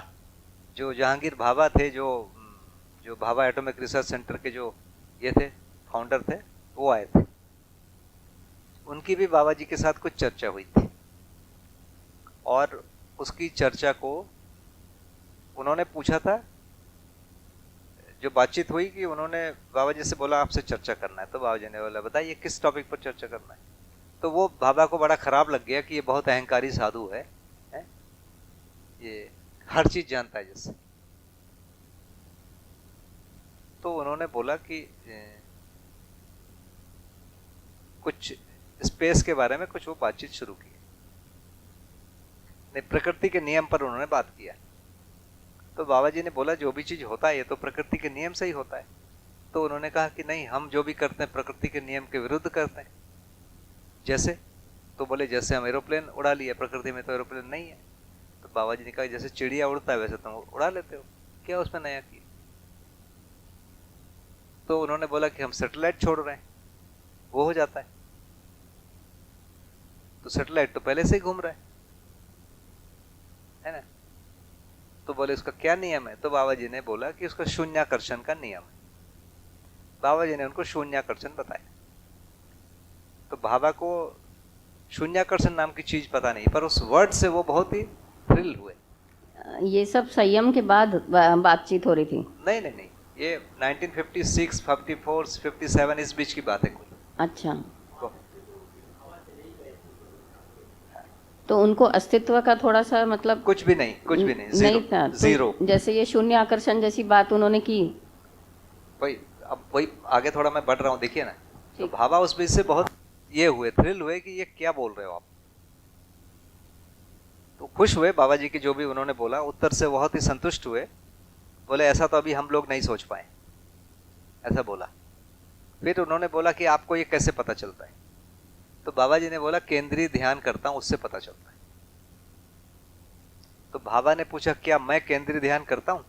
Speaker 3: जो जहांगीर भाभा थे, जो भाभा एटॉमिक रिसर्च सेंटर के जो ये थे, फाउंडर थे, वो आए थे। उनकी भी बाबा जी के साथ कुछ चर्चा हुई थी, और उसकी चर्चा को उन्होंने पूछा था, जो बातचीत हुई कि उन्होंने बाबा जी से बोला आपसे चर्चा करना है। तो बाबा जी ने बोला बताइए किस टॉपिक पर चर्चा करना है। तो वो बाबा को बड़ा खराब लग गया कि ये बहुत अहंकारी साधु है, ये हर चीज जानता है जैसे। तो उन्होंने बोला कि कुछ स्पेस के बारे में कुछ वो बातचीत शुरू की। प्रकृति के नियम पर उन्होंने बात किया। तो बाबा जी ने बोला जो भी चीज होता है ये तो प्रकृति के नियम से ही होता है। तो उन्होंने कहा कि नहीं, हम जो भी करते हैं प्रकृति के नियम के विरुद्ध करते हैं। जैसे? तो बोले जैसे हम एरोप्लेन उड़ा लिए, प्रकृति में तो एरोप्लेन नहीं है। तो बाबा जी ने कहा जैसे चिड़िया उड़ता है वैसे तुम उड़ा लेते हो, क्या उसमें नया किया। तो उन्होंने बोला कि हम सैटेलाइट छोड़ रहे हैं, वो हो जाता है। तो सैटेलाइट तो पहले से ही घूम रहा है ना। तो बोले उसका क्या नियम है। तो बाबा जी ने बोला कि उसका शून्याकर्षण का नियम है। बाबा जी ने उनको शून्याकर्षण बताया। तो बाबा को शून्याकर्षण नाम की चीज पता नहीं, पर उस वर्ड से वो बहुत ही थ्रिल हुए।
Speaker 6: ये सब संयम के बाद बातचीत हो रही थी?
Speaker 3: नहीं नहीं नहीं, ये 1956, 54, 57 इस बीच की बात है कोई।
Speaker 6: अच्छा, तो उनको अस्तित्व का थोड़ा सा मतलब
Speaker 3: कुछ भी नहीं, कुछ भी नहीं,
Speaker 6: नहीं था।
Speaker 3: जीरो।
Speaker 6: तो जैसे ये शून्य आकर्षण जैसी बात उन्होंने की,
Speaker 3: वही अब वही आगे थोड़ा मैं बढ़ रहा हूँ, देखिए ना। तो भाभा उस बीच से बहुत ये हुए, थ्रिल हुए कि ये क्या बोल रहे हो आप। तो खुश हुए बाबा जी की जो भी उन्होंने बोला, उत्तर से बहुत ही संतुष्ट हुए। बोले ऐसा तो अभी हम लोग नहीं सोच पाए, ऐसा बोला। फिर उन्होंने बोला कि आपको ये कैसे पता चलता है। तो बाबा जी ने बोला केंद्रीय ध्यान करता हूं, उससे पता चलता है। तो बाबा ने पूछा क्या मैं केंद्रीय ध्यान करता हूं?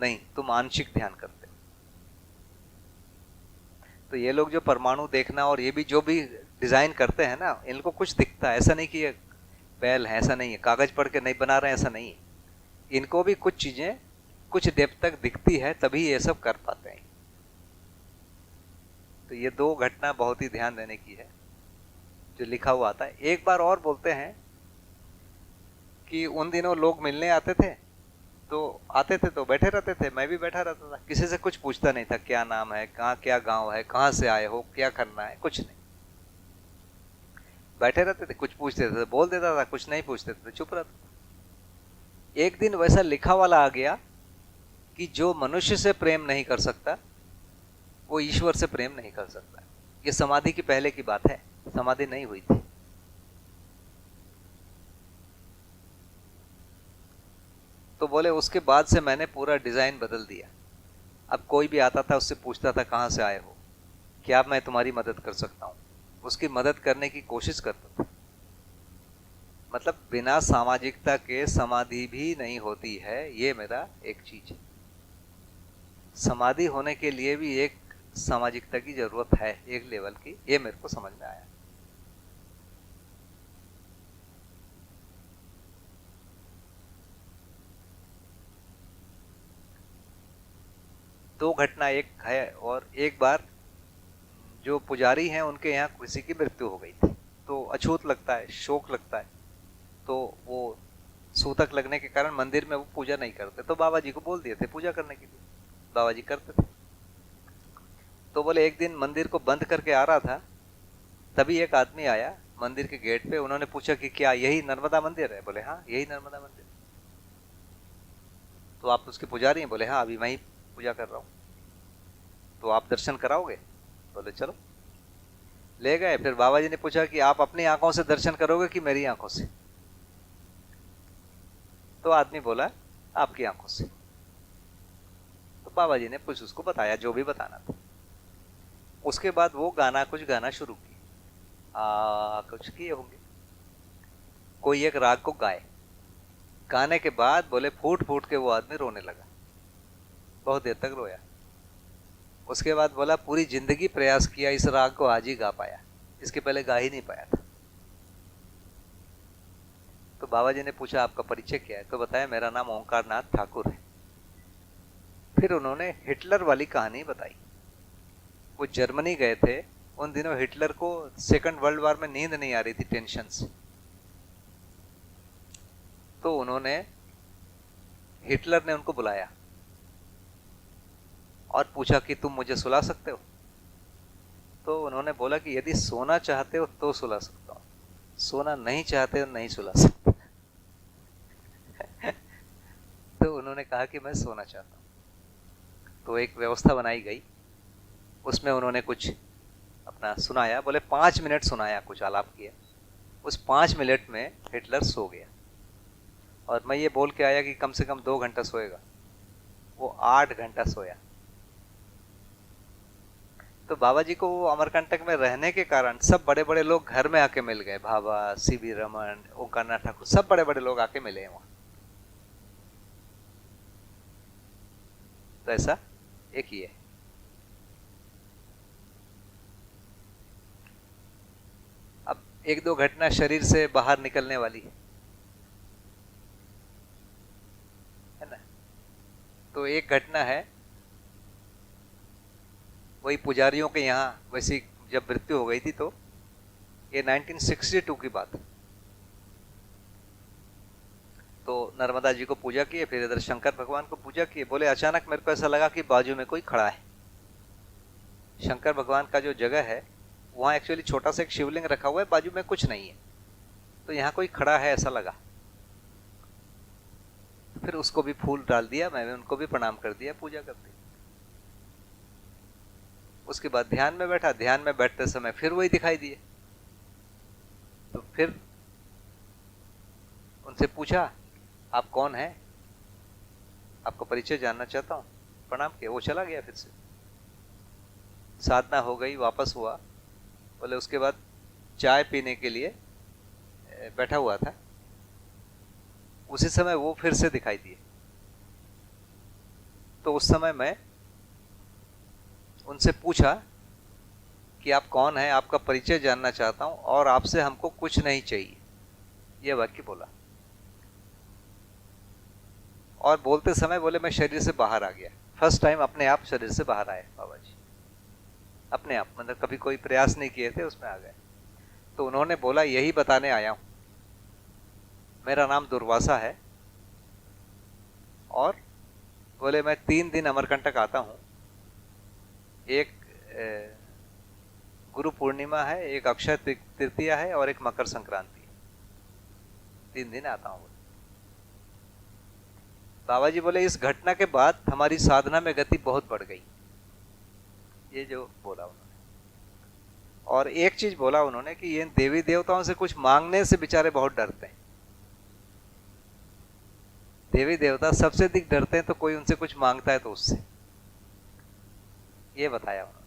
Speaker 3: नहीं, तुम आंशिक ध्यान करते हो। तो ये लोग जो परमाणु देखना और ये भी जो भी डिजाइन करते हैं ना, इनको कुछ दिखता है। ऐसा नहीं कि ये बैल है, ऐसा नहीं है, कागज पढ़ के नहीं बना रहे हैं, ऐसा नहीं है। इनको भी कुछ चीजें कुछ डेप्थ तक दिखती है, तभी ये सब कर पाते हैं। तो ये 2 घटना बहुत ही ध्यान देने की है जो लिखा हुआ आता है। एक बार और बोलते हैं कि उन दिनों लोग मिलने आते थे, तो आते थे तो बैठे रहते थे, मैं भी बैठा रहता था, किसी से कुछ पूछता नहीं था क्या नाम है, कहाँ क्या गांव है, कहाँ से आए हो, क्या करना है, कुछ नहीं। बैठे रहते थे, कुछ पूछते थे बोल देता था, कुछ नहीं पूछते थे चुप रहता था। एक दिन वैसा लिखा वाला आ गया कि जो मनुष्य से प्रेम नहीं कर सकता वो ईश्वर से प्रेम नहीं कर सकता। ये समाधि की पहले की बात है, समाधि नहीं हुई थी। तो बोले उसके बाद से मैंने पूरा डिजाइन बदल दिया। अब कोई भी आता था उससे पूछता था कहाँ से आए हो, क्या मैं तुम्हारी मदद कर सकता हूँ, उसकी मदद करने की कोशिश करता था। मतलब बिना सामाजिकता के समाधि भी नहीं होती है, ये मेरा एक चीज है। समाधि होने के लिए भी एक सामाजिकता की जरूरत है, एक लेवल की, ये मेरे को समझ में आया। दो घटना एक है, और एक बार जो पुजारी हैं उनके यहाँ किसी की मृत्यु हो गई थी, तो अछूत लगता है, शोक लगता है। तो वो सूतक लगने के कारण मंदिर में वो पूजा नहीं करते, तो बाबा जी को बोल दिए थे पूजा करने के लिए। बाबा जी करते थे। तो बोले एक दिन मंदिर को बंद करके आ रहा था, तभी एक आदमी आया, मंदिर के गेट पे। उन्होंने पूछा कि क्या यही नर्मदा मंदिर है? बोले हाँ यही नर्मदा मंदिर। तो आप उसके पुजारी हैं? बोले हाँ अभी वहीं पूजा कर रहा हूँ। तो आप दर्शन कराओगे? बोले चलो। ले गए। फिर बाबा जी ने पूछा कि आप अपनी आंखों से दर्शन करोगे कि मेरी आंखों से? तो आदमी बोला आपकी आंखों से। तो बाबा जी ने कुछ उसको बताया, जो भी बताना था। उसके बाद वो कुछ गाना शुरू किया, कुछ किए होंगे, कोई एक राग को गाए। गाने के बाद बोले फूट फूट के वो आदमी रोने लगा, बहुत देर तक रोया। उसके बाद बोला पूरी जिंदगी प्रयास किया, इस राग को आज ही गा पाया, इसके पहले गा ही नहीं पाया था। तो बाबा जी ने पूछा आपका परिचय क्या है? तो बताया मेरा नाम ओंकार नाथ ठाकुर है। फिर उन्होंने हिटलर वाली कहानी बताई। वो जर्मनी गए थे उन दिनों, हिटलर को सेकंड वर्ल्ड वॉर में नींद नहीं आ रही थी टेंशन से। तो उन्होंने, हिटलर ने उनको बुलाया और पूछा कि तुम मुझे सुला सकते हो? तो उन्होंने बोला कि यदि सोना चाहते हो तो सुला सकता हूं, सोना नहीं चाहते हो नहीं सुला सकता। तो उन्होंने कहा कि मैं सोना चाहता हूं। तो एक व्यवस्था बनाई गई, उसमें उन्होंने कुछ अपना सुनाया। बोले 5 मिनट सुनाया, कुछ आलाप किया। उस 5 मिनट में हिटलर सो गया। और मैं ये बोल के आया कि कम से कम 2 घंटा सोएगा, वो 8 घंटा सोया। तो बाबा जी को वो अमरकंटक में रहने के कारण सब बड़े बड़े लोग घर में आके मिल गए। भाभा, सीवी रमन, ओंकार नाथ ठाकुर, सब बड़े बड़े लोग आके मिले हैं वहां। तो ऐसा एक ही है। अब 1-2 घटना शरीर से बाहर निकलने वाली है ना। तो एक घटना है, वही पुजारियों के यहाँ वैसी जब मृत्यु हो गई थी, तो ये 1962 की बात है। तो नर्मदा जी को पूजा किए, फिर इधर शंकर भगवान को पूजा किए। बोले अचानक मेरे को ऐसा लगा कि बाजू में कोई खड़ा है। शंकर भगवान का जो जगह है वहाँ एक्चुअली छोटा सा एक शिवलिंग रखा हुआ है, बाजू में कुछ नहीं है, तो यहाँ कोई खड़ा है ऐसा लगा। फिर उसको भी फूल डाल दिया, मैंने उनको भी प्रणाम कर दिया, पूजा कर दी। उसके बाद ध्यान में बैठा। ध्यान में बैठते समय फिर वही दिखाई दिए। तो फिर उनसे पूछा आप कौन हैं, आपका परिचय जानना चाहता हूँ। प्रणाम किया, वो चला गया। फिर से साधना हो गई, वापस हुआ। बोले उसके बाद चाय पीने के लिए बैठा हुआ था, उसी समय वो फिर से दिखाई दिए। तो उस समय मैं उनसे पूछा कि आप कौन हैं, आपका परिचय जानना चाहता हूं, और आपसे हमको कुछ नहीं चाहिए, यह वाक्य बोला। और बोलते समय बोले मैं शरीर से बाहर आ गया। फर्स्ट टाइम अपने आप शरीर से बाहर आए बाबा जी, अपने आप, मतलब कभी कोई प्रयास नहीं किए थे, उसमें आ गए। तो उन्होंने बोला यही बताने आया हूं, मेरा नाम दुर्वासा है, और बोले मैं 3 दिन अमरकंटक आता हूं। एक गुरु पूर्णिमा है, एक अक्षय तृतीया है, और एक मकर संक्रांति है। 3 दिन आता हूं। बाबा जी बोले इस घटना के बाद हमारी साधना में गति बहुत बढ़ गई, ये जो बोला उन्होंने। और एक चीज बोला उन्होंने कि ये देवी देवताओं से कुछ मांगने से बेचारे बहुत डरते हैं। देवी देवता सबसे अधिक डरते हैं, तो कोई उनसे कुछ मांगता है तो उससे, ये बताया उन्होंने।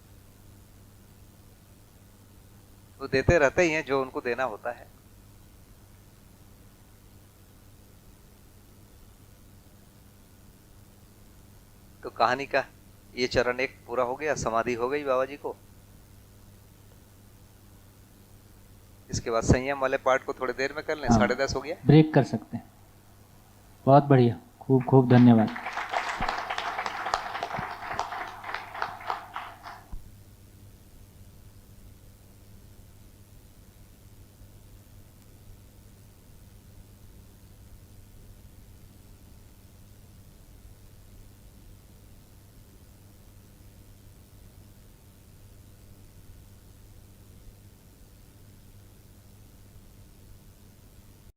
Speaker 3: वो देते रहते ही हैं जो उनको देना होता है। तो कहानी का ये चरण 1 पूरा हो गया, समाधि हो गई बाबा जी को। इसके बाद संयम वाले पार्ट को थोड़ी देर में कर लें। 10:30 हो गया,
Speaker 4: ब्रेक कर सकते हैं। बहुत बढ़िया, खूब खूब धन्यवाद।